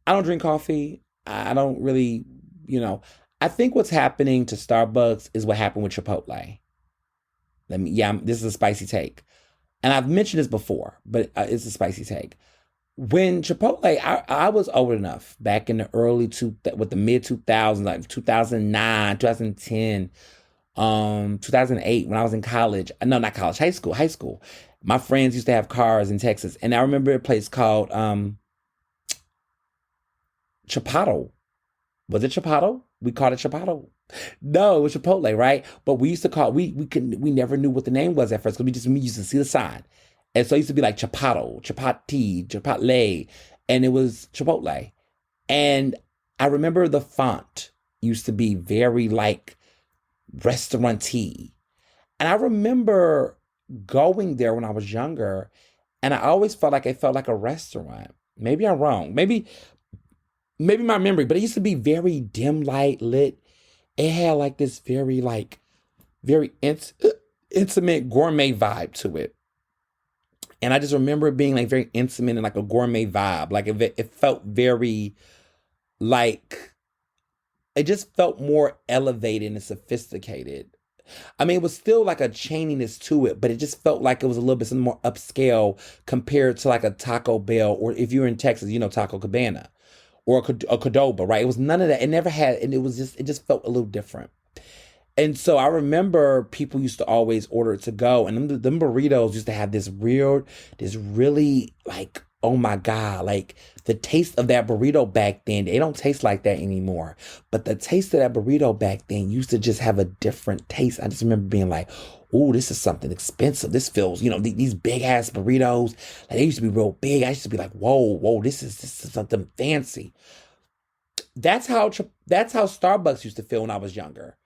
I don't drink coffee. I don't really, I think what's happening to Starbucks is what happened with Chipotle. This is a spicy take. And I've mentioned this before, but it's a spicy take. When Chipotle, I was old enough back in the the mid 2000s, like 2009, 2010, 2008, when I was in college. No, not college, high school. My friends used to have cars in Texas. And I remember a place called Chipotle. Was it Chipotle? We called it Chipotle. No, it was Chipotle, right? But we used to call we never knew what the name was at first because we used to see the sign. And so it used to be like Chipotle, Chapati, Chipotle, and it was Chipotle. And I remember the font used to be very like restaurant-y. And I remember going there when I was younger, and I always felt like a restaurant. Maybe I'm wrong. Maybe my memory, but it used to be very dim light lit. It had like this very intimate gourmet vibe to it. And I just remember it being like very intimate and like a gourmet vibe. Like it felt very like, it just felt more elevated and sophisticated. I mean, it was still like a chaininess to it, but it just felt like it was a little bit more upscale compared to like a Taco Bell, or if you're in Texas, Taco Cabana or a Qdoba, right? It was none of that. It never had, and it just felt a little different. And so I remember people used to always order it to go, and them burritos used to have this really like, oh my God, like the taste of that burrito back then, they don't taste like that anymore. But the taste of that burrito back then used to just have a different taste. I just remember being like, oh, this is something expensive. This feels, these big ass burritos, like they used to be real big. I used to be like, whoa, this is something fancy. That's how Starbucks used to feel when I was younger.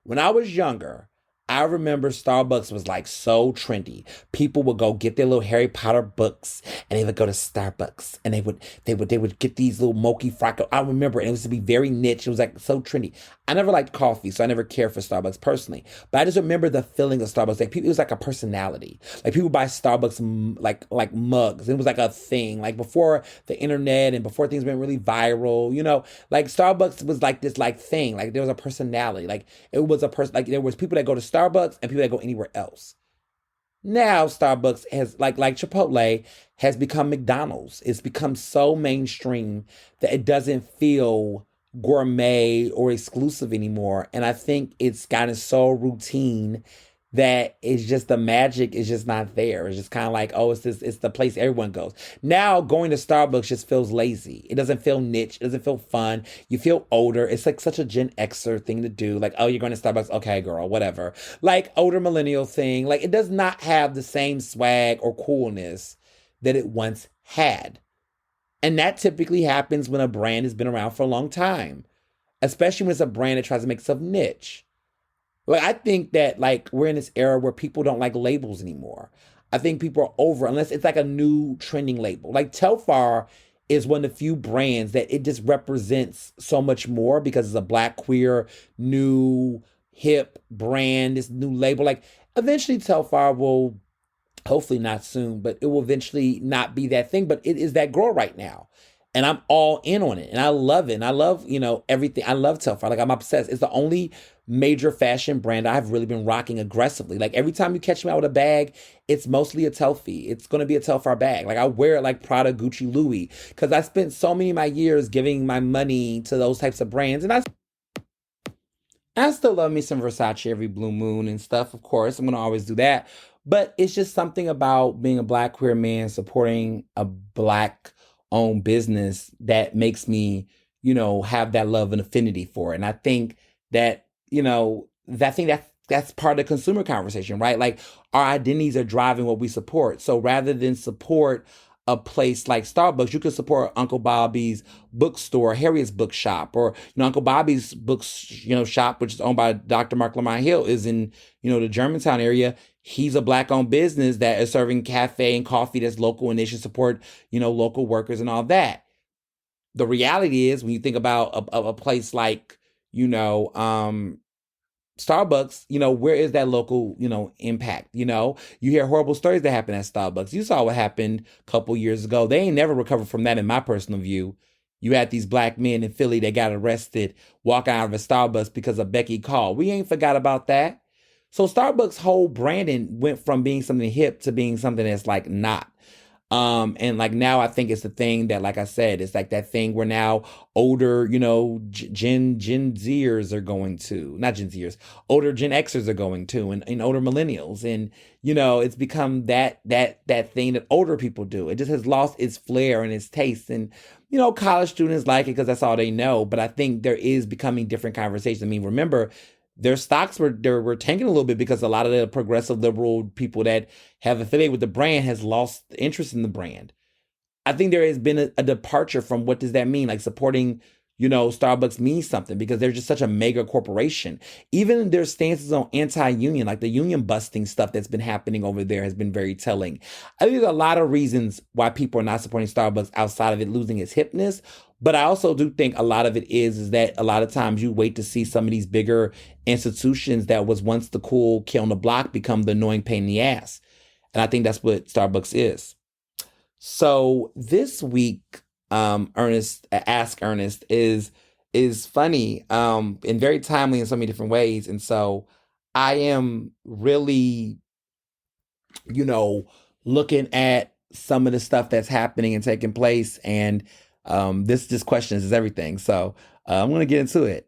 When I was younger, I remember Starbucks was like so trendy. People would go get their little Harry Potter books and they would go to Starbucks and they would get these little mochi fracco. I remember, and it was to be very niche. It was like so trendy. I never liked coffee, so I never cared for Starbucks personally. But I just remember the feeling of Starbucks. Like people, it was like a personality. Like people buy Starbucks like mugs. It was like a thing. Like before the internet and before things went really viral, like Starbucks was like this like thing. Like there was a personality. Like it was a person. Like there was people that go to Starbucks and people that go anywhere else. Now Starbucks has like Chipotle has become McDonald's. It's become so mainstream that it doesn't feel gourmet or exclusive anymore. And I think it's gotten so routine that it's just the magic is just not there. It's just kind of like, oh, it's the place everyone goes. Now going to Starbucks just feels lazy. It doesn't feel niche. It doesn't feel fun. You feel older. It's like such a Gen Xer thing to do. Like, oh, you're going to Starbucks. Okay, girl, whatever. Like older millennial thing. Like it does not have the same swag or coolness that it once had. And that typically happens when a brand has been around for a long time, especially when it's a brand that tries to make itself niche. Like I think that like we're in this era where people don't like labels anymore. I think people are over unless it's like a new trending label. Like Telfar is one of the few brands that it just represents so much more because it's a black queer new hip brand, this new label. Like eventually Telfar will, hopefully not soon, but it will eventually not be that thing, but it is that girl right now. And I'm all in on it. And I love it. And I love, everything. I love Telfar. Like I'm obsessed. It's the only major fashion brand I've really been rocking aggressively. Like every time you catch me out with a bag, it's mostly a Telfie. It's going to be a Telfar bag. Like I wear it like Prada, Gucci, Louis, because I spent so many of my years giving my money to those types of brands. And I still love me some Versace every blue moon and stuff, of course. I'm going to always do that. But it's just something about being a black queer man supporting a black owned business that makes me, have that love and affinity for it. And I think that, that's part of the consumer conversation, right? Like our identities are driving what we support. So rather than support a place like Starbucks, you could support Uncle Bobby's bookstore, Harriet's bookshop, or Uncle Bobby's books, shop, which is owned by Dr. Mark Lamont Hill, is in the Germantown area. He's a black-owned business that is serving cafe and coffee that's local, and they should support local workers and all that. The reality is, when you think about a place like Starbucks, where is that local, impact? You hear horrible stories that happen at Starbucks. You saw what happened a couple years ago. They ain't never recovered from that, in my personal view. You had these black men in Philly that got arrested walking out of a Starbucks because of Becky Call. We ain't forgot about that. So Starbucks' whole branding went from being something hip to being something that's like not. And like now I think it's the thing that, like I said, it's like that thing where now older, Gen Zers are going to, not Gen Zers, older Gen Xers are going to, and older millennials. And, it's become that thing that older people do. It just has lost its flair and its taste. And, college students like it because that's all they know. But I think there is becoming different conversations. I mean, remember, their stocks were tanking a little bit because a lot of the progressive liberal people that have affiliated with the brand has lost interest in the brand. I think there has been a departure from what does that mean? Like supporting, Starbucks means something because they're just such a mega corporation. Even their stances on anti-union, like the union busting stuff that's been happening over there has been very telling. I think there's a lot of reasons why people are not supporting Starbucks outside of it losing its hipness. But I also do think a lot of it is that a lot of times you wait to see some of these bigger institutions that was once the cool kid on the block become the annoying pain in the ass. And I think that's what Starbucks is. So this week, Ask Ernest is funny and very timely in so many different ways. And so I am really, looking at some of the stuff that's happening and taking place. And this question is everything. So I'm going to get into it.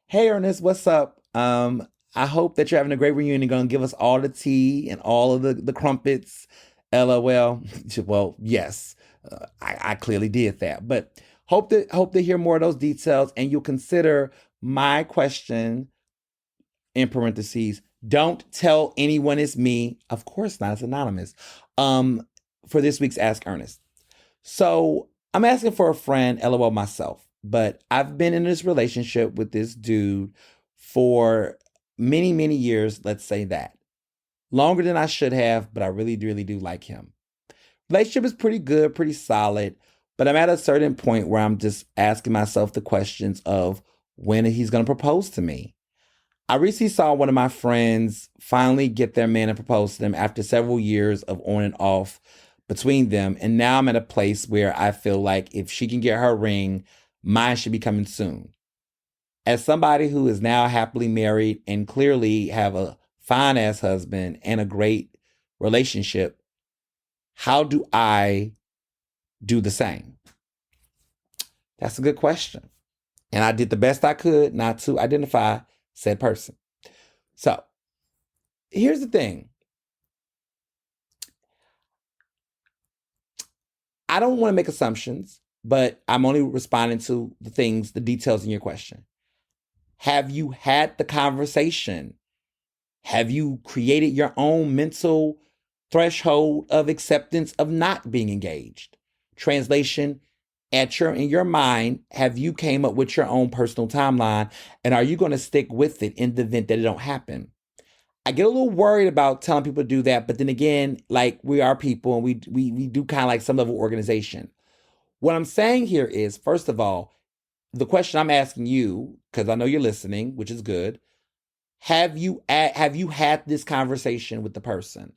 Hey, Ernest, what's up? I hope that you're having a great reunion. You're going to give us all the tea and all of the crumpets. LOL. Well, yes, I clearly did that, but hope to hear more of those details. And you'll consider my question in parentheses. Don't tell anyone it's me. Of course not. It's anonymous. For this week's Ask Ernest. So I'm asking for a friend, LOL myself, but I've been in this relationship with this dude for many, many years. Let's say that. Longer than I should have, but I really, really do like him. Relationship is pretty good, pretty solid, but I'm at a certain point where I'm just asking myself the questions of when he's going to propose to me. I recently saw one of my friends finally get their man and propose to them after several years of on and off between them. And now I'm at a place where I feel like if she can get her ring, mine should be coming soon. As somebody who is now happily married and clearly have a fine ass husband and a great relationship, how do I do the same? That's a good question. And I did the best I could not to identify said person. So Here's the thing. I don't want to make assumptions, but I'm only responding to the things, the details in your question. Have you had the conversation? Have you created your own mental threshold of acceptance of not being engaged? Translation, in your mind, have you came up with your own personal timeline, and are you going to stick with it in the event that it don't happen? I get a little worried about telling people to do that, but then again, like we are people and we do kind of like some level of organization. What I'm saying here is, first of all, the question I'm asking you, because I know you're listening, which is good, have you had this conversation with the person?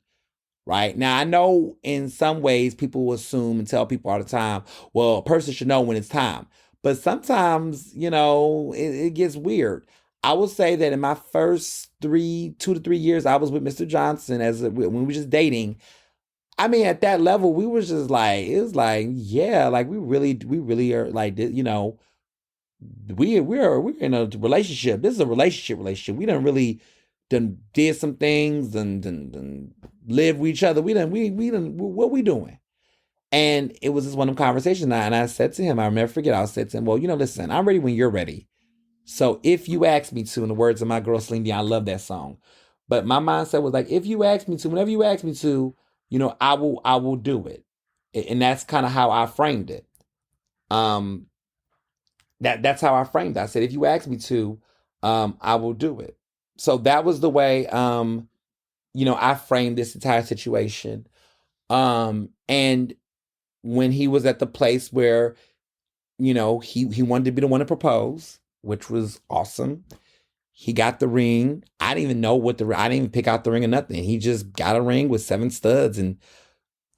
Right now, I know in some ways people will assume and tell people all the time, well, a person should know when it's time. But sometimes, it gets weird. I will say that in my first 2 to 3 years, I was with Mr. Johnson when we were just dating. I mean, at that level, we was just like, it was like, yeah, like we really are like, we're in a relationship. This is a relationship. We done did some things and live with each other. We done what we doing? And it was just one of them conversations. And I said to him, I'll never forget, I said to him, well, listen, I'm ready when you're ready. So if you ask me to, in the words of my girl Celine Dion, I love that song. But my mindset was like, if you ask me to, whenever you ask me to, I will do it. And that's kind of how I framed it. Um, that's how I framed it. I said, if you ask me to, I will do it. So that was the way, I framed this entire situation. And when he was at the place where, he wanted to be the one to propose, which was awesome. He got the ring. I didn't even know I didn't even pick out the ring or nothing. He just got a ring with 7 studs, and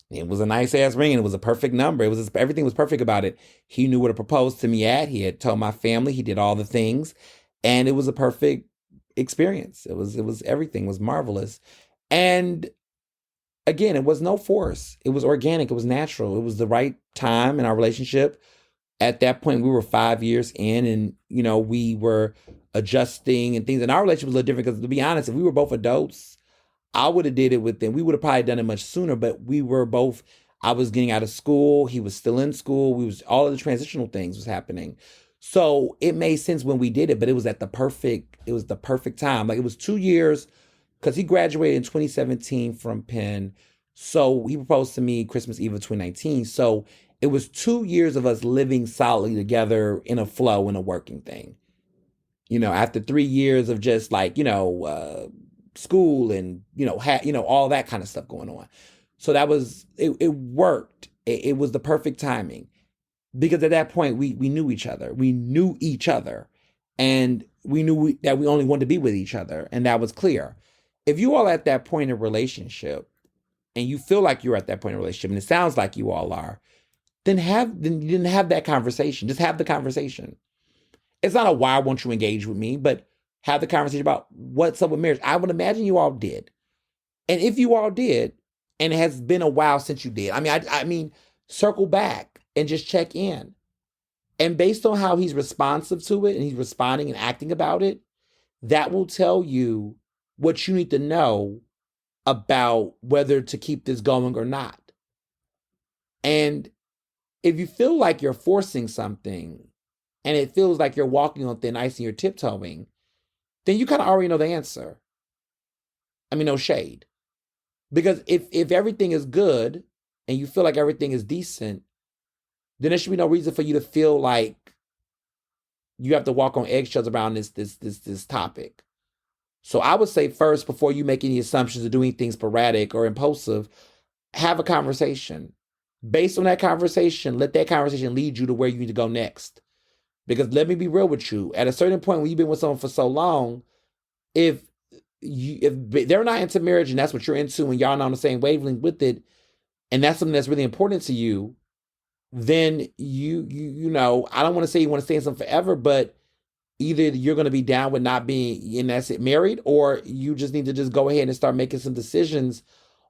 it was a nice ass ring, and it was a perfect number. Everything was perfect about it. He knew where to propose to me at. He had told my family. He did all the things, and it was a perfect experience. Everything was marvelous. And again, it was no force. It was organic. It was natural. It was the right time in our relationship. At that point, we were 5 years in, and we were adjusting and things. And our relationship was a little different because, to be honest, if we were both adults, I would have did it with them. We would have probably done it much sooner, but we were both. I was getting out of school. He was still in school. All of the transitional things was happening. So it made sense when we did it, but it was the perfect time. Like, it was 2 years because he graduated in 2017 from Penn. So he proposed to me Christmas Eve of 2019. So it was 2 years of us living solidly together in a flow, in a working thing. After 3 years of just like, school and, all that kind of stuff going on. So that was, it worked. It was the perfect timing because at that point we knew each other. We knew each other, and we knew that we only wanted to be with each other. And that was clear. If you all at that point in a relationship and you feel like you're at that point in a relationship, and it sounds like you all are, then you didn't have that conversation. Just have the conversation. It's not a why won't you engage with me, but have the conversation about what's up with marriage. I would imagine you all did. And if you all did, and it has been a while since you did, I mean, circle back and just check in. And based on how he's responsive to it and he's responding and acting about it, that will tell you what you need to know about whether to keep this going or not. And if you feel like you're forcing something and it feels like you're walking on thin ice and you're tiptoeing, then you kind of already know the answer. I mean, no shade. Because if everything is good and you feel like everything is decent, then there should be no reason for you to feel like you have to walk on eggshells around this topic. So I would say first, before you make any assumptions or do anything sporadic or impulsive, have a conversation. Based on that conversation, let that conversation lead you to where you need to go next. Because let me be real with you. At a certain point when you've been with someone for so long, if they're not into marriage and that's what you're into and y'all not on the same wavelength with it, and that's something that's really important to you, then I don't want to say you want to stay in something forever, but either you're going to be down with not being, and that's it, married, or you just need to just go ahead and start making some decisions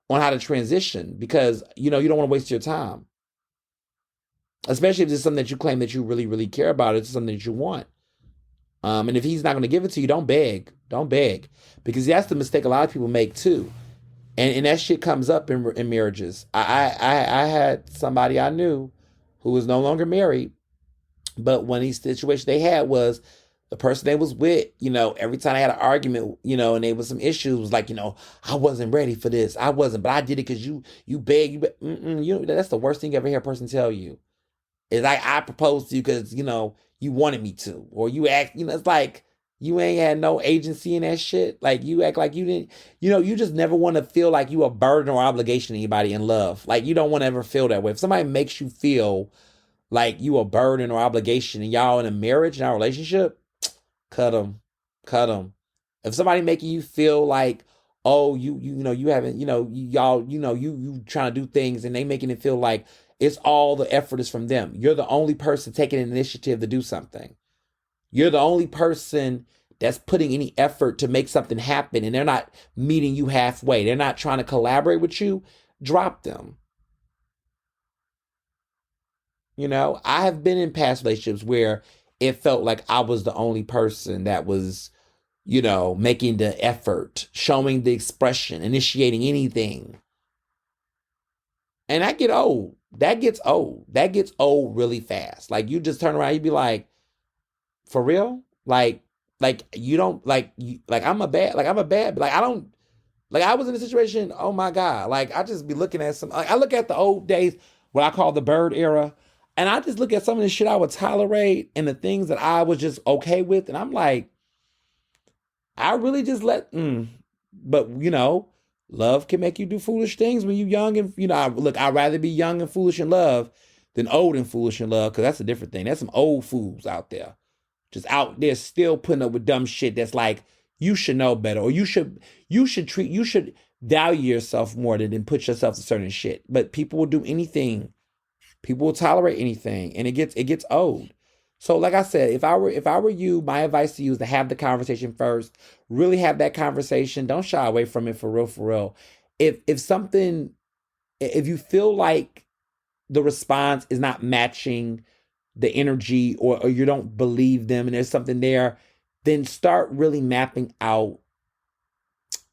on how to transition because, you don't want to waste your time. Especially if it's something that you claim that you really, really care about. It's something that you want. And if he's not going to give it to you, don't beg. Don't beg. Because that's the mistake a lot of people make too. And that shit comes up in marriages. I had somebody I knew who was no longer married, but when the situation they had was the person they was with, every time they had an argument, and there was some issues, was like, I wasn't ready for this. I wasn't, but I did it because you begged. That's the worst thing you ever hear a person tell you. It's like, I proposed to you because, you wanted me to. Or you act, it's like you ain't had no agency in that shit. Like you act like you didn't, you just never want to feel like you a burden or obligation to anybody in love. Like you don't want to ever feel that way. If somebody makes you feel like you a burden or obligation and y'all in a marriage and a relationship, cut them, cut them. If somebody making you feel like, oh, you haven't, y'all, you trying to do things and they making it feel like it's all the effort is from them. You're the only person taking an initiative to do something. You're the only person that's putting any effort to make something happen, and they're not meeting you halfway. They're not trying to collaborate with you. Drop them. I have been in past relationships where it felt like I was the only person that was, making the effort, showing the expression, initiating anything. And that get old. That gets old. That gets old really fast. Like you just turn around, you be like, for real? Like you don't I'm a bad, I don't, like I was in a situation, oh my God. Like I just be looking at I look at the old days, what I call the bird era. And I just look at some of the shit I would tolerate and the things that I was just okay with. And I'm like, I really just but love can make you do foolish things when you're young. And, I'd rather be young and foolish in love than old and foolish in love. Cause that's a different thing. That's some old fools out there. Just out there still putting up with dumb shit. That's like, you should know better. Or you should value yourself more than put yourself to certain shit. But people will do anything. People will tolerate anything, and it gets old. So, like I said, if I were you, my advice to you is to have the conversation first. Really have that conversation. Don't shy away from it, for real, for real. If you feel like the response is not matching the energy, or you don't believe them, and there's something there, then start really mapping out.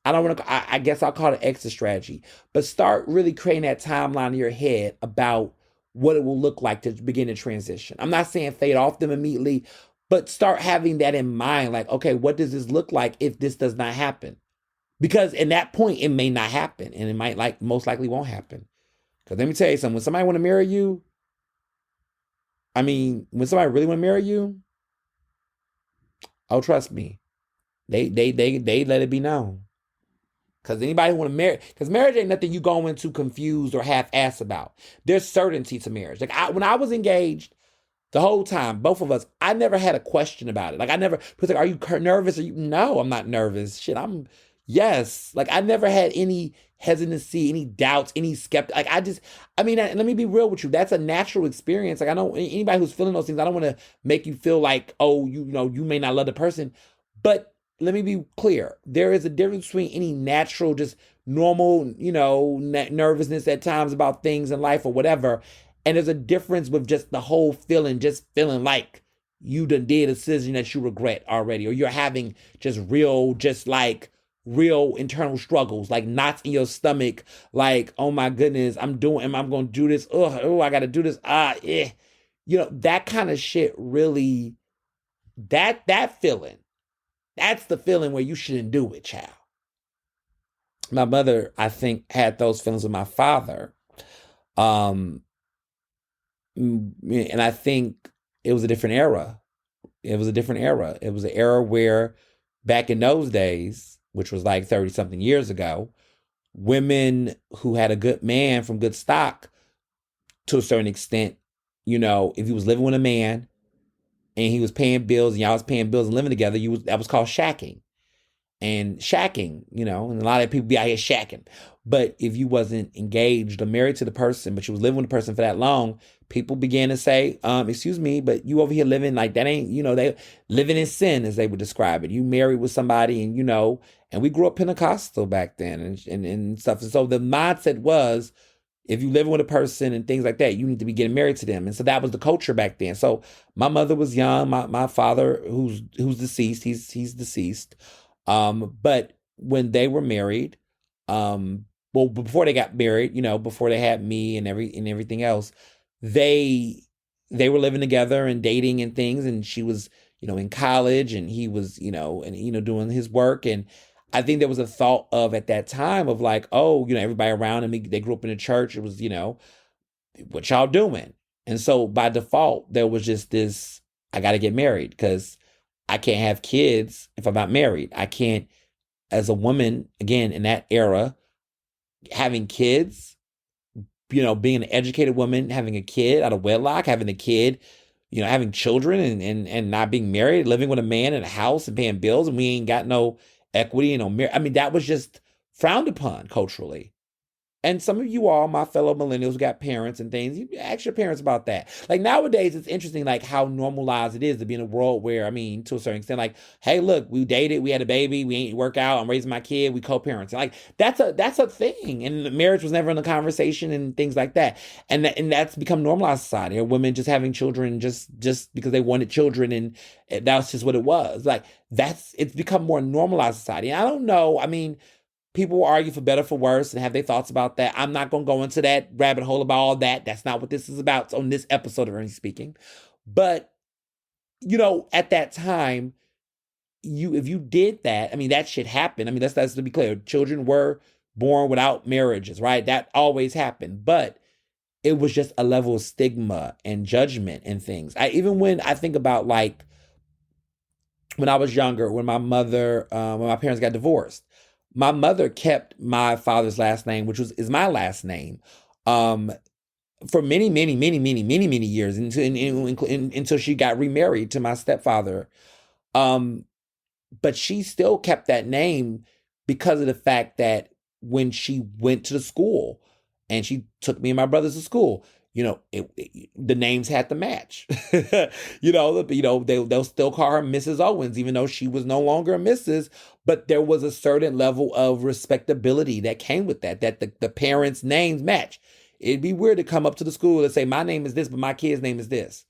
I guess I'll call it exit strategy, but start really creating that timeline in your head about what it will look like to begin to transition. I'm not saying fade off them immediately, but start having that in mind. Like, okay, what does this look like if this does not happen? Because in that point, it may not happen, and it might most likely won't happen. Because let me tell you something, when somebody want to marry you, when somebody really want to marry you, oh, trust me, they let it be known. Because anybody want to marry, because marriage ain't nothing you go into confused or half-ass about. There's certainty to marriage. Like when I was engaged, the whole time, both of us, I never had a question about it. Like I never, was like, are you nervous? No, I'm not nervous. Shit, yes. Like I never had any hesitancy, any doubts, any skeptic. Like let me be real with you. That's a natural experience. Like I know anybody who's feeling those things, I don't want to make you feel like, oh, you may not love the person. But let me be clear. There is a difference between any natural, just normal, nervousness at times about things in life or whatever. And there's a difference with just the whole feeling, just feeling like you done did a decision that you regret already, or you're having just real internal struggles, like knots in your stomach, like, oh my goodness, I'm going to do this. Oh, I got to do this. That kind of shit really, that feeling. That's the feeling where you shouldn't do it, child. My mother, I think, had those feelings with my father. And I think it was a different era. It was an era where back in those days, which was like 30 something years ago, women who had a good man from good stock, to a certain extent, if he was living with a man, and he was paying bills and y'all was paying bills and living together, that was called shacking. And shacking, and a lot of people be out here shacking. But if you wasn't engaged or married to the person, but you was living with the person for that long, people began to say, excuse me, but you over here living like that ain't, they living in sin, as they would describe it. You married with somebody and, and we grew up Pentecostal back then and stuff. And so the mindset was, if you living with a person and things like that, you need to be getting married to them. And so that was the culture back then. So my mother was young. My father, who's deceased, he's deceased. But when they were married, well, before they got married, before they had me and everything else, they they were living together and dating and things, and she was, in college, and he was, doing his work. And I think there was a thought of at that time of like, oh, everybody around him, they grew up in the church. It was, what y'all doing? And so by default, there was just this, I got to get married because I can't have kids if I'm not married. I can't, as a woman, again, in that era, having kids, being an educated woman, having a kid out of wedlock, having a kid, having children and not being married, living with a man in a house and paying bills, and we ain't got no equity and no marriage. I mean, that was just frowned upon culturally. And some of you all, my fellow millennials, got parents and things. You ask your parents about that. Like nowadays, it's interesting, like how normalized it is to be in a world where, I mean, to a certain extent, like, hey, look, we dated, we had a baby, we ain't work out, I'm raising my kid, we co-parents. Like that's a thing. And marriage was never in the conversation and things like that. And that's become normalized society. Or women just having children just because they wanted children, and that's just what it was. Like it's become more normalized society. And I don't know. I mean, people will argue for better, for worse, and have their thoughts about that. I'm not going to go into that rabbit hole about all that. That's not what this is about on this episode of Ernest Speaking. But, at that time, if you did that, I mean, that shit happened. I mean, that's to be clear. Children were born without marriages, right? That always happened. But it was just a level of stigma and judgment and things. Even when I think about, like, when I was younger, when my parents got divorced, my mother kept my father's last name, which is my last name, for many, many, many, many, many, many years until she got remarried to my stepfather. But she still kept that name because of the fact that when she went to the school and she took me and my brothers to school, the names had to match. They'll still call her Mrs. Owens, even though she was no longer a Mrs. But there was a certain level of respectability that came with that the parents' names match. It'd be weird to come up to the school and say, my name is this, but my kid's name is this.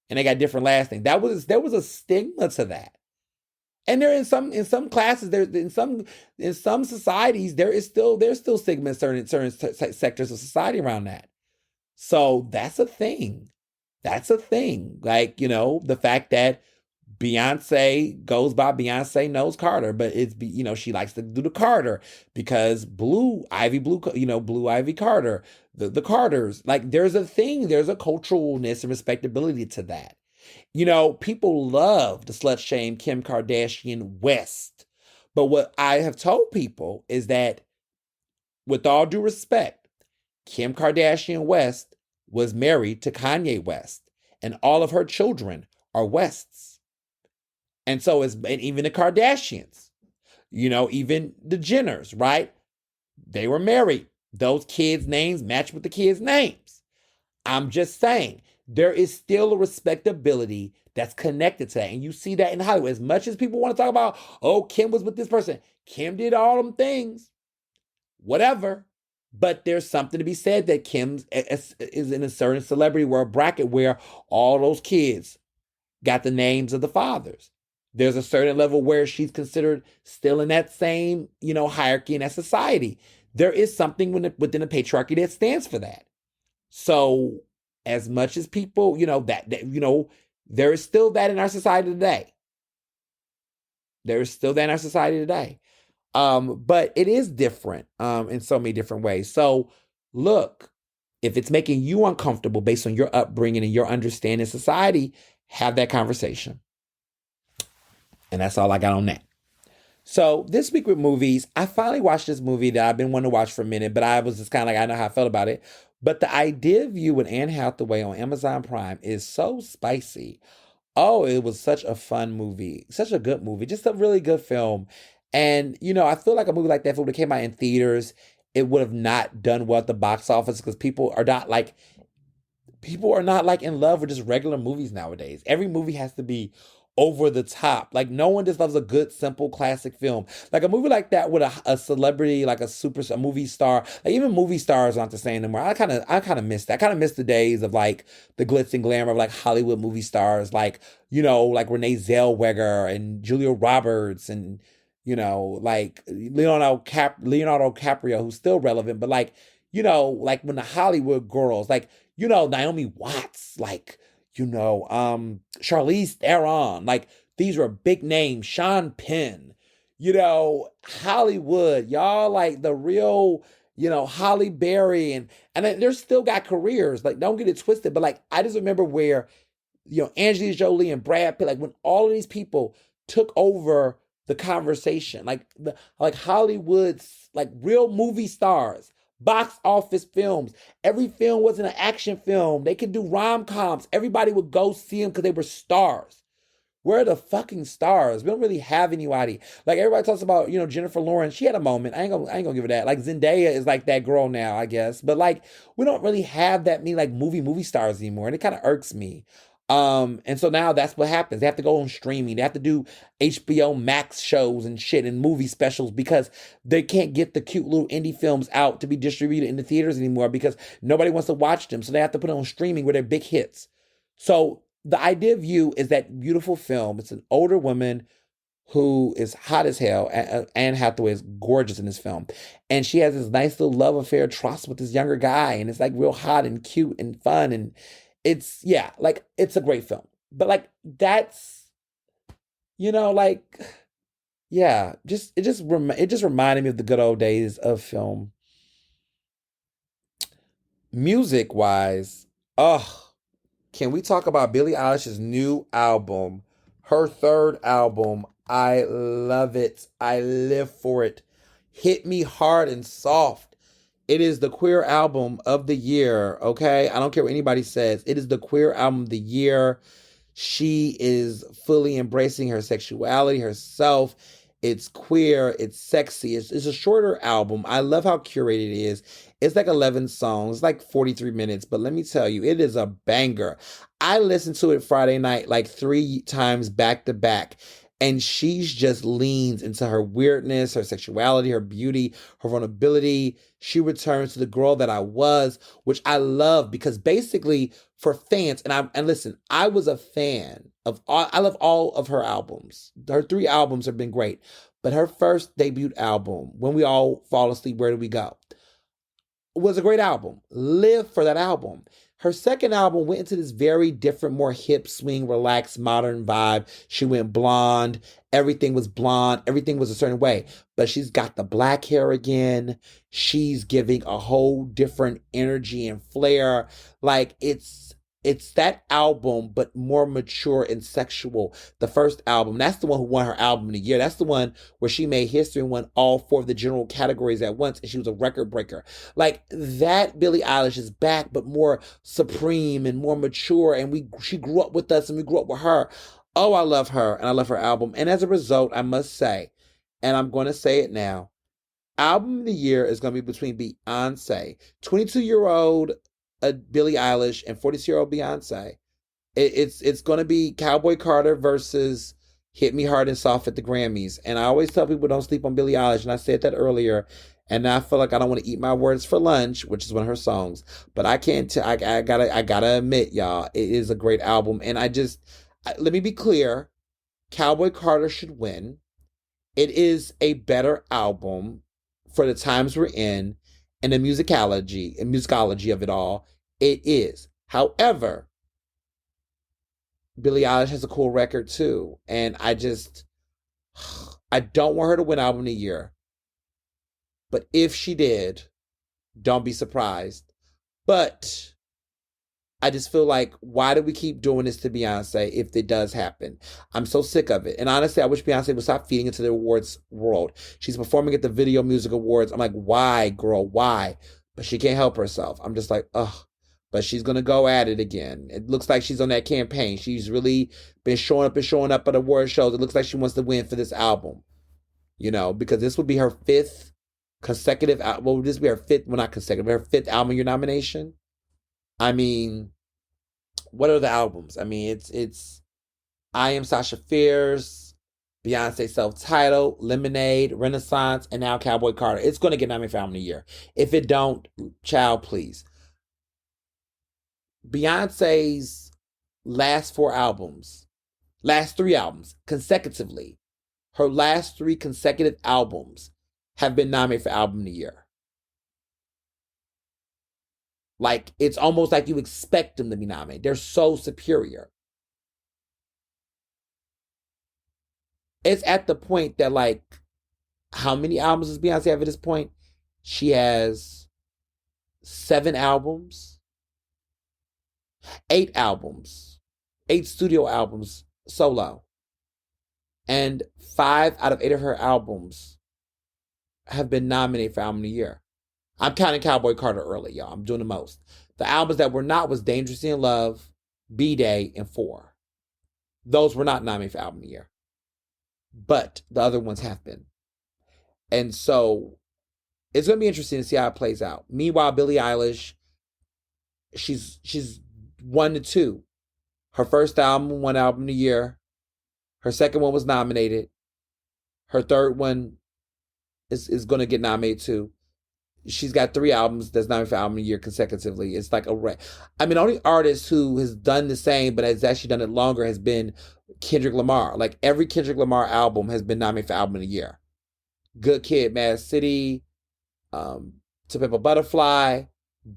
And they got different last names. There was a stigma to that. And in some classes, in some societies, there's still stigma in certain sectors of society around that. So that's a thing. That's a thing. Like, the fact that Beyonce goes by Beyonce Knows Carter, but it's, she likes to do the Carter because Blue Ivy Carter, the Carters, like there's a thing, there's a culturalness and respectability to that. People love to slut shame Kim Kardashian West. But what I have told people is that, with all due respect, Kim Kardashian West was married to Kanye West, and all of her children are Wests. And so and even the Kardashians, even the Jenners, right? They were married. Those kids' names match with the kids' names. I'm just saying, there is still a respectability that's connected to that. And you see that in Hollywood. As much as people want to talk about, oh, Kim was with this person. Kim did all them things. Whatever. But there's something to be said that Kim is in a certain celebrity world bracket where all those kids got the names of the fathers. There's a certain level where she's considered still in that same, hierarchy in that society. There is something within the patriarchy that stands for that. So as much as people, there is still that in our society today. There is still that in our society today. But it is different in so many different ways. So look, if it's making you uncomfortable based on your upbringing and your understanding of society, have that conversation. And that's all I got on that. So this week with movies, I finally watched this movie that I've been wanting to watch for a minute, but I was just kind of like, I know how I felt about it. But The Idea of You with Anne Hathaway on Amazon Prime is so spicy. Oh, it was such a fun movie. Such a good movie. Just a really good film. And, I feel like a movie like that, if it would have came out in theaters, it would have not done well at the box office because people are not like in love with just regular movies nowadays. Every movie has to be over the top. Like no one just loves a good, simple, classic film. Like a movie like that with a celebrity, like a movie star. Like even movie stars aren't the same anymore. I kind of miss that. I kind of miss the days of like the glitz and glamour of like Hollywood movie stars, like like Renee Zellweger and Julia Roberts and like Leonardo DiCaprio, who's still relevant, but like like when the Hollywood girls, like Naomi Watts, like Charlize Theron, like these were big names, Sean Penn, Hollywood, y'all, like the real, Holly Berry, and they're still got careers. Like, don't get it twisted, but like I just remember where, Angelina Jolie and Brad Pitt, like when all of these people took over the conversation, like Hollywood's like real movie stars, box office films. Every film wasn't an action film. They could do rom-coms. Everybody would go see them because they were stars. Where are the fucking stars? We don't really have anybody. Like everybody talks about, Jennifer Lawrence. She had a moment. I ain't gonna give her that. Like Zendaya is like that girl now, I guess. But like we don't really have that many like movie stars anymore. And it kind of irks me. And so now that's what happens. They have to go on streaming. They have to do HBO Max shows and shit and movie specials because they can't get the cute little indie films out to be distributed in the theaters anymore because nobody wants to watch them. So they have to put it on streaming where they're big hits. So the idea of You is that beautiful film. It's an older woman who is hot as hell. Anne Hathaway is gorgeous in this film. And she has this nice little love affair trust with this younger guy. And it's like real hot and cute and fun. And like it's a great film. But like that's, like, yeah, it just reminded me of the good old days of film. Music wise, can we talk about Billie Eilish's new album? Her third album. I love it. I live for it. Hit Me Hard and Soft. It is the queer album of the year, okay? I don't care what anybody says. It is the queer album of the year. She is fully embracing her sexuality, herself. It's queer. It's sexy. It's a shorter album. I love how curated it is. It's like 11 songs, like 43 minutes. But let me tell you, it is a banger. I listened to it Friday night like 3 times back to back. And she's just leans into her weirdness, her sexuality, her beauty, her vulnerability. She returns to the girl that I was, which I love because basically for fans, and listen, I was a fan of I love all of her albums. Her 3 albums have been great. But her first debut album, When We All Fall Asleep, Where Do We Go? Was a great album. Live for that album. Her second album went into this very different, more hip, swing, relaxed, modern vibe. She went blonde. Everything was blonde. Everything was a certain way. But she's got the black hair again. She's giving a whole different energy and flair. Like it's that album, but more mature and sexual. The first album, that's the one who won her album of the year. That's the one where she made history and won all 4 of the general categories at once, and she was a record breaker. Like that, Billie Eilish is back, but more supreme and more mature, and she grew up with us, and we grew up with her. Oh, I love her, and I love her album. And as a result, I must say, and I'm going to say it now, album of the year is going to be between Beyonce, 22-year-old Billie Eilish, and 42-year-old Beyonce. It's going to be Cowboy Carter versus Hit Me Hard and Soft at the Grammys. And I always tell people don't sleep on Billie Eilish, and I said that earlier. And now I feel like I don't want to eat my words for lunch, which is one of her songs. But I can't. I gotta admit, y'all, it is a great album. And let me be clear: Cowboy Carter should win. It is a better album for the times we're in and the musicology of it all. It is. However, Billie Eilish has a cool record too. And I don't want her to win album of the year. But if she did, don't be surprised. But I just feel like, why do we keep doing this to Beyonce if it does happen? I'm so sick of it. And honestly, I wish Beyonce would stop feeding into the awards world. She's performing at the Video Music Awards. I'm like, why, girl? Why? But she can't help herself. I'm just like, ugh. But she's going to go at it again. It looks like she's on that campaign. She's really been showing up at award shows. It looks like she wants to win for this album. Because this would be her 5th consecutive, well, would this be her 5th, well, not consecutive, her 5th album year nomination? I mean, what are the albums? I mean, it's I Am Sasha Fierce, Beyonce self-titled, Lemonade, Renaissance, and now Cowboy Carter. It's going to get nominated for Album of the Year. If it don't, child, please. Beyonce's last three albums consecutively, her last three consecutive albums have been nominated for Album of the Year. Like, it's almost like you expect them to be nominated. They're so superior. It's at the point that, like, how many albums does Beyonce have at this point? She has 7 albums, 8 albums, 8 studio albums solo. And 5 out of 8 of her albums have been nominated for Album of the Year. I'm counting Cowboy Carter early, y'all. I'm doing the most. The albums that were not was Dangerously in Love, B-Day, and 4. Those were not nominated for Album of the Year. But the other ones have been. And so it's going to be interesting to see how it plays out. Meanwhile, Billie Eilish, she's 1 to 2. Her first album won Album of the Year. Her second one was nominated. Her third one is going to get nominated too. She's got 3 albums that's nominated for Album of the Year consecutively. It's like the only artist who has done the same but has actually done it longer has been Kendrick Lamar. Like, every Kendrick Lamar album has been nominated for Album of the Year. Good Kid, Mad City, To Pimp a Butterfly,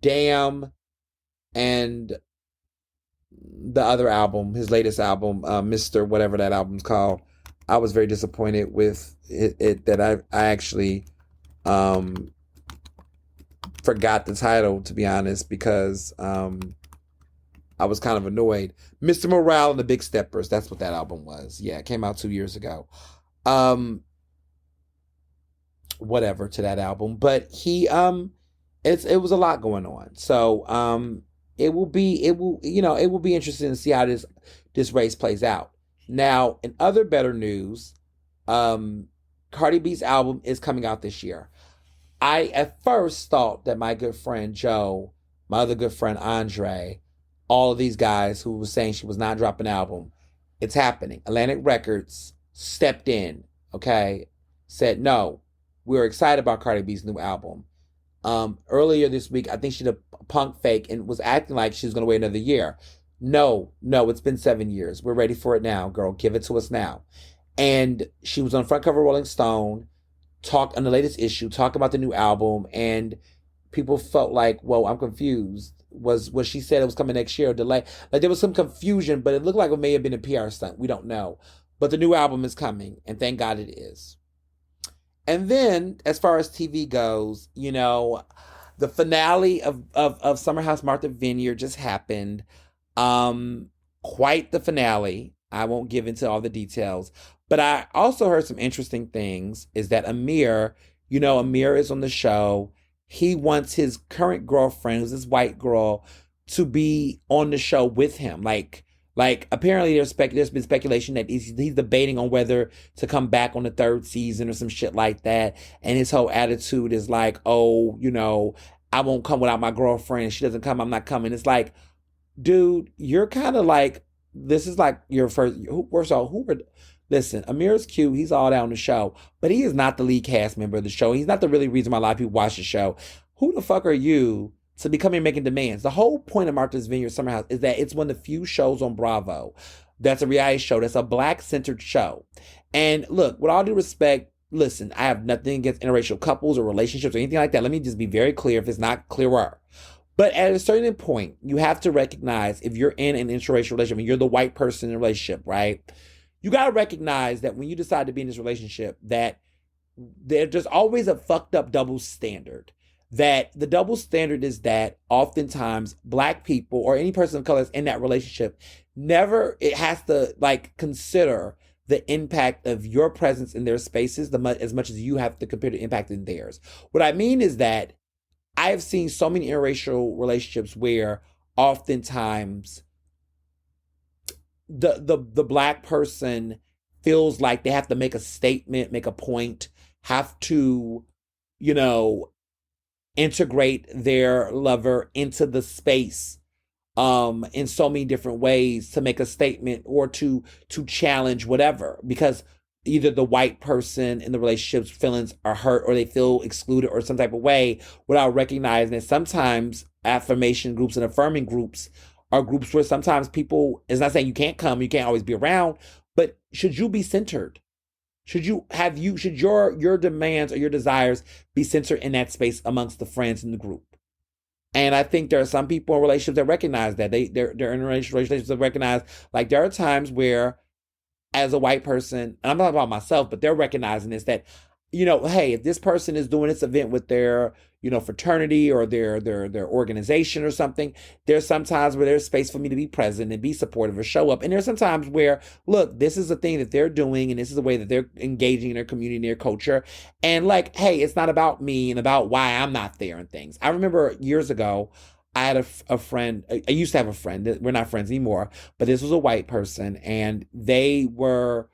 Damn, and the other album, his latest album, Mr. whatever that album's called. I was very disappointed with it that I actually forgot the title, to be honest, because I was kind of annoyed. Mr. Morale and the Big Steppers, that's what that album was. Yeah, it came out 2 years ago. Whatever to that album. But it was a lot going on. So it will be interesting to see how this race plays out. Now, in other better news, Cardi B's album is coming out this year. I at first thought that my good friend Joe, my other good friend Andre, all of these guys who were saying she was not dropping an album, it's happening. Atlantic Records stepped in, okay, said no, we're excited about Cardi B's new album. Earlier this week, I think she did a punk fake and was acting like she was going to wait another year. No, it's been 7 years. We're ready for it now, girl. Give it to us now. And she was on front cover of Rolling Stone, talked on the latest issue, talk about the new album, and people felt like, whoa, I'm confused. Was what she said it was coming next year or delay? Like, there was some confusion, but it looked like it may have been a PR stunt. We don't know. But the new album is coming, and thank God it is. And then, as far as TV goes, the finale of Summer House Martha Vineyard just happened. Quite the finale. I won't give into all the details. But I also heard some interesting things, is that Amir is on the show. He wants his current girlfriend, who's this white girl, to be on the show with him. Like apparently there's been speculation that he's debating on whether to come back on the 3rd season or some shit like that. And his whole attitude is like, oh, I won't come without my girlfriend. If she doesn't come, I'm not coming. It's like, dude, you're kind of like, this is like your first, listen, Amir's cute. He's all down the show, but he is not the lead cast member of the show. He's not the really reason why a lot of people watch the show. Who the fuck are you to be coming and making demands? The whole point of Martha's Vineyard Summer House is that it's one of the few shows on Bravo that's a reality show, that's a Black-centered show. And look, with all due respect, listen, I have nothing against interracial couples or relationships or anything like that. Let me just be very clear if it's not clearer. But at a certain point, you have to recognize, if you're in an interracial relationship and you're the white person in a relationship, right? You got to recognize that when you decide to be in this relationship, that there's always a fucked up double standard. That the double standard is that oftentimes Black people or any person of color that's in that relationship, it has to consider the impact of your presence in their spaces as much as you have to compare the impact in theirs. What I mean is that I have seen so many interracial relationships where oftentimes the Black person feels like they have to make a statement, make a point, have to, integrate their lover into the space in so many different ways to make a statement or to challenge whatever, because either the white person in the relationship's feelings are hurt or they feel excluded or some type of way, without recognizing that sometimes affirmation groups and affirming groups are groups where sometimes people, it's not saying you can't come, you can't always be around, but should you be centered? Should your demands or your desires be centered in that space amongst the friends in the group? And I think there are some people in relationships that recognize that they're in relationships that recognize, like, there are times where, as a white person, and I'm not about myself, but they're recognizing this, that, hey, if this person is doing this event with their, fraternity or their organization or something, there's sometimes where there's space for me to be present and be supportive or show up. And there's sometimes where, look, this is the thing that they're doing and this is the way that they're engaging in their community and their culture. And, like, hey, it's not about me and about why I'm not there and things. I remember years ago, I had a friend. I used to have a friend. We're not friends anymore, but this was a white person, and they were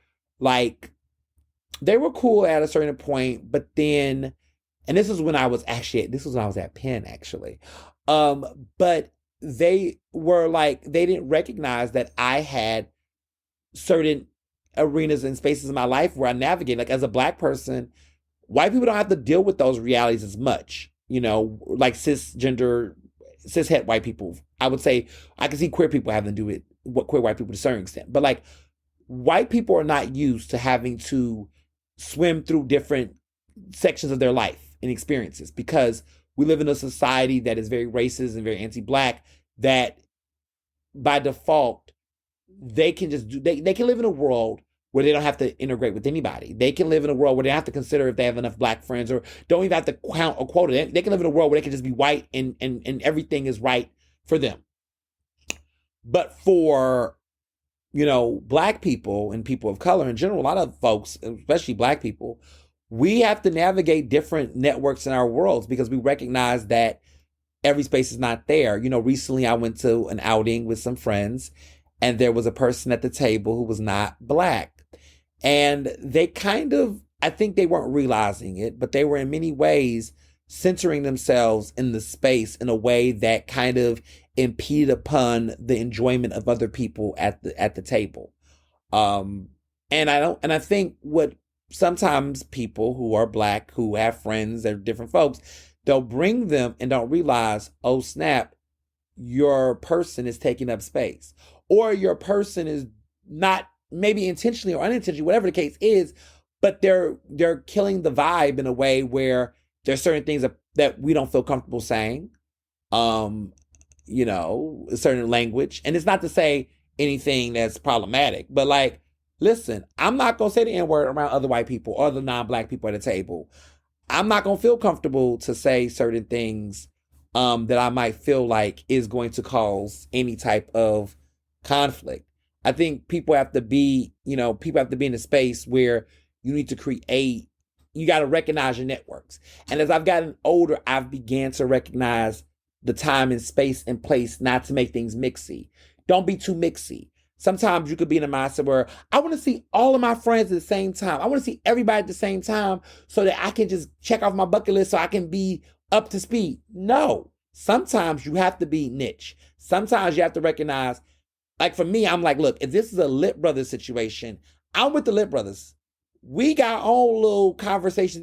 cool at a certain point, but then, and this was when I was at Penn, actually. But they were they didn't recognize that I had certain arenas and spaces in my life where I navigate. Like, as a Black person, white people don't have to deal with those realities as much, like cishet white people. I would say I can see queer people having to do it, what queer white people to a certain extent. But, like, white people are not used to having to swim through different sections of their life and experiences, because we live in a society that is very racist and very anti-Black, that by default, they can live in a world where they don't have to integrate with anybody. They can live in a world where they don't have to consider if they have enough Black friends, or don't even have to count or quota. They can live in a world where they can just be white and everything is right for them. But for, Black people and people of color in general, a lot of folks, especially Black people, we have to navigate different networks in our worlds because we recognize that every space is not there. Recently I went to an outing with some friends, and there was a person at the table who was not Black. And they I think they weren't realizing it, but they were in many ways centering themselves in the space in a way that kind of impeded upon the enjoyment of other people at the table. And I think what sometimes people who are Black, who have friends that are different folks, they'll bring them and don't realize, oh snap, your person is taking up space. Or your person is not, maybe intentionally or unintentionally, whatever the case is, but they're killing the vibe in a way where there's certain things that we don't feel comfortable saying, a certain language. And it's not to say anything that's problematic, but, like, listen, I'm not going to say the N-word around other white people or the non-Black people at the table. I'm not going to feel comfortable to say certain things that I might feel like is going to cause any type of conflict. I think people have to be in a space where you need to create, you got to recognize your networks. And as I've gotten older, I've began to recognize the time and space and place not to make things mixy. Don't be too mixy. Sometimes you could be in a mindset where I want to see all of my friends at the same time. I want to see everybody at the same time so that I can just check off my bucket list so I can be up to speed. No. Sometimes you have to be niche. Sometimes you have to recognize, like, for me, I'm like, look, if this is a Lit Brothers situation, I'm with the Lit Brothers. We got our own little conversation